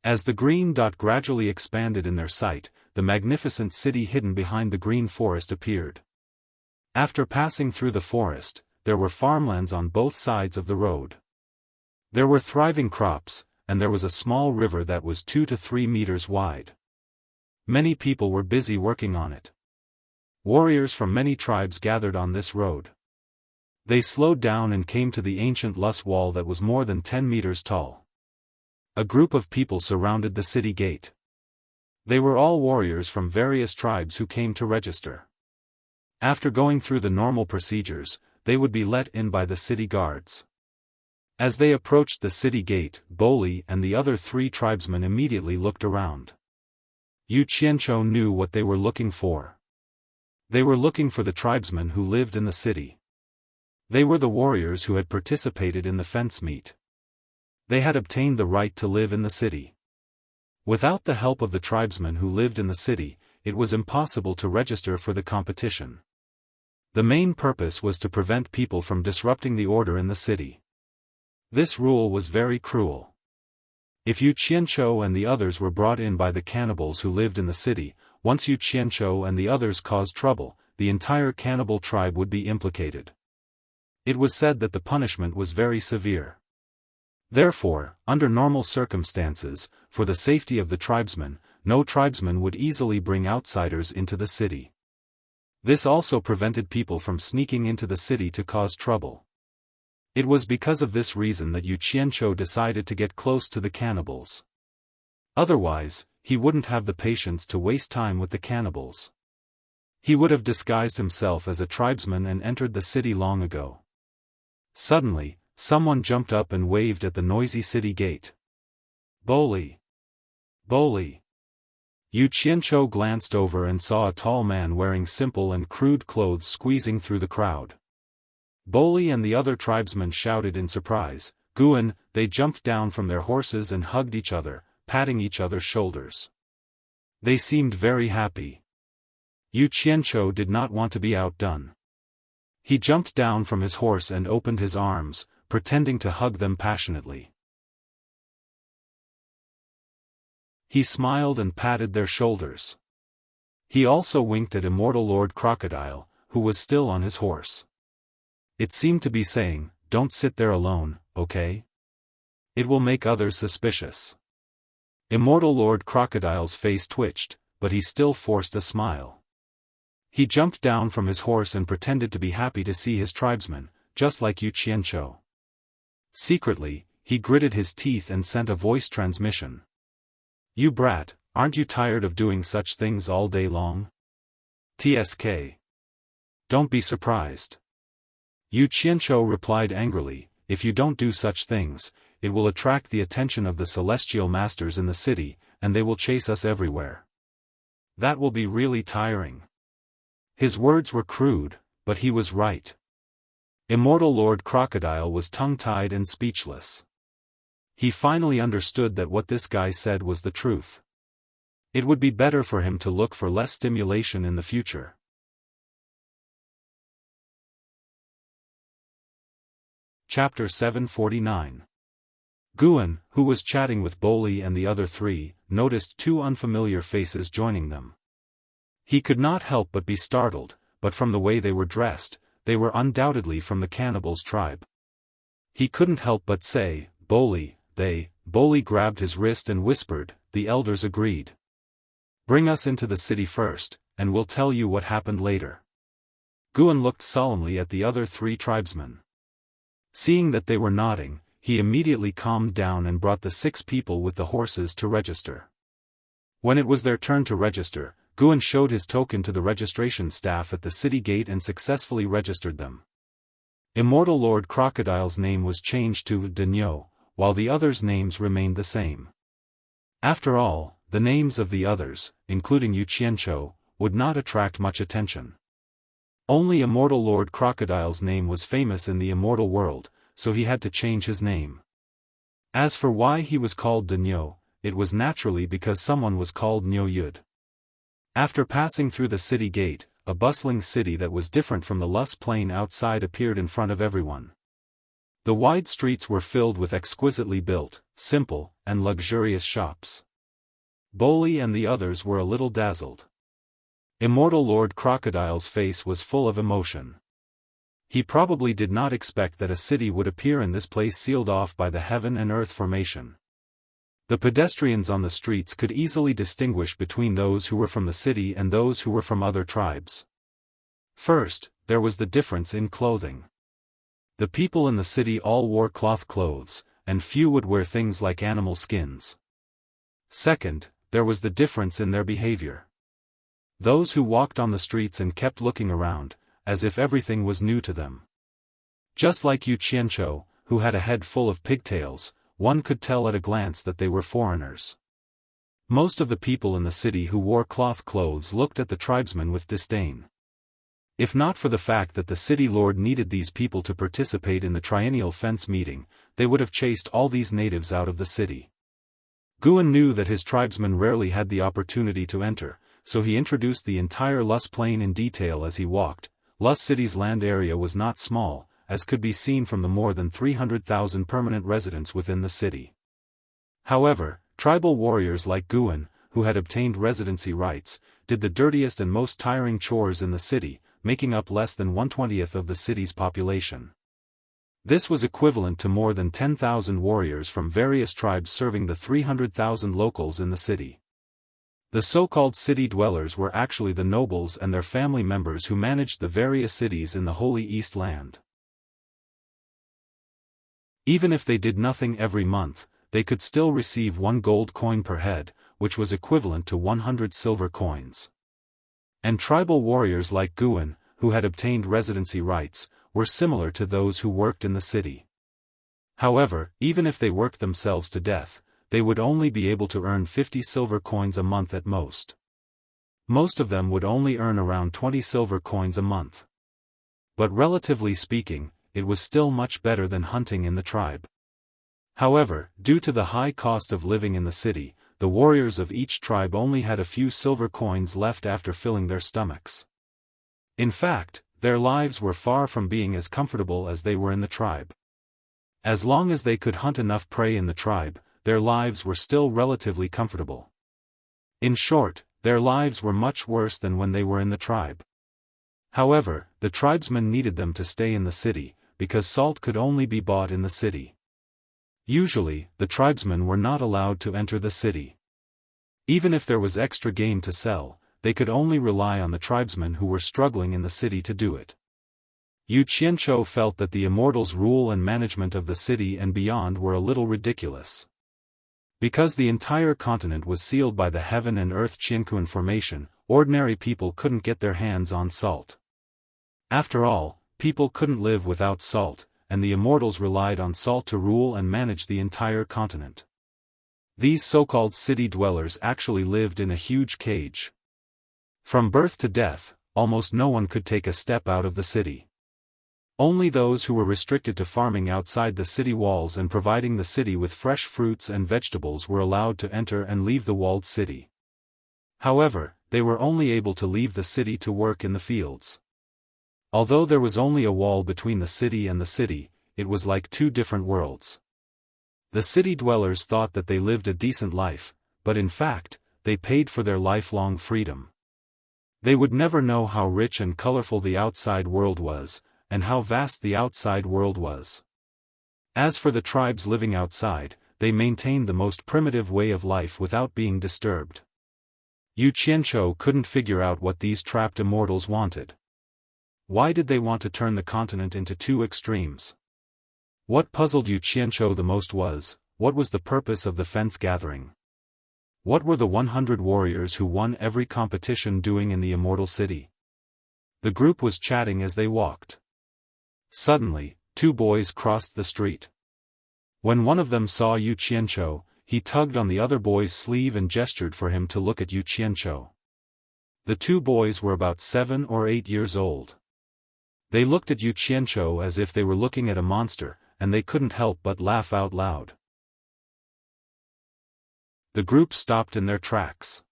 As the green dot gradually expanded in their sight, the magnificent city hidden behind the green forest appeared. After passing through the forest, there were farmlands on both sides of the road. There were thriving crops, and there was a small river that was 2 to 3 meters wide. Many people were busy working on it. Warriors from many tribes gathered on this road. They slowed down and came to the ancient Lus wall that was more than 10 meters tall. A group of people surrounded the city gate. They were all warriors from various tribes who came to register. After going through the normal procedures, they would be let in by the city guards. As they approached the city gate, Boli and the other 3 tribesmen immediately looked around. Yu Qianchou knew what they were looking for. They were looking for the tribesmen who lived in the city. They were the warriors who had participated in the fence meet. They had obtained the right to live in the city. Without the help of the tribesmen who lived in the city, it was impossible to register for the competition. The main purpose was to prevent people from disrupting the order in the city. This rule was very cruel. If Yu Qianchou and the others were brought in by the cannibals who lived in the city, once Yu Qianchou and the others caused trouble, the entire cannibal tribe would be implicated. It was said that the punishment was very severe. Therefore, under normal circumstances, for the safety of the tribesmen, no tribesman would easily bring outsiders into the city. This also prevented people from sneaking into the city to cause trouble. It was because of this reason that Yu Qianchou decided to get close to the cannibals. Otherwise, he wouldn't have the patience to waste time with the cannibals. He would have disguised himself as a tribesman and entered the city long ago. Suddenly, someone jumped up and waved at the noisy city gate. Boli! Boli! Yu Qianchou glanced over and saw a tall man wearing simple and crude clothes squeezing through the crowd. Boli and the other tribesmen shouted in surprise, "Guan!" They jumped down from their horses and hugged each other, patting each other's shoulders. They seemed very happy. Yu Qianchou did not want to be outdone. He jumped down from his horse and opened his arms, pretending to hug them passionately. He smiled and patted their shoulders. He also winked at Immortal Lord Crocodile, who was still on his horse. It seemed to be saying, "Don't sit there alone, okay? It will make others suspicious." Immortal Lord Crocodile's face twitched, but he still forced a smile. He jumped down from his horse and pretended to be happy to see his tribesmen, just like Yu Qianchou. Secretly, he gritted his teeth and sent a voice transmission. "You brat, aren't you tired of doing such things all day long? TSK. Don't be surprised." Yu Qianchou replied angrily, "If you don't do such things, it will attract the attention of the celestial masters in the city, and they will chase us everywhere. That will be really tiring." His words were crude, but he was right. Immortal Lord Crocodile was tongue-tied and speechless. He finally understood that what this guy said was the truth. It would be better for him to look for less stimulation in the future. Chapter 749. Guan, who was chatting with Boli and the other 3, noticed 2 unfamiliar faces joining them. He could not help but be startled, but from the way they were dressed, they were undoubtedly from the cannibals' tribe. He couldn't help but say, "Boli, they." Boli grabbed his wrist and whispered, "The elders agreed. Bring us into the city first, and we'll tell you what happened later." Guan looked solemnly at the other 3 tribesmen. Seeing that they were nodding, he immediately calmed down and brought the 6 people with the horses to register. When it was their turn to register, Guan showed his token to the registration staff at the city gate and successfully registered them. Immortal Lord Crocodile's name was changed to Danyo, while the others' names remained the same. After all, the names of the others, including Yu Qianchou, would not attract much attention. Only Immortal Lord Crocodile's name was famous in the immortal world, so he had to change his name. As for why he was called Danyo, it was naturally because someone was called Nyo Yud. After passing through the city gate, a bustling city that was different from the Lus plain outside appeared in front of everyone. The wide streets were filled with exquisitely built, simple, and luxurious shops. Boli and the others were a little dazzled. Immortal Lord Crocodile's face was full of emotion. He probably did not expect that a city would appear in this place sealed off by the heaven and earth formation. The pedestrians on the streets could easily distinguish between those who were from the city and those who were from other tribes. First, there was the difference in clothing. The people in the city all wore cloth clothes, and few would wear things like animal skins. Second, there was the difference in their behavior. Those who walked on the streets and kept looking around, as if everything was new to them. Just like Yu Qianzhou, who had a head full of pigtails, one could tell at a glance that they were foreigners. Most of the people in the city who wore cloth clothes looked at the tribesmen with disdain. If not for the fact that the city lord needed these people to participate in the triennial fence meeting, they would have chased all these natives out of the city. Guan knew that his tribesmen rarely had the opportunity to enter, so he introduced the entire Lus plain in detail as he walked. Lus City's land area was not small, as could be seen from the more than 300,000 permanent residents within the city. However, tribal warriors like Guan, who had obtained residency rights, did the dirtiest and most tiring chores in the city, making up less than 1/20th of the city's population. This was equivalent to more than 10,000 warriors from various tribes serving the 300,000 locals in the city. The so-called city dwellers were actually the nobles and their family members who managed the various cities in the Holy East Land. Even if they did nothing every month, they could still receive 1 gold coin per head, which was equivalent to 100 silver coins. And tribal warriors like Guan, who had obtained residency rights, were similar to those who worked in the city. However, even if they worked themselves to death, they would only be able to earn 50 silver coins a month at most. Most of them would only earn around 20 silver coins a month. But relatively speaking, it was still much better than hunting in the tribe. However, due to the high cost of living in the city, the warriors of each tribe only had a few silver coins left after filling their stomachs. In fact, their lives were far from being as comfortable as they were in the tribe. As long as they could hunt enough prey in the tribe, their lives were still relatively comfortable. In short, their lives were much worse than when they were in the tribe. However, the tribesmen needed them to stay in the city, because salt could only be bought in the city. Usually, the tribesmen were not allowed to enter the city. Even if there was extra game to sell, they could only rely on the tribesmen who were struggling in the city to do it. Yu Qianzhou felt that the immortals' rule and management of the city and beyond were a little ridiculous. Because the entire continent was sealed by the heaven and earth Qianquan formation, ordinary people couldn't get their hands on salt. After all, people couldn't live without salt, and the immortals relied on salt to rule and manage the entire continent. These so-called city dwellers actually lived in a huge cage. From birth to death, almost no one could take a step out of the city. Only those who were restricted to farming outside the city walls and providing the city with fresh fruits and vegetables were allowed to enter and leave the walled city. However, they were only able to leave the city to work in the fields. Although there was only a wall between the city and the city, it was like two different worlds. The city dwellers thought that they lived a decent life, but in fact, they paid for their lifelong freedom. They would never know how rich and colorful the outside world was, and how vast the outside world was. As for the tribes living outside, they maintained the most primitive way of life without being disturbed. Yu Qianzhou couldn't figure out what these trapped immortals wanted. Why did they want to turn the continent into two extremes? What puzzled Yu Qianzhou the most was, what was the purpose of the fence gathering? What were the 100 warriors who won every competition doing in the immortal city? The group was chatting as they walked. Suddenly, two boys crossed the street. When one of them saw Yu Qianzhou, he tugged on the other boy's sleeve and gestured for him to look at Yu Qianzhou. The two boys were about 7 or 8 years old. They looked at Yu Qianzhou as if they were looking at a monster, and they couldn't help but laugh out loud. The group stopped in their tracks.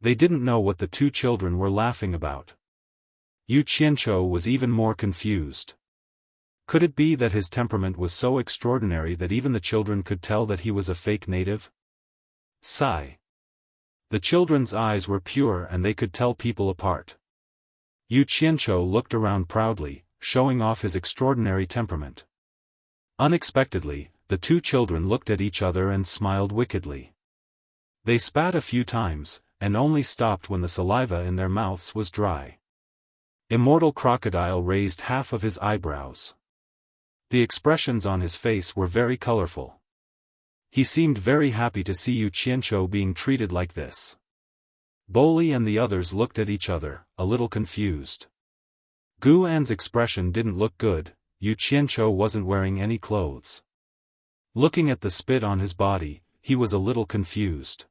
They didn't know what the two children were laughing about. Yu Qianzhou was even more confused. Could it be that his temperament was so extraordinary that even the children could tell that he was a fake native? Sigh. The children's eyes were pure and they could tell people apart. Yu Qianzhou looked around proudly, showing off his extraordinary temperament. Unexpectedly, the two children looked at each other and smiled wickedly. They spat a few times, and only stopped when the saliva in their mouths was dry. Immortal Crocodile raised half of his eyebrows. The expressions on his face were very colorful. He seemed very happy to see Yu Qianzhou being treated like this. Boli and the others looked at each other, a little confused. Gu An's expression didn't look good. Yu Qianzhou wasn't wearing any clothes. Looking at the spit on his body, he was a little confused.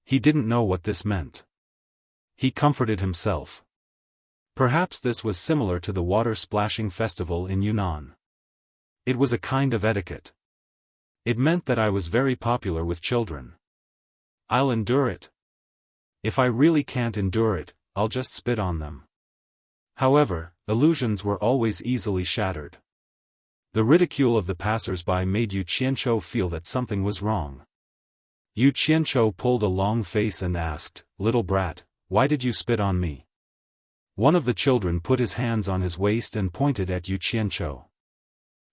He didn't know what this meant. He comforted himself. Perhaps this was similar to the water splashing festival in Yunnan. It was a kind of etiquette. It meant that I was very popular with children. I'll endure it. If I really can't endure it, I'll just spit on them. However, illusions were always easily shattered. The ridicule of the passers-by made Yu Qianzhou feel that something was wrong. Yu Qianzhou pulled a long face and asked, "Little brat, why did you spit on me?" One of the children put his hands on his waist and pointed at Yu Qianzhou.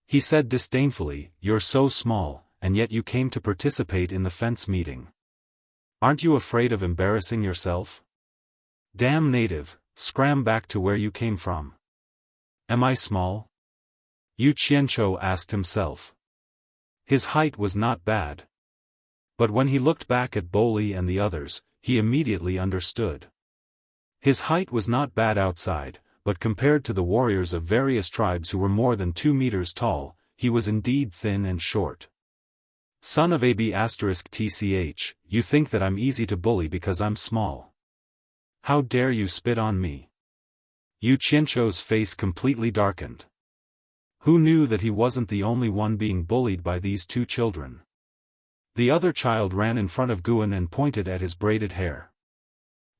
He said disdainfully, "You're so small, and yet you came to participate in the fence meeting. Aren't you afraid of embarrassing yourself? Damn native, scram back to where you came from." Am I small? Yu Qianzhou asked himself. His height was not bad. But when he looked back at Boli and the others, he immediately understood. His height was not bad outside, but compared to the warriors of various tribes who were more than 2 meters tall, he was indeed thin and short. Son of AB*TCH, you think that I'm easy to bully because I'm small. How dare you spit on me? Yu Qianzhou's face completely darkened. Who knew that he wasn't the only one being bullied by these two children? The other child ran in front of Guan and pointed at his braided hair.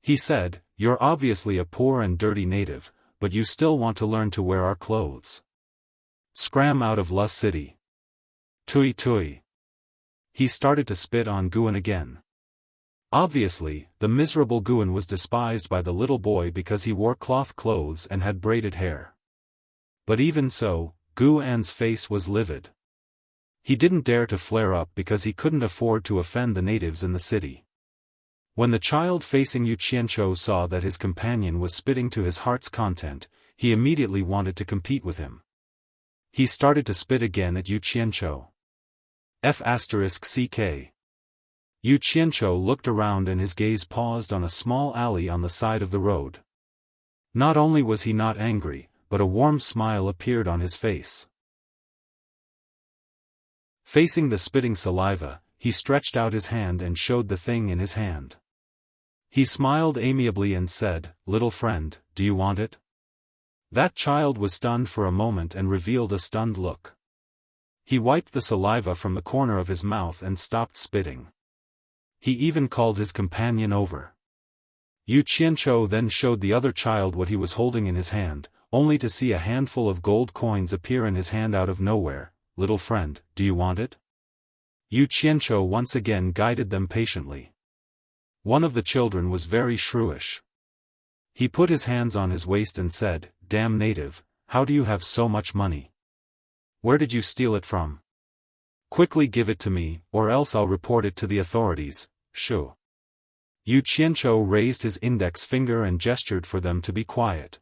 He said, "You're obviously a poor and dirty native, but you still want to learn to wear our clothes. Scram out of La City. Tui tui." He started to spit on Guan again. Obviously, the miserable Guan was despised by the little boy because he wore cloth clothes and had braided hair. But even so, Gu An's face was livid. He didn't dare to flare up because he couldn't afford to offend the natives in the city. When the child facing Yu Qianzhou saw that his companion was spitting to his heart's content, he immediately wanted to compete with him. He started to spit again at Yu Qianzhou. F***ck. Yu Qianzhou looked around and his gaze paused on a small alley on the side of the road. Not only was he not angry, but a warm smile appeared on his face. Facing the spitting saliva, he stretched out his hand and showed the thing in his hand. He smiled amiably and said, "Little friend, do you want it?" That child was stunned for a moment and revealed a stunned look. He wiped the saliva from the corner of his mouth and stopped spitting. He even called his companion over. Yu Qianzhou then showed the other child what he was holding in his hand, only to see a handful of gold coins appear in his hand out of nowhere. "Little friend, do you want it?" Yu Qianzhou once again guided them patiently. One of the children was very shrewish. He put his hands on his waist and said, "Damn native, how do you have so much money? Where did you steal it from? Quickly give it to me, or else I'll report it to the authorities." Shu. Yu Qianzhou raised his index finger and gestured for them to be quiet.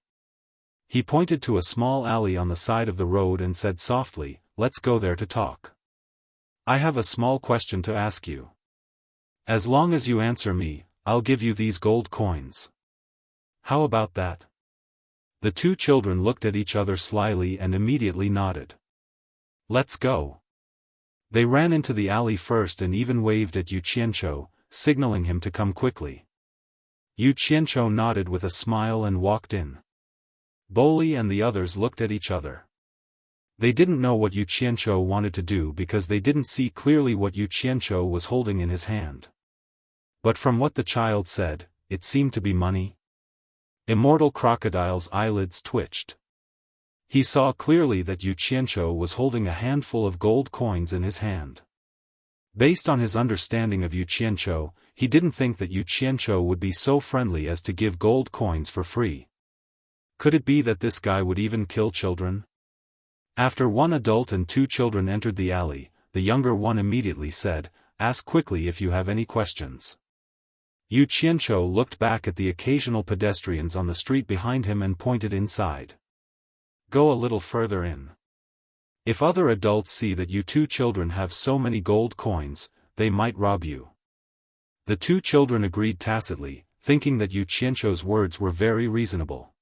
He pointed to a small alley on the side of the road and said softly, "Let's go there to talk. I have a small question to ask you. As long as you answer me, I'll give you these gold coins. How about that?" The two children looked at each other slyly and immediately nodded. "Let's go." They ran into the alley first and even waved at Yu Qianzhou, signaling him to come quickly. Yu Qianzhou nodded with a smile and walked in. Boli and the others looked at each other. They didn't know what Yu Qianzhou wanted to do because they didn't see clearly what Yu Qianzhou was holding in his hand. But from what the child said, it seemed to be money. Immortal Crocodile's eyelids twitched. He saw clearly that Yu Qianzhou was holding a handful of gold coins in his hand. Based on his understanding of Yu Qianzhou, he didn't think that Yu Qianzhou would be so friendly as to give gold coins for free. Could it be that this guy would even kill children? After one adult and two children entered the alley, the younger one immediately said, "Ask quickly if you have any questions." Yu Qianchou looked back at the occasional pedestrians on the street behind him and pointed inside. "Go a little further in. If other adults see that you two children have so many gold coins, they might rob you." The two children agreed tacitly, thinking that Yu Qianchou's words were very reasonable.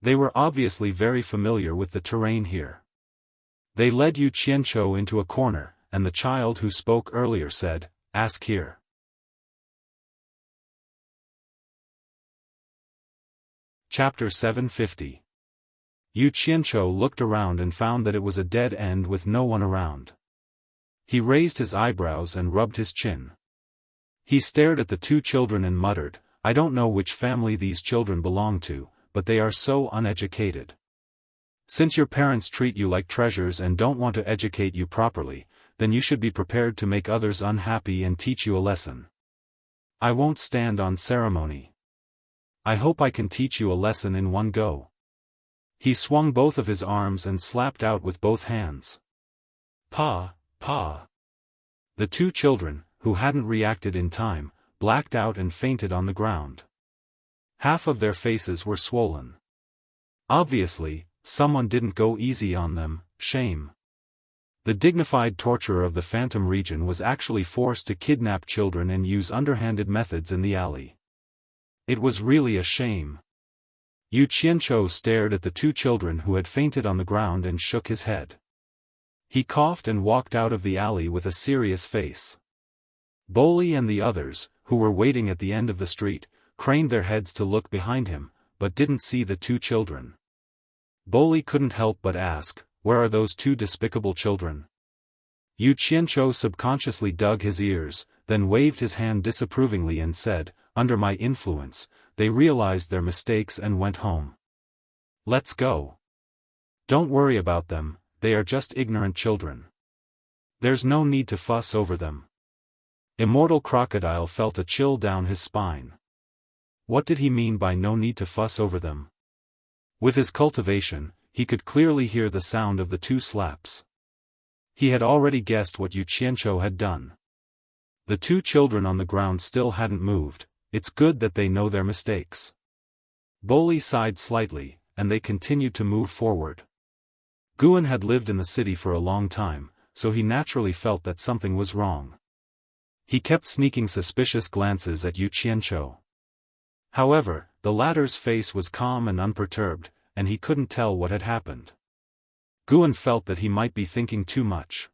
They were obviously very familiar with the terrain here. They led Yu Qianchou into a corner, and the child who spoke earlier said, "Ask here." Chapter 750. Yu Qianchou looked around and found that it was a dead end with no one around. He raised his eyebrows and rubbed his chin. He stared at the two children and muttered, "I don't know which family these children belong to, but they are so uneducated. Since your parents treat you like treasures and don't want to educate you properly, then you should be prepared to make others unhappy and teach you a lesson. I won't stand on ceremony. I hope I can teach you a lesson in one go." He swung both of his arms and slapped out with both hands. "Pa, pa." The two children, who hadn't reacted in time, blacked out and fainted on the ground. Half of their faces were swollen. Obviously, someone didn't go easy on them. Shame. The dignified torturer of the Phantom region was actually forced to kidnap children and use underhanded methods in the alley. It was really a shame. Yu Qianchou stared at the two children who had fainted on the ground and shook his head. He coughed and walked out of the alley with a serious face. Boli and the others, who were waiting at the end of the street, craned their heads to look behind him, but didn't see the two children. Boli couldn't help but ask, "Where are those two despicable children?" Yu Qianchou subconsciously dug his ears, then waved his hand disapprovingly and said, "Under my influence, they realized their mistakes and went home. Let's go. Don't worry about them, they are just ignorant children. There's no need to fuss over them." Immortal Crocodile felt a chill down his spine. What did he mean by no need to fuss over them? With his cultivation, he could clearly hear the sound of the two slaps. He had already guessed what Yu Qianchou had done. The two children on the ground still hadn't moved. It's good that they know their mistakes. Boli sighed slightly, and they continued to move forward. Guan had lived in the city for a long time, so he naturally felt that something was wrong. He kept sneaking suspicious glances at Yu Qianchou. However, the latter's face was calm and unperturbed, and he couldn't tell what had happened. Guan felt that he might be thinking too much.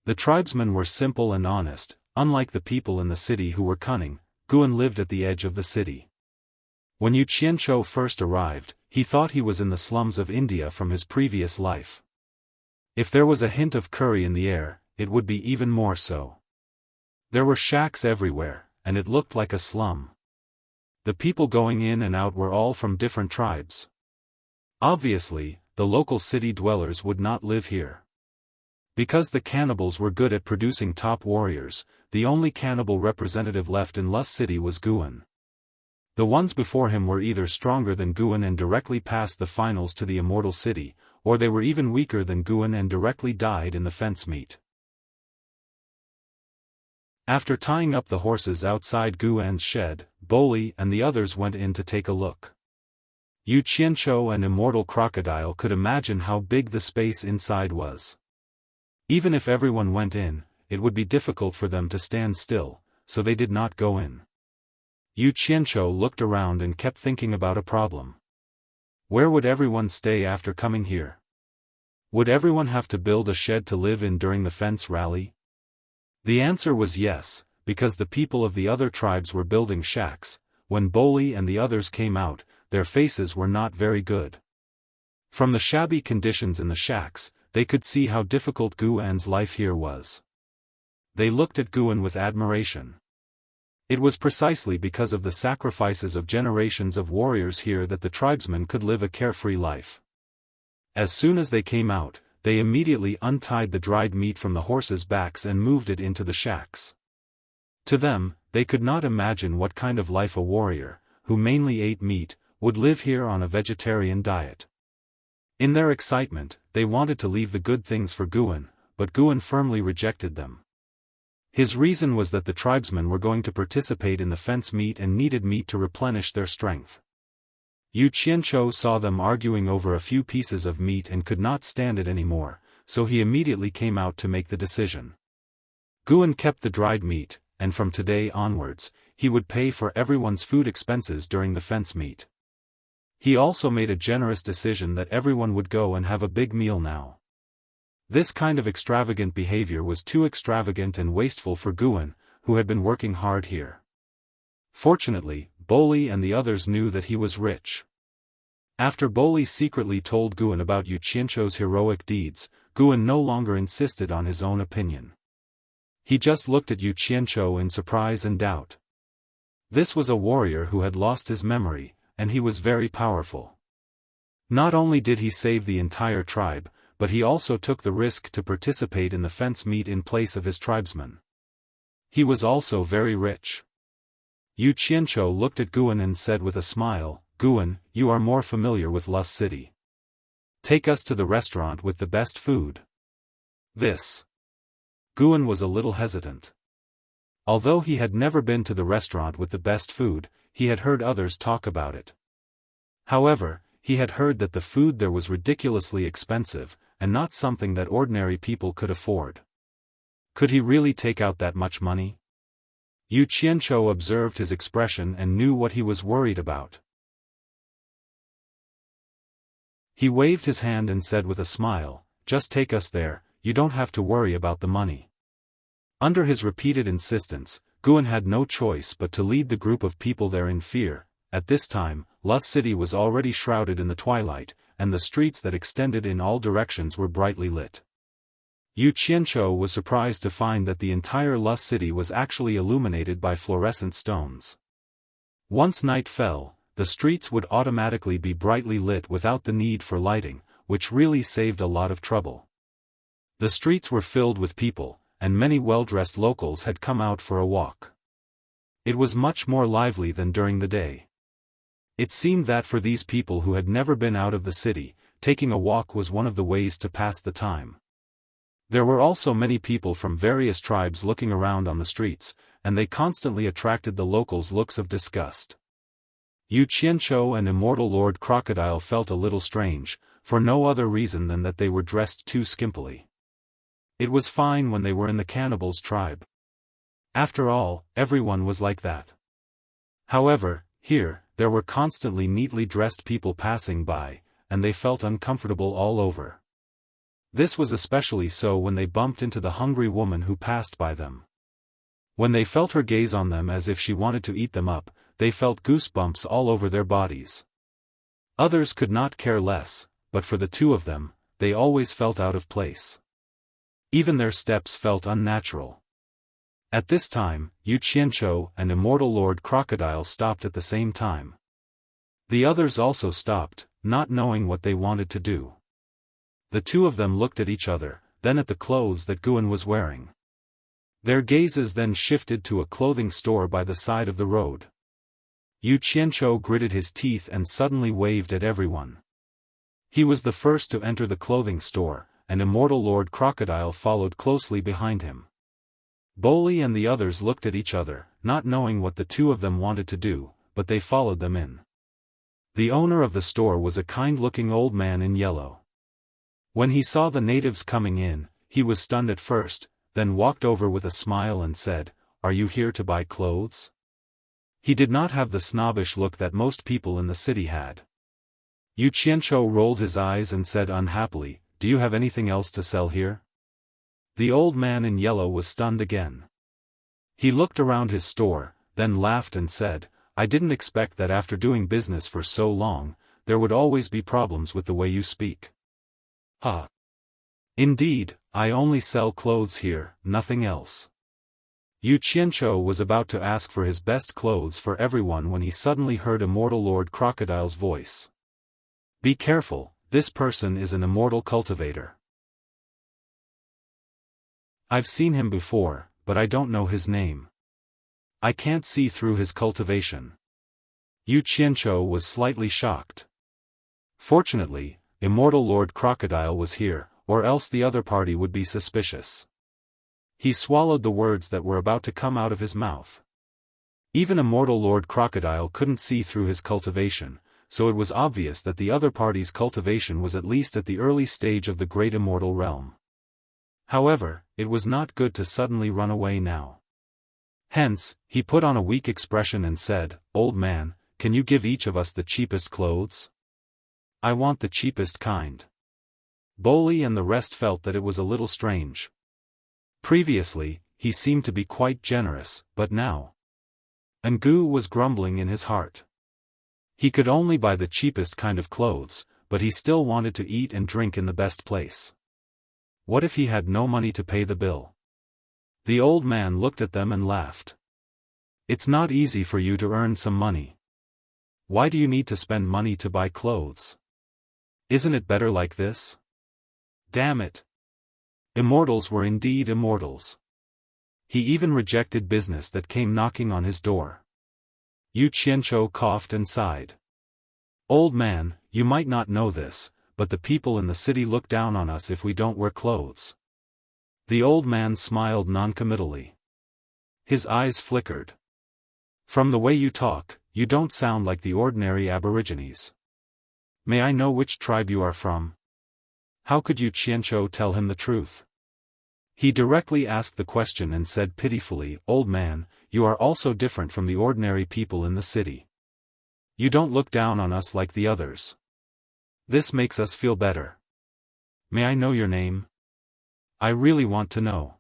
The tribesmen were simple and honest, unlike the people in the city who were cunning. Guan lived at the edge of the city. When Yu Qianchou first arrived, he thought he was in the slums of India from his previous life. If there was a hint of curry in the air, it would be even more so. There were shacks everywhere, and it looked like a slum. The people going in and out were all from different tribes. Obviously, the local city dwellers would not live here. Because the cannibals were good at producing top warriors, the only cannibal representative left in Lust City was Guan. The ones before him were either stronger than Guan and directly passed the finals to the Immortal City, or they were even weaker than Guan and directly died in the fence meet. After tying up the horses outside Guan's shed, Boli and the others went in to take a look. Yu Qianchou and Immortal Crocodile could imagine how big the space inside was. Even if everyone went in, it would be difficult for them to stand still, so they did not go in. Yu Qianchou looked around and kept thinking about a problem. Where would everyone stay after coming here? Would everyone have to build a shed to live in during the fence rally? The answer was yes, because the people of the other tribes were building shacks. When Boli and the others came out, their faces were not very good. From the shabby conditions in the shacks, they could see how difficult Guan's life here was. They looked at Guan with admiration. It was precisely because of the sacrifices of generations of warriors here that the tribesmen could live a carefree life. As soon as they came out, they immediately untied the dried meat from the horses' backs and moved it into the shacks. To them, they could not imagine what kind of life a warrior, who mainly ate meat, would live here on a vegetarian diet. In their excitement, they wanted to leave the good things for Guan, but Guan firmly rejected them. His reason was that the tribesmen were going to participate in the fence meet and needed meat to replenish their strength. Yu Qianchou saw them arguing over a few pieces of meat and could not stand it anymore, so he immediately came out to make the decision. Guan kept the dried meat, and from today onwards, he would pay for everyone's food expenses during the fence meet. He also made a generous decision that everyone would go and have a big meal now. This kind of extravagant behavior was too extravagant and wasteful for Guan, who had been working hard here. Fortunately, Boli and the others knew that he was rich. After Boli secretly told Guan about Yu Qianchou's heroic deeds, Guan no longer insisted on his own opinion. He just looked at Yu Qianchou in surprise and doubt. This was a warrior who had lost his memory, and he was very powerful. Not only did he save the entire tribe, but he also took the risk to participate in the fence meet in place of his tribesmen. He was also very rich. Yu Qianchou looked at Guan and said with a smile, "Guan, you are more familiar with Lust City. Take us to the restaurant with the best food." This. Guan was a little hesitant. Although he had never been to the restaurant with the best food, he had heard others talk about it. However, he had heard that the food there was ridiculously expensive, and not something that ordinary people could afford. Could he really take out that much money? Yu Qianchou observed his expression and knew what he was worried about. He waved his hand and said with a smile, "Just take us there, you don't have to worry about the money." Under his repeated insistence, Guan had no choice but to lead the group of people there in fear. At this time, Lust City was already shrouded in the twilight, and the streets that extended in all directions were brightly lit. Yu Qianchou was surprised to find that the entire Lust City was actually illuminated by fluorescent stones. Once night fell, the streets would automatically be brightly lit without the need for lighting, which really saved a lot of trouble. The streets were filled with people, and many well-dressed locals had come out for a walk. It was much more lively than during the day. It seemed that for these people who had never been out of the city, taking a walk was one of the ways to pass the time. There were also many people from various tribes looking around on the streets, and they constantly attracted the locals' looks of disgust. Yu Qianchou and Immortal Lord Crocodile felt a little strange, for no other reason than that they were dressed too skimpily. It was fine when they were in the cannibals' tribe. After all, everyone was like that. However, here, there were constantly neatly dressed people passing by, and they felt uncomfortable all over. This was especially so when they bumped into the hungry woman who passed by them. When they felt her gaze on them as if she wanted to eat them up, they felt goosebumps all over their bodies. Others could not care less, but for the two of them, they always felt out of place. Even their steps felt unnatural. At this time, Yu Qianchou and Immortal Lord Crocodile stopped at the same time. The others also stopped, not knowing what they wanted to do. The two of them looked at each other, then at the clothes that Guan was wearing. Their gazes then shifted to a clothing store by the side of the road. Yu Qianchou gritted his teeth and suddenly waved at everyone. He was the first to enter the clothing store, and Immortal Lord Crocodile followed closely behind him. Boli and the others looked at each other, not knowing what the two of them wanted to do, but they followed them in. The owner of the store was a kind-looking old man in yellow. When he saw the natives coming in, he was stunned at first, then walked over with a smile and said, "Are you here to buy clothes?" He did not have the snobbish look that most people in the city had. Yu Qianchou rolled his eyes and said unhappily, "Do you have anything else to sell here?" The old man in yellow was stunned again. He looked around his store, then laughed and said, "I didn't expect that after doing business for so long, there would always be problems with the way you speak." "Ah. Indeed, I only sell clothes here, nothing else." Yu Qianchou was about to ask for his best clothes for everyone when he suddenly heard Immortal Lord Crocodile's voice. "Be careful, this person is an immortal cultivator. I've seen him before, but I don't know his name. I can't see through his cultivation." Yu Qianchou was slightly shocked. Fortunately, Immortal Lord Crocodile was here, or else the other party would be suspicious. He swallowed the words that were about to come out of his mouth. Even Immortal Lord Crocodile couldn't see through his cultivation, so it was obvious that the other party's cultivation was at least at the early stage of the great immortal realm. However, it was not good to suddenly run away now. Hence, he put on a weak expression and said, "Old man, can you give each of us the cheapest clothes? I want the cheapest kind." Boli and the rest felt that it was a little strange. Previously, he seemed to be quite generous, but now. Ngu was grumbling in his heart. He could only buy the cheapest kind of clothes, but he still wanted to eat and drink in the best place. What if he had no money to pay the bill? The old man looked at them and laughed. "It's not easy for you to earn some money. Why do you need to spend money to buy clothes? Isn't it better like this?" Damn it! Immortals were indeed immortals. He even rejected business that came knocking on his door. Yu Qianzhou coughed and sighed. "Old man, you might not know this, but the people in the city look down on us if we don't wear clothes." The old man smiled noncommittally. His eyes flickered. "From the way you talk, you don't sound like the ordinary aborigines. May I know which tribe you are from?" How could Yu Qianzhou tell him the truth? He directly asked the question and said pitifully, "Old man, you are also different from the ordinary people in the city. You don't look down on us like the others. This makes us feel better. May I know your name? I really want to know.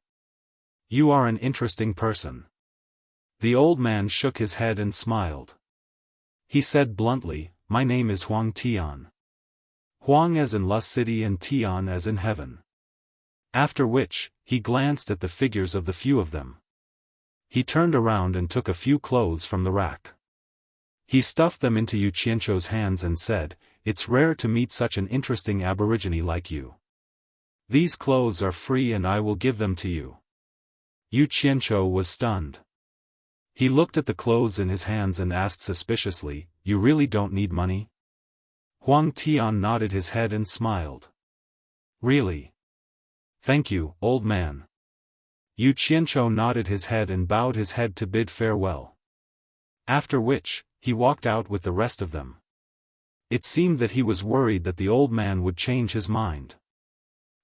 You are an interesting person." The old man shook his head and smiled. He said bluntly, "My name is Huang Tian. Huang as in Lust City and Tian as in heaven." After which, he glanced at the figures of the few of them. He turned around and took a few clothes from the rack. He stuffed them into Yu Qianzhou's hands and said, "It's rare to meet such an interesting aborigine like you. These clothes are free and I will give them to you." Yu Qianzhou was stunned. He looked at the clothes in his hands and asked suspiciously, "You really don't need money?" Huang Tian nodded his head and smiled. "Really? Thank you, old man." Yu Qianzhou nodded his head and bowed his head to bid farewell. After which, he walked out with the rest of them. It seemed that he was worried that the old man would change his mind.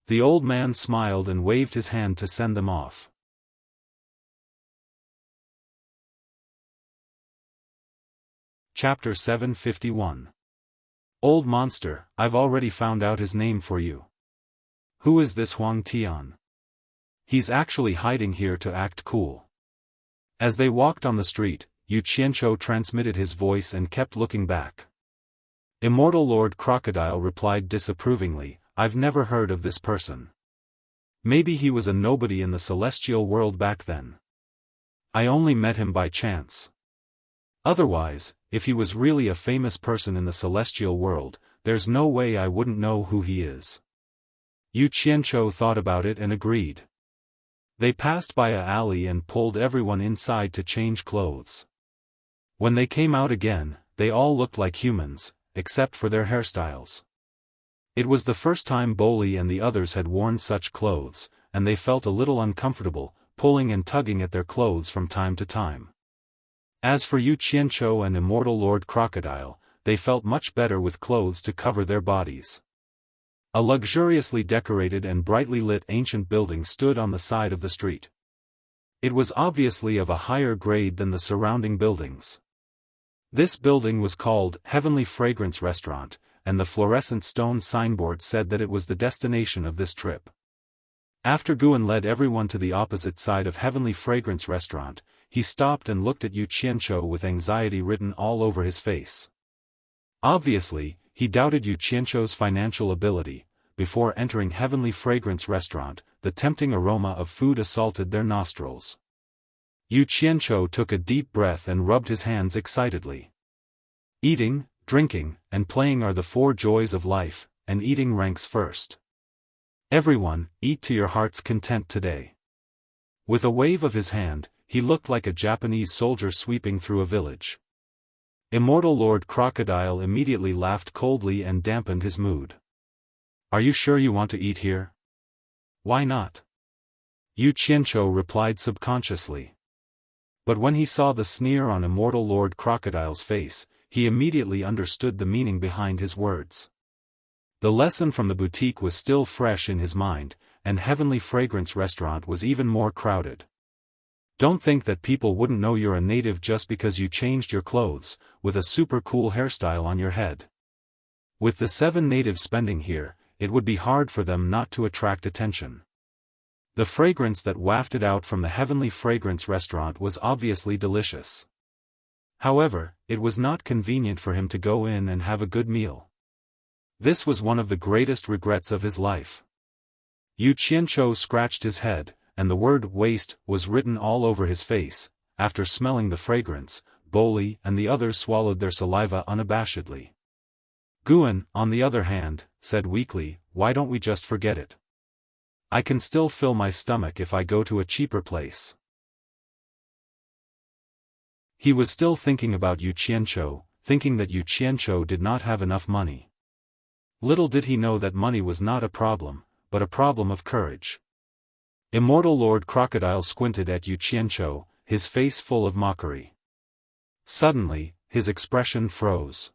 The old man smiled and waved his hand to send them off. Chapter 751. Old monster, I've already found out his name for you. Who is this Huang Tian? He's actually hiding here to act cool. As they walked on the street, Yu Qianzhou transmitted his voice and kept looking back. Immortal Lord Crocodile replied disapprovingly, "I've never heard of this person. Maybe he was a nobody in the celestial world back then. I only met him by chance. Otherwise, if he was really a famous person in the celestial world, there's no way I wouldn't know who he is." Yu Qianzhou thought about it and agreed. They passed by a alley and pulled everyone inside to change clothes. When they came out again, they all looked like humans, except for their hairstyles. It was the first time Boli and the others had worn such clothes, and they felt a little uncomfortable, pulling and tugging at their clothes from time to time. As for Yu Qianzhou and Immortal Lord Crocodile, they felt much better with clothes to cover their bodies. A luxuriously decorated and brightly lit ancient building stood on the side of the street. It was obviously of a higher grade than the surrounding buildings. This building was called Heavenly Fragrance Restaurant, and the fluorescent stone signboard said that it was the destination of this trip. After Guan led everyone to the opposite side of Heavenly Fragrance Restaurant, he stopped and looked at Yu Qianzhou with anxiety written all over his face. Obviously, he doubted Yu Qianzhou's financial ability. Before entering Heavenly Fragrance Restaurant, the tempting aroma of food assaulted their nostrils. Yu Qianzhou took a deep breath and rubbed his hands excitedly. Eating, drinking, and playing are the four joys of life, and eating ranks first. Everyone, eat to your heart's content today. With a wave of his hand, he looked like a Japanese soldier sweeping through a village. Immortal Lord Crocodile immediately laughed coldly and dampened his mood. "Are you sure you want to eat here?" Why not? Yu Qianzhou replied subconsciously. But when he saw the sneer on Immortal Lord Crocodile's face, he immediately understood the meaning behind his words. The lesson from the boutique was still fresh in his mind, and Heavenly Fragrance Restaurant was even more crowded. Don't think that people wouldn't know you're a native just because you changed your clothes, with a super cool hairstyle on your head. With the 7 natives spending here, it would be hard for them not to attract attention. The fragrance that wafted out from the Heavenly Fragrance Restaurant was obviously delicious. However, it was not convenient for him to go in and have a good meal. This was one of the greatest regrets of his life. Yu Qianzhou scratched his head, and the word waste was written all over his face. After smelling the fragrance, Boli and the others swallowed their saliva unabashedly. Guan, on the other hand, said weakly, "Why don't we just forget it? I can still fill my stomach if I go to a cheaper place." He was still thinking about Yu Qianzhou, thinking that Yu Qianzhou did not have enough money. Little did he know that money was not a problem, but a problem of courage. Immortal Lord Crocodile squinted at Yu Qianzhou, his face full of mockery. Suddenly, his expression froze.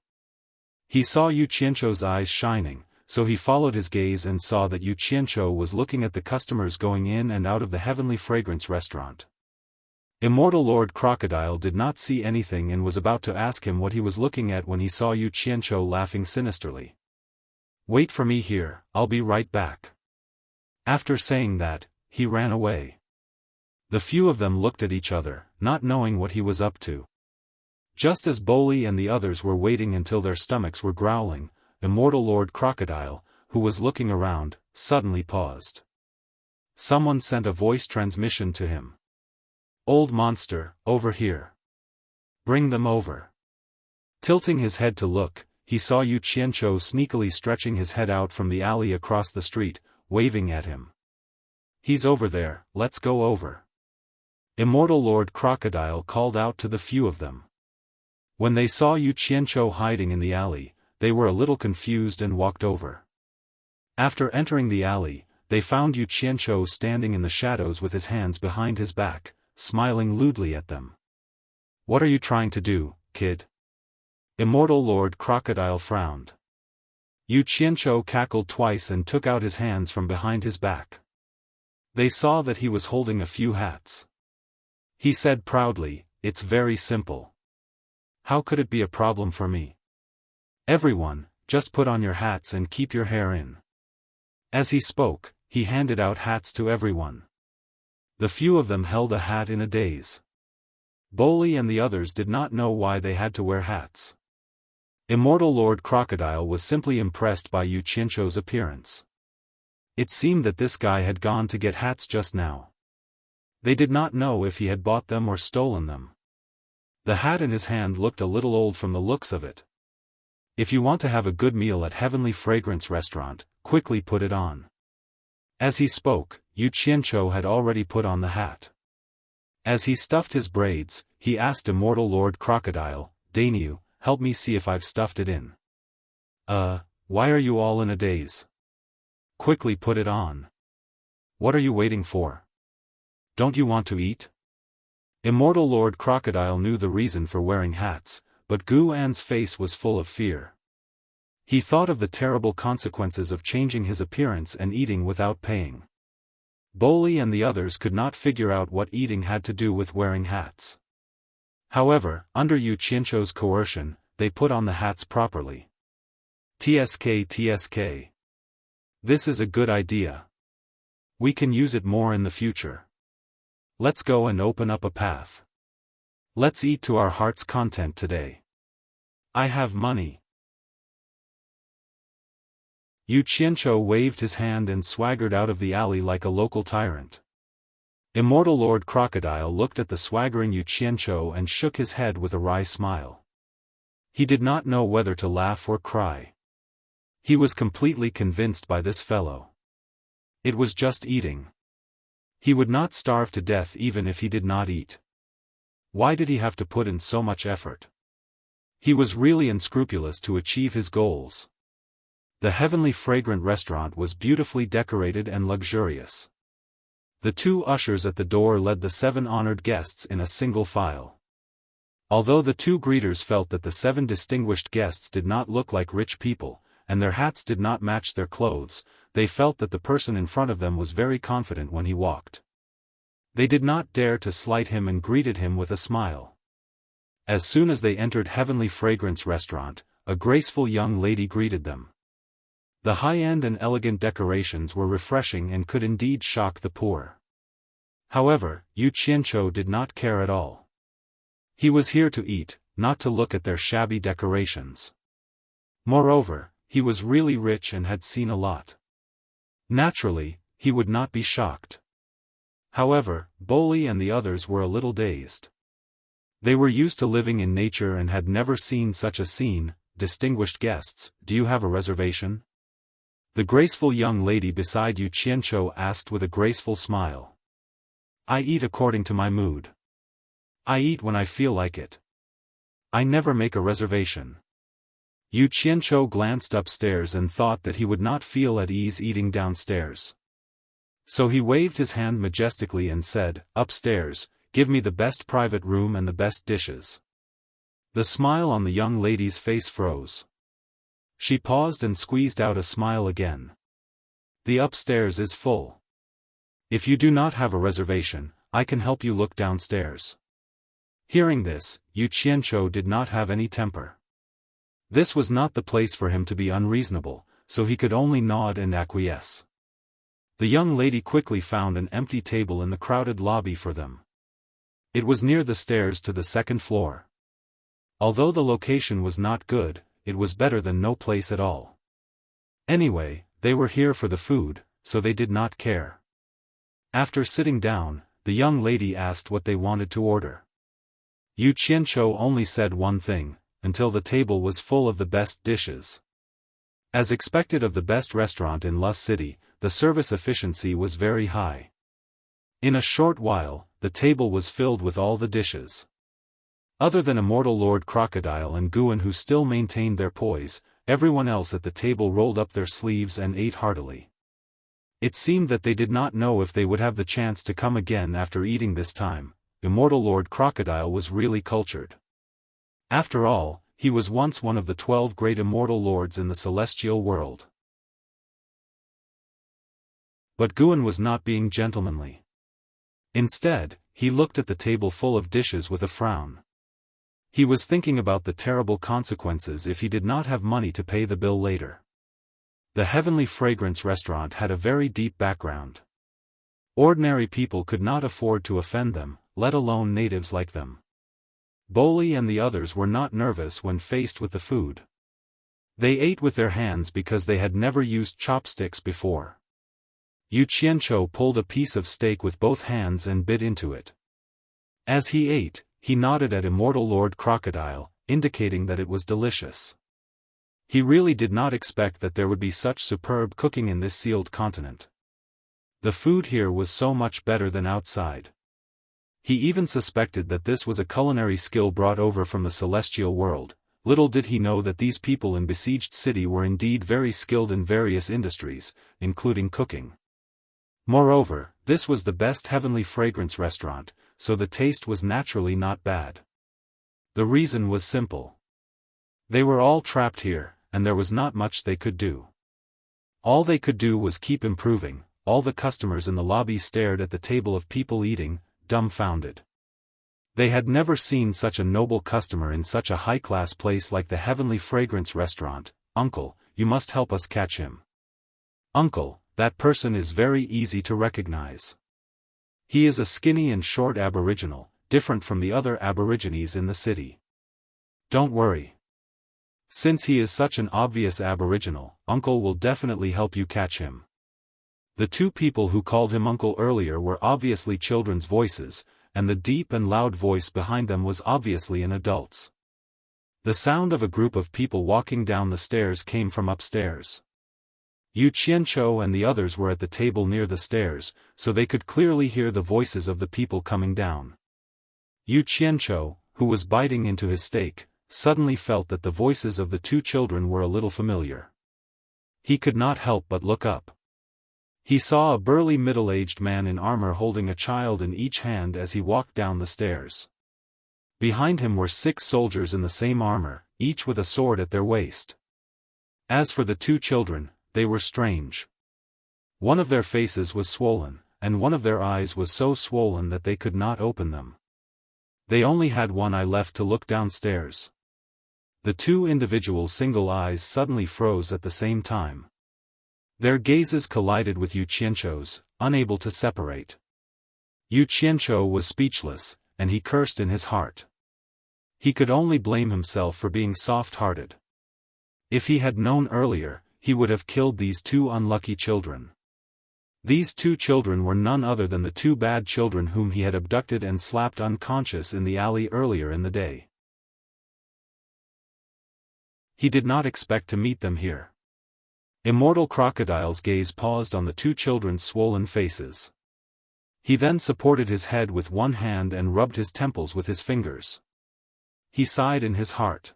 He saw Yu Qianzhou's eyes shining, so he followed his gaze and saw that Yu Qianzhou was looking at the customers going in and out of the Heavenly Fragrance Restaurant. Immortal Lord Crocodile did not see anything and was about to ask him what he was looking at when he saw Yu Qianzhou laughing sinisterly. "Wait for me here, I'll be right back." After saying that, he ran away. The few of them looked at each other, not knowing what he was up to. Just as Boli and the others were waiting until their stomachs were growling, Immortal Lord Crocodile, who was looking around, suddenly paused. Someone sent a voice transmission to him. "Old monster, over here. Bring them over." Tilting his head to look, he saw Yu Qianzhou sneakily stretching his head out from the alley across the street, waving at him. "He's over there, let's go over." Immortal Lord Crocodile called out to the few of them. When they saw Yu Qianzhou hiding in the alley, they were a little confused and walked over. After entering the alley, they found Yu Qianzhou standing in the shadows with his hands behind his back, smiling lewdly at them. "What are you trying to do, kid?" Immortal Lord Crocodile frowned. Yu Qianzhou cackled twice and took out his hands from behind his back. They saw that he was holding a few hats. He said proudly, "It's very simple. How could it be a problem for me? Everyone, just put on your hats and keep your hair in." As he spoke, he handed out hats to everyone. The few of them held a hat in a daze. Boli and the others did not know why they had to wear hats. Immortal Lord Crocodile was simply impressed by Yu Qianzhou's appearance. It seemed that this guy had gone to get hats just now. They did not know if he had bought them or stolen them. The hat in his hand looked a little old from the looks of it. If you want to have a good meal at Heavenly Fragrance Restaurant, quickly put it on. As he spoke, Yu Qianzhou had already put on the hat. As he stuffed his braids, he asked Immortal Lord Crocodile, "Dainyu, help me see if I've stuffed it in." Why are you all in a daze? Quickly put it on. What are you waiting for? Don't you want to eat?" Immortal Lord Crocodile knew the reason for wearing hats, but Guan's face was full of fear. He thought of the terrible consequences of changing his appearance and eating without paying. Boli and the others could not figure out what eating had to do with wearing hats. However, under Yu Qianzhou's coercion, they put on the hats properly. TSK. This is a good idea. We can use it more in the future. Let's go and open up a path. Let's eat to our heart's content today. I have money. Yu Qianzhou waved his hand and swaggered out of the alley like a local tyrant. Immortal Lord Crocodile looked at the swaggering Yu Qianzhou and shook his head with a wry smile. He did not know whether to laugh or cry. He was completely convinced by this fellow. It was just eating. He would not starve to death even if he did not eat. Why did he have to put in so much effort? He was really unscrupulous to achieve his goals. The heavenly fragrant restaurant was beautifully decorated and luxurious. The 2 ushers at the door led the 7 honored guests in a single file. Although the 2 greeters felt that the 7 distinguished guests did not look like rich people, and their hats did not match their clothes, they felt that the person in front of them was very confident when he walked. They did not dare to slight him and greeted him with a smile. As soon as they entered Heavenly Fragrance Restaurant, a graceful young lady greeted them. The high-end and elegant decorations were refreshing and could indeed shock the poor. However, Yu Qianqiu did not care at all. He was here to eat, not to look at their shabby decorations. Moreover, he was really rich and had seen a lot. Naturally, he would not be shocked. However, Boli and the others were a little dazed. They were used to living in nature and had never seen such a scene. Distinguished guests, do you have a reservation? The graceful young lady beside Yu Qianqiu asked with a graceful smile. I eat according to my mood. I eat when I feel like it. I never make a reservation. Yu Qianqiu glanced upstairs and thought that he would not feel at ease eating downstairs. So he waved his hand majestically and said, upstairs, give me the best private room and the best dishes. The smile on the young lady's face froze. She paused and squeezed out a smile again. The upstairs is full. If you do not have a reservation, I can help you look downstairs. Hearing this, Yu Qianqiu did not have any temper. This was not the place for him to be unreasonable, so he could only nod and acquiesce. The young lady quickly found an empty table in the crowded lobby for them. It was near the stairs to the 2nd floor. Although the location was not good, it was better than no place at all. Anyway, they were here for the food, so they did not care. After sitting down, the young lady asked what they wanted to order. Yu Qianqiu only said one thing, until the table was full of the best dishes. As expected of the best restaurant in Lus City, the service efficiency was very high. In a short while, the table was filled with all the dishes. Other than Immortal Lord Crocodile and Guan who still maintained their poise, everyone else at the table rolled up their sleeves and ate heartily. It seemed that they did not know if they would have the chance to come again after eating this time. Immortal Lord Crocodile was really cultured. After all, he was once one of the 12 great immortal lords in the celestial world. But Guan was not being gentlemanly. Instead, he looked at the table full of dishes with a frown. He was thinking about the terrible consequences if he did not have money to pay the bill later. The Heavenly Fragrance Restaurant had a very deep background. Ordinary people could not afford to offend them, let alone natives like them. Boli and the others were not nervous when faced with the food. They ate with their hands because they had never used chopsticks before. Yu Qianqiu pulled a piece of steak with both hands and bit into it. As he ate, he nodded at Immortal Lord Crocodile, indicating that it was delicious. He really did not expect that there would be such superb cooking in this sealed continent. The food here was so much better than outside. He even suspected that this was a culinary skill brought over from the celestial world. Little did he know that these people in besieged city were indeed very skilled in various industries, including cooking. Moreover, this was the best Heavenly Fragrance restaurant, so the taste was naturally not bad. The reason was simple. They were all trapped here, and there was not much they could do. All they could do was keep improving. All the customers in the lobby stared at the table of people eating, dumbfounded. They had never seen such a noble customer in such a high-class place like the Heavenly Fragrance restaurant. Uncle, you must help us catch him. Uncle, that person is very easy to recognize. He is a skinny and short aboriginal, different from the other aborigines in the city. Don't worry. Since he is such an obvious aboriginal, Uncle will definitely help you catch him. The 2 people who called him Uncle earlier were obviously children's voices, and the deep and loud voice behind them was obviously an adult's. The sound of a group of people walking down the stairs came from upstairs. Yu Qianqiu and the others were at the table near the stairs, so they could clearly hear the voices of the people coming down. Yu Qianqiu, who was biting into his steak, suddenly felt that the voices of the 2 children were a little familiar. He could not help but look up. He saw a burly middle-aged man in armor holding a child in each hand as he walked down the stairs. Behind him were 6 soldiers in the same armor, each with a sword at their waist. As for the 2 children, they were strange. One of their faces was swollen, and one of their eyes was so swollen that they could not open them. They only had one eye left to look downstairs. The 2 individual single eyes suddenly froze at the same time. Their gazes collided with Yu Qianzhou's, unable to separate. Yu Qianzhou was speechless, and he cursed in his heart. He could only blame himself for being soft-hearted. If he had known earlier, he would have killed these 2 unlucky children. These 2 children were none other than the 2 bad children whom he had abducted and slapped unconscious in the alley earlier in the day. He did not expect to meet them here. Immortal Crocodile's gaze paused on the 2 children's swollen faces. He then supported his head with one hand and rubbed his temples with his fingers. He sighed in his heart.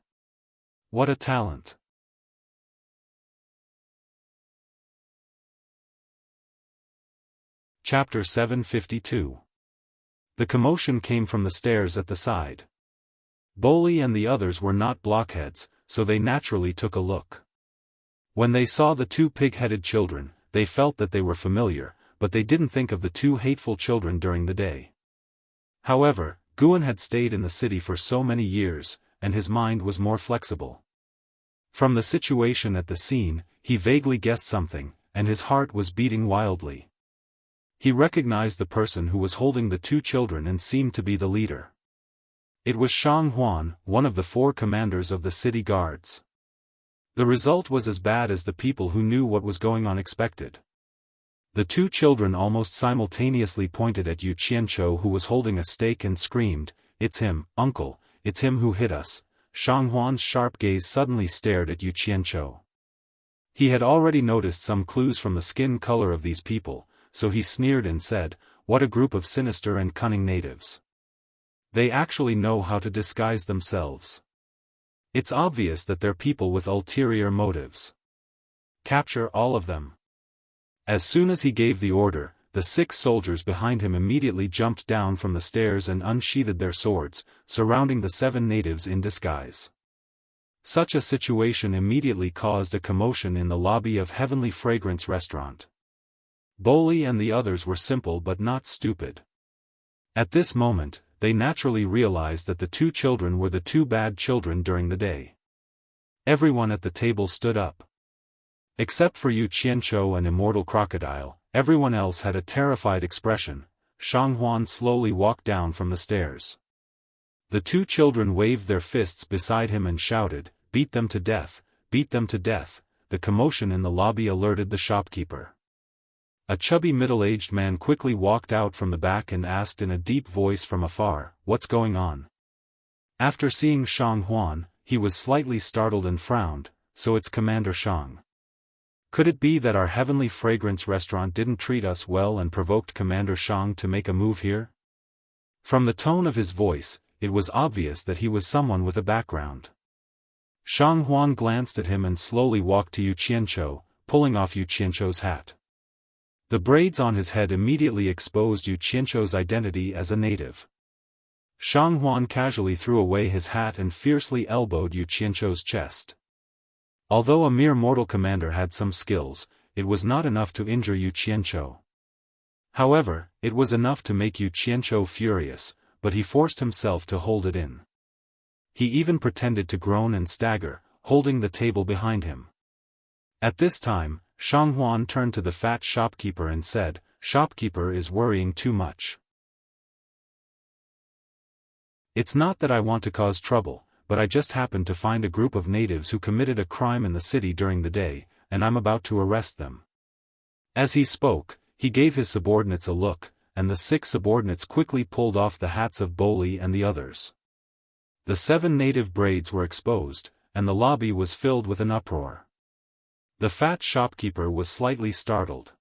What a talent! Chapter 752. The commotion came from the stairs at the side. Boli and the others were not blockheads, so they naturally took a look. When they saw the 2 pig-headed children, they felt that they were familiar, but they didn't think of the 2 hateful children during the day. However, Guan had stayed in the city for so many years, and his mind was more flexible. From the situation at the scene, he vaguely guessed something, and his heart was beating wildly. He recognized the person who was holding the 2 children and seemed to be the leader. It was Shang Huan, one of the 4 commanders of the city guards. The result was as bad as the people who knew what was going on expected. The 2 children almost simultaneously pointed at Yu Qianzhou, who was holding a stake, and screamed, "It's him, uncle, it's him who hit us." Shang Huan's sharp gaze suddenly stared at Yu Qianzhou. He had already noticed some clues from the skin color of these people, so he sneered and said, "What a group of sinister and cunning natives. They actually know how to disguise themselves. It's obvious that they're people with ulterior motives. Capture all of them." As soon as he gave the order, the 6 soldiers behind him immediately jumped down from the stairs and unsheathed their swords, surrounding the 7 natives in disguise. Such a situation immediately caused a commotion in the lobby of Heavenly Fragrance Restaurant. Boli and the others were simple but not stupid. At this moment, they naturally realized that the 2 children were the 2 bad children during the day. Everyone at the table stood up. Except for Yu Qianzhou and Immortal Crocodile, everyone else had a terrified expression. Shang Huan slowly walked down from the stairs. The 2 children waved their fists beside him and shouted, "Beat them to death, beat them to death." The commotion in the lobby alerted the shopkeeper. A chubby middle-aged man quickly walked out from the back and asked in a deep voice from afar, "What's going on?" After seeing Shang Huan, he was slightly startled and frowned. "So it's Commander Shang. Could it be that our Heavenly Fragrance Restaurant didn't treat us well and provoked Commander Shang to make a move here?" From the tone of his voice, it was obvious that he was someone with a background. Shang Huan glanced at him and slowly walked to Yu Qianzhou, pulling off Yu Qianzhou's hat. The braids on his head immediately exposed Yu Qianzhou's identity as a native. Shang Huan casually threw away his hat and fiercely elbowed Yu Qianzhou's chest. Although a mere mortal commander had some skills, it was not enough to injure Yu Qianzhou. However, it was enough to make Yu Qianzhou furious, but he forced himself to hold it in. He even pretended to groan and stagger, holding the table behind him. At this time, Shang Huan turned to the fat shopkeeper and said, "Shopkeeper is worrying too much. It's not that I want to cause trouble, but I just happened to find a group of natives who committed a crime in the city during the day, and I'm about to arrest them." As he spoke, he gave his subordinates a look, and the 6 subordinates quickly pulled off the hats of Boli and the others. The 7 native braids were exposed, and the lobby was filled with an uproar. The fat shopkeeper was slightly startled.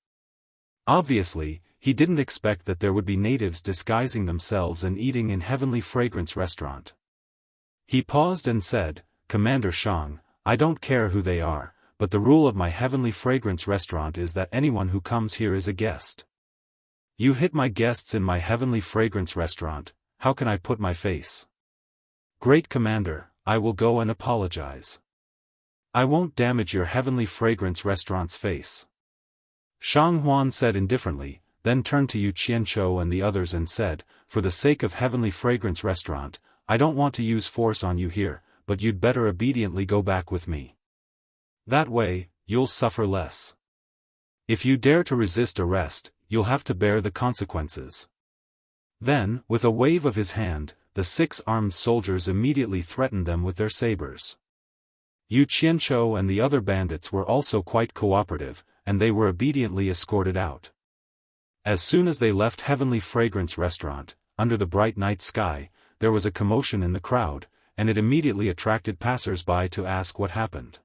Obviously, he didn't expect that there would be natives disguising themselves and eating in Heavenly Fragrance Restaurant. He paused and said, "Commander Shang, I don't care who they are, but but the rule of my heavenly fragrance restaurant is that anyone who comes here is a guest. You hit my guests in my heavenly fragrance restaurant, how can I put my face? Great Commander, I will go and apologize. I won't damage your heavenly fragrance restaurant's face. Shang Huan said indifferently, then turned to Yu Qianzhou and the others and said, for the sake of heavenly fragrance restaurant, I don't want to use force on you here, but you'd better obediently go back with me. That way, you'll suffer less. If you dare to resist arrest, you'll have to bear the consequences. Then, with a wave of his hand, the 6 armed soldiers immediately threatened them with their sabers. Yu Qianzhou and the other bandits were also quite cooperative, and they were obediently escorted out. As soon as they left Heavenly Fragrance Restaurant, under the bright night sky, there was a commotion in the crowd, and it immediately attracted passers-by to ask what happened.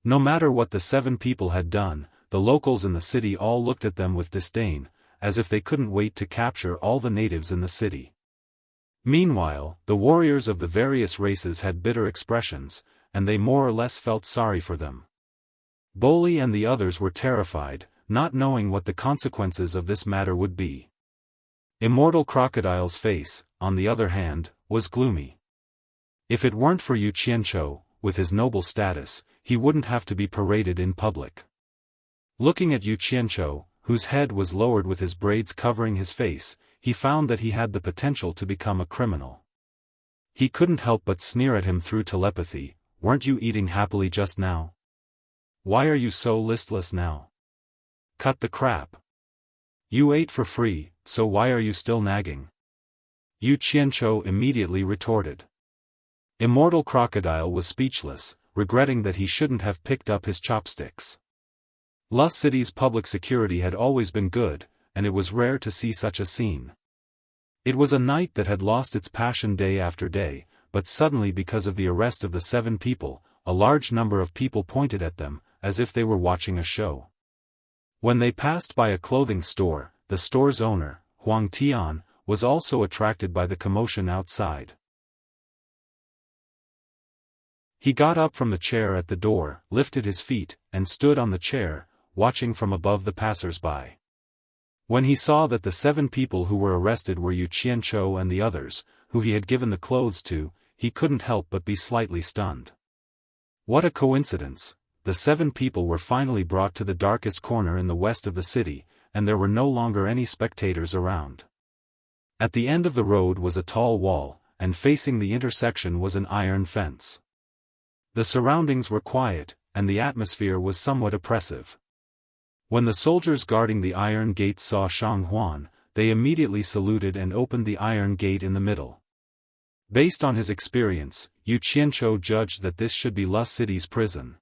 No matter what the 7 people had done, the locals in the city all looked at them with disdain, as if they couldn't wait to capture all the natives in the city. Meanwhile, the warriors of the various races had bitter expressions, and they more or less felt sorry for them. Boli and the others were terrified, not knowing what the consequences of this matter would be. Immortal Crocodile's face, on the other hand, was gloomy. If it weren't for Yu Qianzhou, with his noble status, he wouldn't have to be paraded in public. Looking at Yu Qianzhou, whose head was lowered with his braids covering his face, he found that he had the potential to become a criminal. He couldn't help but sneer at him through telepathy, weren't you eating happily just now? Why are you so listless now? Cut the crap. You ate for free, so why are you still nagging? Yu Qianzhou immediately retorted. Immortal Crocodile was speechless, regretting that he shouldn't have picked up his chopsticks. Lust City's public security had always been good, and it was rare to see such a scene. It was a night that had lost its passion day after day, but suddenly because of the arrest of the 7 people, a large number of people pointed at them, as if they were watching a show. When they passed by a clothing store, the store's owner, Huang Tian, was also attracted by the commotion outside. He got up from the chair at the door, lifted his feet, and stood on the chair, watching from above the passers-by. When he saw that the 7 people who were arrested were Yu Qianzhou and the others, who he had given the clothes to, he couldn't help but be slightly stunned. What a coincidence! The 7 people were finally brought to the darkest corner in the west of the city, and there were no longer any spectators around. At the end of the road was a tall wall, and facing the intersection was an iron fence. The surroundings were quiet, and the atmosphere was somewhat oppressive. When the soldiers guarding the iron gate saw Shang Huan, they immediately saluted and opened the iron gate in the middle. Based on his experience, Yu Qianzhou judged that this should be Lust City's prison.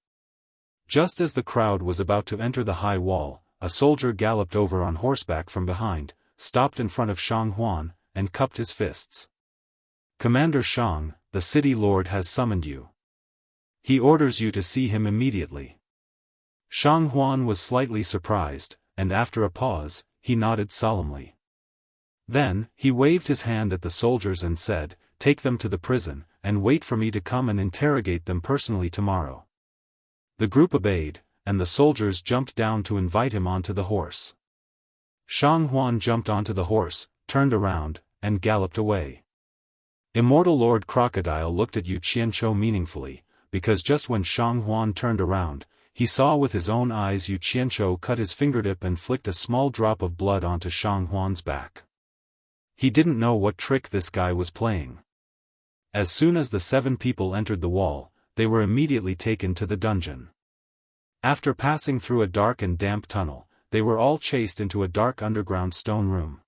Just as the crowd was about to enter the high wall, a soldier galloped over on horseback from behind, stopped in front of Shang Huan, and cupped his fists. Commander Shang, the city lord has summoned you. He orders you to see him immediately. Shang Huan was slightly surprised, and after a pause, he nodded solemnly. Then, he waved his hand at the soldiers and said, "Take them to the prison, and wait for me to come and interrogate them personally tomorrow." The group obeyed, and the soldiers jumped down to invite him onto the horse. Shang Huan jumped onto the horse, turned around, and galloped away. Immortal Lord Crocodile looked at Yu Qianzhou meaningfully, because just when Shang Huan turned around, he saw with his own eyes Yu Qianzhou cut his fingertip and flicked a small drop of blood onto Shang Huan's back. He didn't know what trick this guy was playing. As soon as the 7 people entered the wall, they were immediately taken to the dungeon. After passing through a dark and damp tunnel, they were all chased into a dark underground stone room.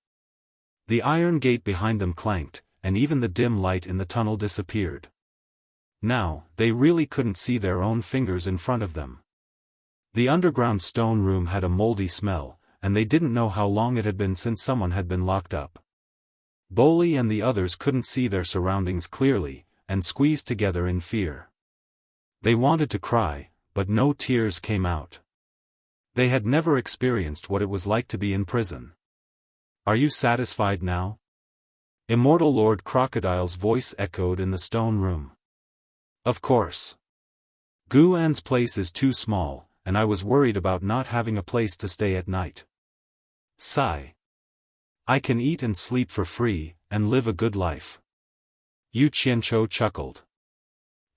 The iron gate behind them clanked, and even the dim light in the tunnel disappeared. Now, they really couldn't see their own fingers in front of them. The underground stone room had a moldy smell, and they didn't know how long it had been since someone had been locked up. Boli and the others couldn't see their surroundings clearly, and squeezed together in fear. They wanted to cry, but no tears came out. They had never experienced what it was like to be in prison. "Are you satisfied now?" Immortal Lord Crocodile's voice echoed in the stone room. "Of course. Guan's place is too small, and I was worried about not having a place to stay at night. Sigh. I can eat and sleep for free, and live a good life. Yu Qianzhou chuckled.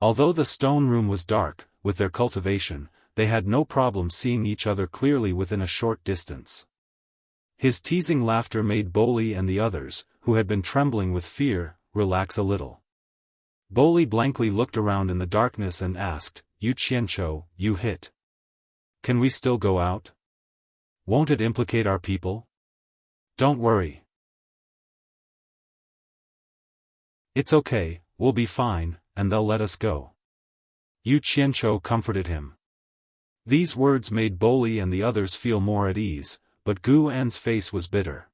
Although the stone room was dark, with their cultivation, they had no problem seeing each other clearly within a short distance. His teasing laughter made Boli and the others, who had been trembling with fear, relax a little. Boli blankly looked around in the darkness and asked, Yu Qianzhou, you hit. Can we still go out? Won't it implicate our people? Don't worry. It's okay, we'll be fine, and they'll let us go. Yu Qianzhou comforted him. These words made Boli and the others feel more at ease, but Guan's face was bitter.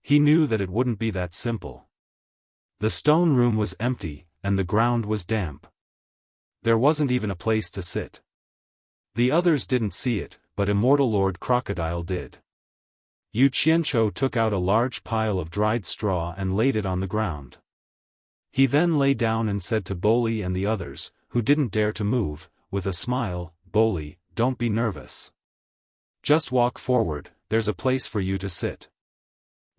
He knew that it wouldn't be that simple. The stone room was empty, and the ground was damp. There wasn't even a place to sit. The others didn't see it, but Immortal Lord Crocodile did. Yu Qianzhou took out a large pile of dried straw and laid it on the ground. He then lay down and said to Boli and the others, who didn't dare to move, with a smile, Boli, don't be nervous. Just walk forward, there's a place for you to sit.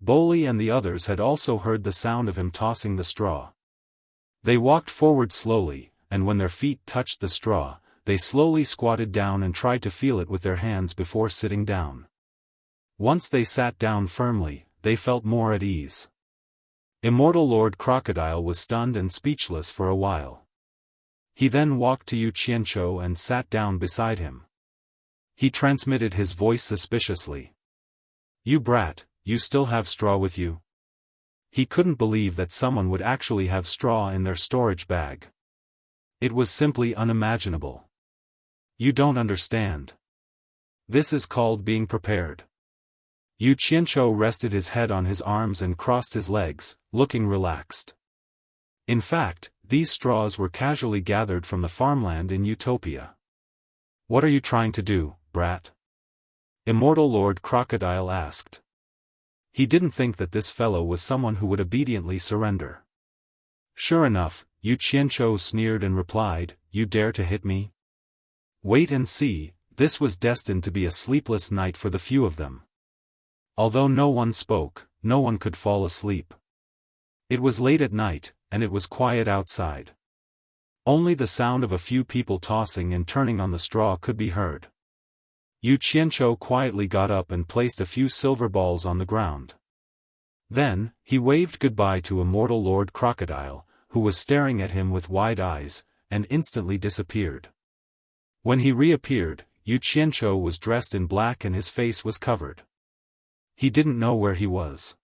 Boli and the others had also heard the sound of him tossing the straw. They walked forward slowly, and when their feet touched the straw, they slowly squatted down and tried to feel it with their hands before sitting down. Once they sat down firmly, they felt more at ease. Immortal Lord Crocodile was stunned and speechless for a while. He then walked to Yu Qianzhou and sat down beside him. He transmitted his voice suspiciously. You brat, you still have straw with you? He couldn't believe that someone would actually have straw in their storage bag. It was simply unimaginable. You don't understand. This is called being prepared. Yu Qianzhou rested his head on his arms and crossed his legs, looking relaxed. In fact, these straws were casually gathered from the farmland in Utopia. What are you trying to do, brat? Immortal Lord Crocodile asked. He didn't think that this fellow was someone who would obediently surrender. Sure enough, Yu Qianzhou sneered and replied, You dare to hit me? Wait and see, this was destined to be a sleepless night for the few of them. Although no one spoke, no one could fall asleep. It was late at night, and it was quiet outside. Only the sound of a few people tossing and turning on the straw could be heard. Yu Qianzhou quietly got up and placed a few silver balls on the ground. Then, he waved goodbye to Immortal Lord Crocodile, who was staring at him with wide eyes, and instantly disappeared. When he reappeared, Yu Qianzhou was dressed in black and his face was covered. He didn't know where he was.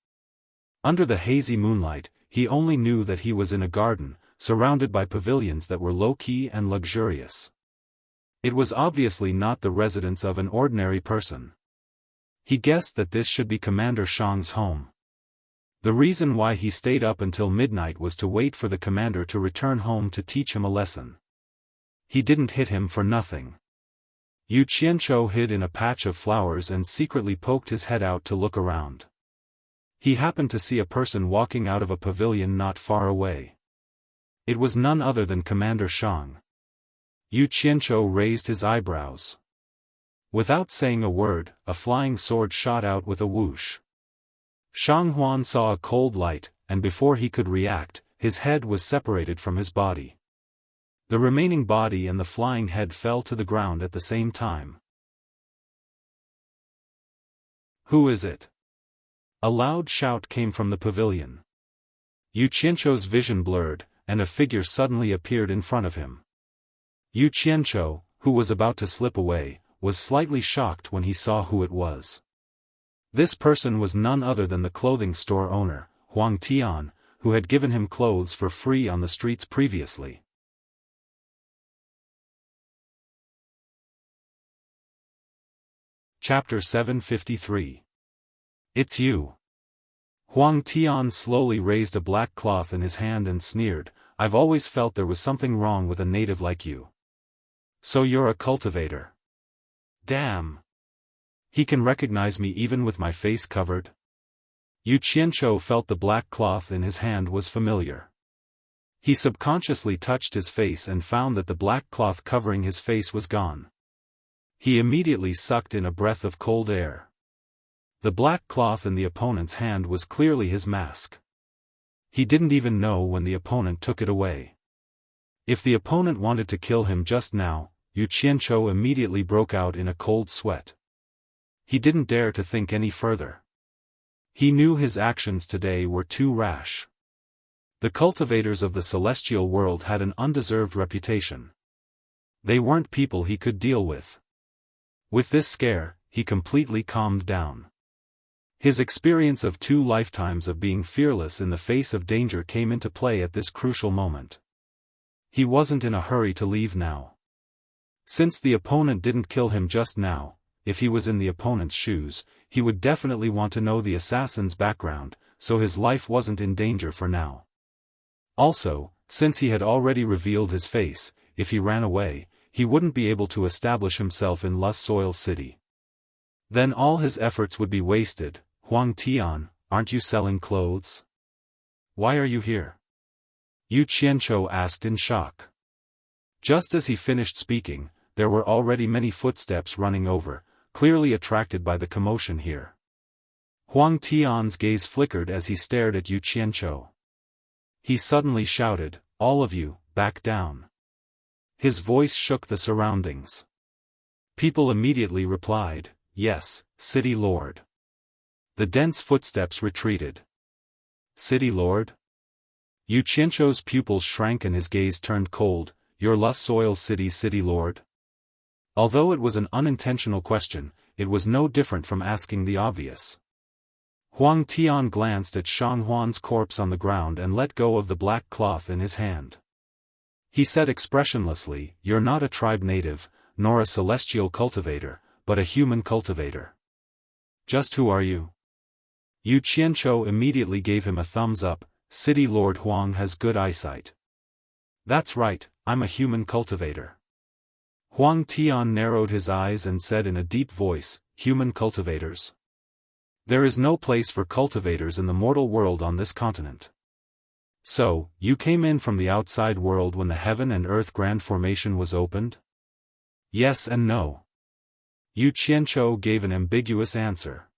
Under the hazy moonlight, he only knew that he was in a garden, surrounded by pavilions that were low-key and luxurious. It was obviously not the residence of an ordinary person. He guessed that this should be Commander Shang's home. The reason why he stayed up until midnight was to wait for the commander to return home to teach him a lesson. He didn't hit him for nothing. Yu Qianzhou hid in a patch of flowers and secretly poked his head out to look around. He happened to see a person walking out of a pavilion not far away. It was none other than Commander Shang. Yu Qianzhou raised his eyebrows. Without saying a word, a flying sword shot out with a whoosh. Shang Huan saw a cold light, and before he could react, his head was separated from his body. The remaining body and the flying head fell to the ground at the same time. Who is it? A loud shout came from the pavilion. Yu Qianzhou's vision blurred, and a figure suddenly appeared in front of him. Yu Qianzhou, who was about to slip away, was slightly shocked when he saw who it was. This person was none other than the clothing store owner, Huang Tian, who had given him clothes for free on the streets previously. Chapter 753. It's you. Huang Tian slowly raised a black cloth in his hand and sneered, I've always felt there was something wrong with a native like you. So you're a cultivator. Damn. He can recognize me even with my face covered? Yu Qianzhou felt the black cloth in his hand was familiar. He subconsciously touched his face and found that the black cloth covering his face was gone. He immediately sucked in a breath of cold air. The black cloth in the opponent's hand was clearly his mask. He didn't even know when the opponent took it away. If the opponent wanted to kill him just now, Yu Qianzhou immediately broke out in a cold sweat. He didn't dare to think any further. He knew his actions today were too rash. The cultivators of the celestial world had an undeserved reputation. They weren't people he could deal with. With this scare, he completely calmed down. His experience of 2 lifetimes of being fearless in the face of danger came into play at this crucial moment. He wasn't in a hurry to leave now. Since the opponent didn't kill him just now, if he was in the opponent's shoes, he would definitely want to know the assassin's background, so his life wasn't in danger for now. Also, since he had already revealed his face, if he ran away, he wouldn't be able to establish himself in Lust Soil City. Then all his efforts would be wasted. Huang Tian, aren't you selling clothes? Why are you here? Yu Qianzhou asked in shock. Just as he finished speaking, there were already many footsteps running over, clearly attracted by the commotion here. Huang Tian's gaze flickered as he stared at Yu Qianzhou. He suddenly shouted, "All of you, back down." His voice shook the surroundings. People immediately replied, "Yes, City Lord." The dense footsteps retreated. "City Lord?" Yu Qianzhou's pupils shrank and his gaze turned cold. "Your Lust Soil City Lord?" Although it was an unintentional question, it was no different from asking the obvious. Huang Tian glanced at Shang Huan's corpse on the ground and let go of the black cloth in his hand. He said expressionlessly, "You're not a tribe native, nor a celestial cultivator, but a human cultivator. Just who are you?" Yu Qianzhou immediately gave him a thumbs up. "City Lord Huang has good eyesight." "That's right, I'm a human cultivator." Huang Tian narrowed his eyes and said in a deep voice, "Human cultivators? There is no place for cultivators in the mortal world on this continent. So, you came in from the outside world when the heaven and earth grand formation was opened?" "Yes and no." Yu Qianzhou gave an ambiguous answer.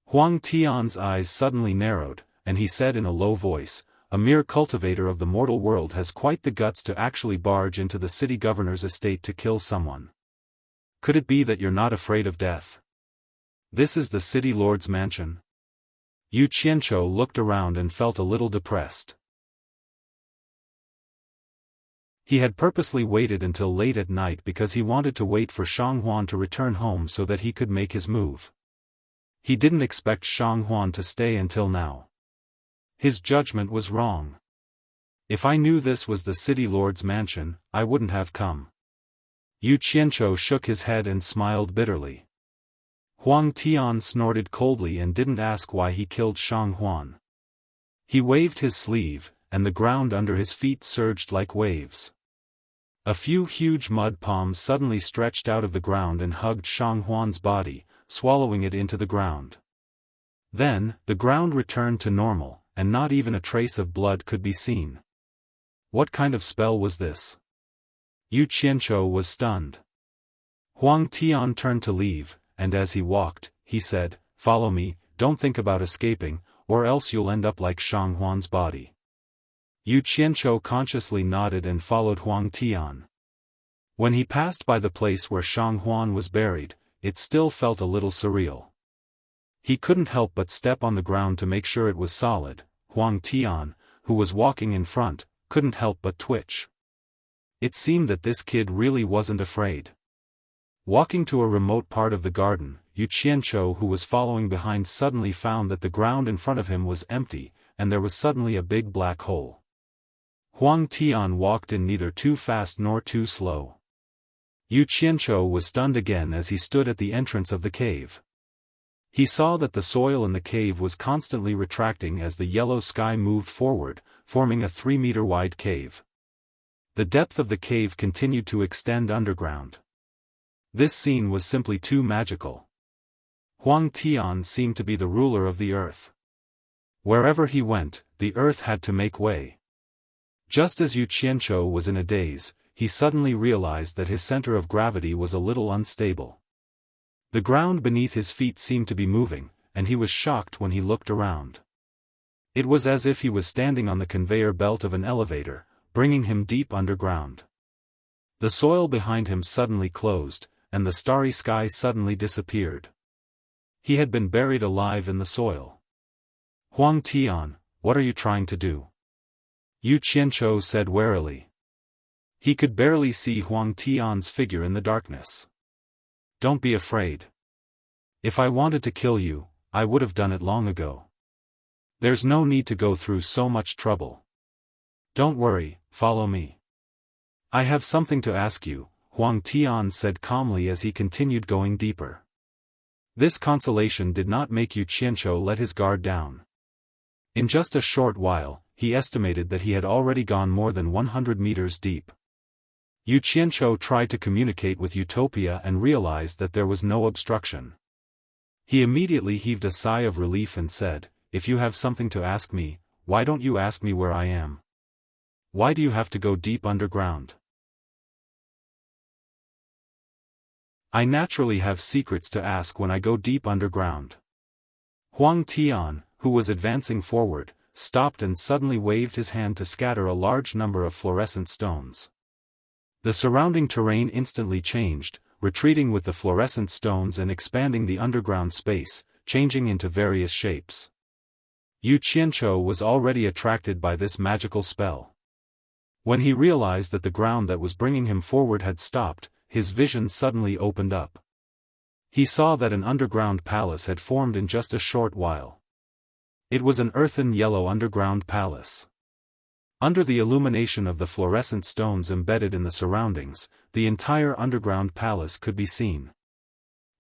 Huang Tian's eyes suddenly narrowed, and he said in a low voice, "A mere cultivator of the mortal world has quite the guts to actually barge into the city governor's estate to kill someone. Could it be that you're not afraid of death? This is the city lord's mansion?" Yu Qianzhou looked around and felt a little depressed. He had purposely waited until late at night because he wanted to wait for Shang Huan to return home so that he could make his move. He didn't expect Shang Huan to stay until now. His judgment was wrong. "If I knew this was the city lord's mansion, I wouldn't have come." Yu Qianzhou shook his head and smiled bitterly. Huang Tian snorted coldly and didn't ask why he killed Shang Huan. He waved his sleeve, and the ground under his feet surged like waves. A few huge mud palms suddenly stretched out of the ground and hugged Shang Huan's body, swallowing it into the ground. Then, the ground returned to normal, and not even a trace of blood could be seen. What kind of spell was this? Yu Qianzhou was stunned. Huang Tian turned to leave, and as he walked, he said, "Follow me, don't think about escaping, or else you'll end up like Shang Huan's body." Yu Qianzhou consciously nodded and followed Huang Tian. When he passed by the place where Shang Huan was buried, it still felt a little surreal. He couldn't help but step on the ground to make sure it was solid. Huang Tian, who was walking in front, couldn't help but twitch. It seemed that this kid really wasn't afraid. Walking to a remote part of the garden, Yu Qianzhou, who was following behind, suddenly found that the ground in front of him was empty, and there was suddenly a big black hole. Huang Tian walked in neither too fast nor too slow. Yu Qianzhou was stunned again as he stood at the entrance of the cave. He saw that the soil in the cave was constantly retracting as the yellow sky moved forward, forming a 3-meter-wide cave. The depth of the cave continued to extend underground. This scene was simply too magical. Huang Tian seemed to be the ruler of the earth. Wherever he went, the earth had to make way. Just as Yu Qianzhou was in a daze, he suddenly realized that his center of gravity was a little unstable. The ground beneath his feet seemed to be moving, and he was shocked when he looked around. It was as if he was standing on the conveyor belt of an elevator, bringing him deep underground. The soil behind him suddenly closed, and the starry sky suddenly disappeared. He had been buried alive in the soil. "Huang Tian, what are you trying to do?" Yu Qianzhou said warily. He could barely see Huang Tian's figure in the darkness. "Don't be afraid. If I wanted to kill you, I would have done it long ago. There's no need to go through so much trouble. Don't worry, follow me. I have something to ask you," Huang Tian said calmly as he continued going deeper. This consolation did not make Yu Qianzhou let his guard down. In just a short while, he estimated that he had already gone more than 100 meters deep. Yu Qianzhou tried to communicate with Utopia and realized that there was no obstruction. He immediately heaved a sigh of relief and said, "If you have something to ask me, why don't you ask me where I am? Why do you have to go deep underground?" "I naturally have secrets to ask when I go deep underground." Huang Tian, who was advancing forward, stopped and suddenly waved his hand to scatter a large number of fluorescent stones. The surrounding terrain instantly changed, retreating with the fluorescent stones and expanding the underground space, changing into various shapes. Yu Qianzhou was already attracted by this magical spell. When he realized that the ground that was bringing him forward had stopped, his vision suddenly opened up. He saw that an underground palace had formed in just a short while. It was an earthen yellow underground palace. Under the illumination of the fluorescent stones embedded in the surroundings, the entire underground palace could be seen.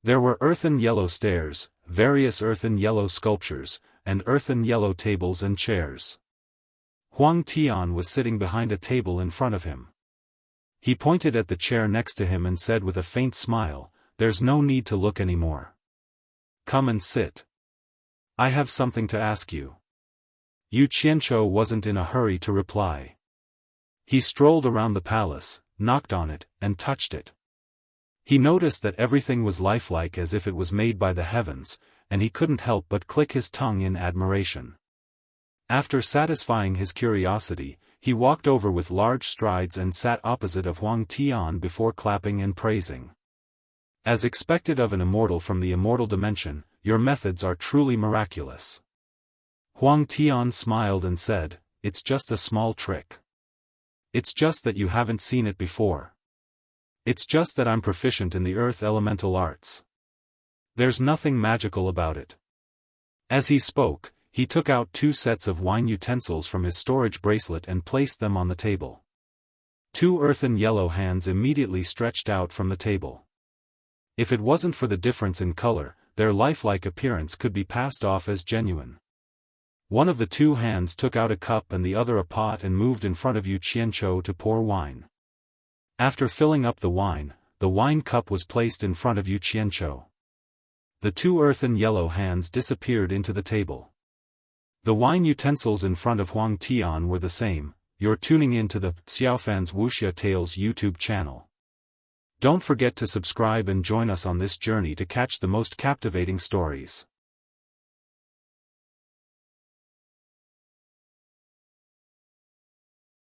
There were earthen yellow stairs, various earthen yellow sculptures, and earthen yellow tables and chairs. Huang Tian was sitting behind a table in front of him. He pointed at the chair next to him and said with a faint smile, "There's no need to look anymore. Come and sit. I have something to ask you." Yu Qianzhou wasn't in a hurry to reply. He strolled around the palace, knocked on it, and touched it. He noticed that everything was lifelike as if it was made by the heavens, and he couldn't help but click his tongue in admiration. After satisfying his curiosity, he walked over with large strides and sat opposite of Huang Tian before clapping and praising. "As expected of an immortal from the immortal dimension, your methods are truly miraculous." Huang Tian smiled and said, "It's just a small trick. It's just that you haven't seen it before. It's just that I'm proficient in the earth elemental arts. There's nothing magical about it." As he spoke, he took out 2 sets of wine utensils from his storage bracelet and placed them on the table. 2 earthen yellow hands immediately stretched out from the table. If it wasn't for the difference in color, their lifelike appearance could be passed off as genuine. One of the 2 hands took out a cup and the other a pot and moved in front of Yu Qianzhou to pour wine. After filling up the wine cup was placed in front of Yu Qianzhou. The 2 earthen yellow hands disappeared into the table. The wine utensils in front of Huang Tian were the same. You're tuning in to the Xiaofan's Wuxia Tales YouTube channel. Don't forget to subscribe and join us on this journey to catch the most captivating stories.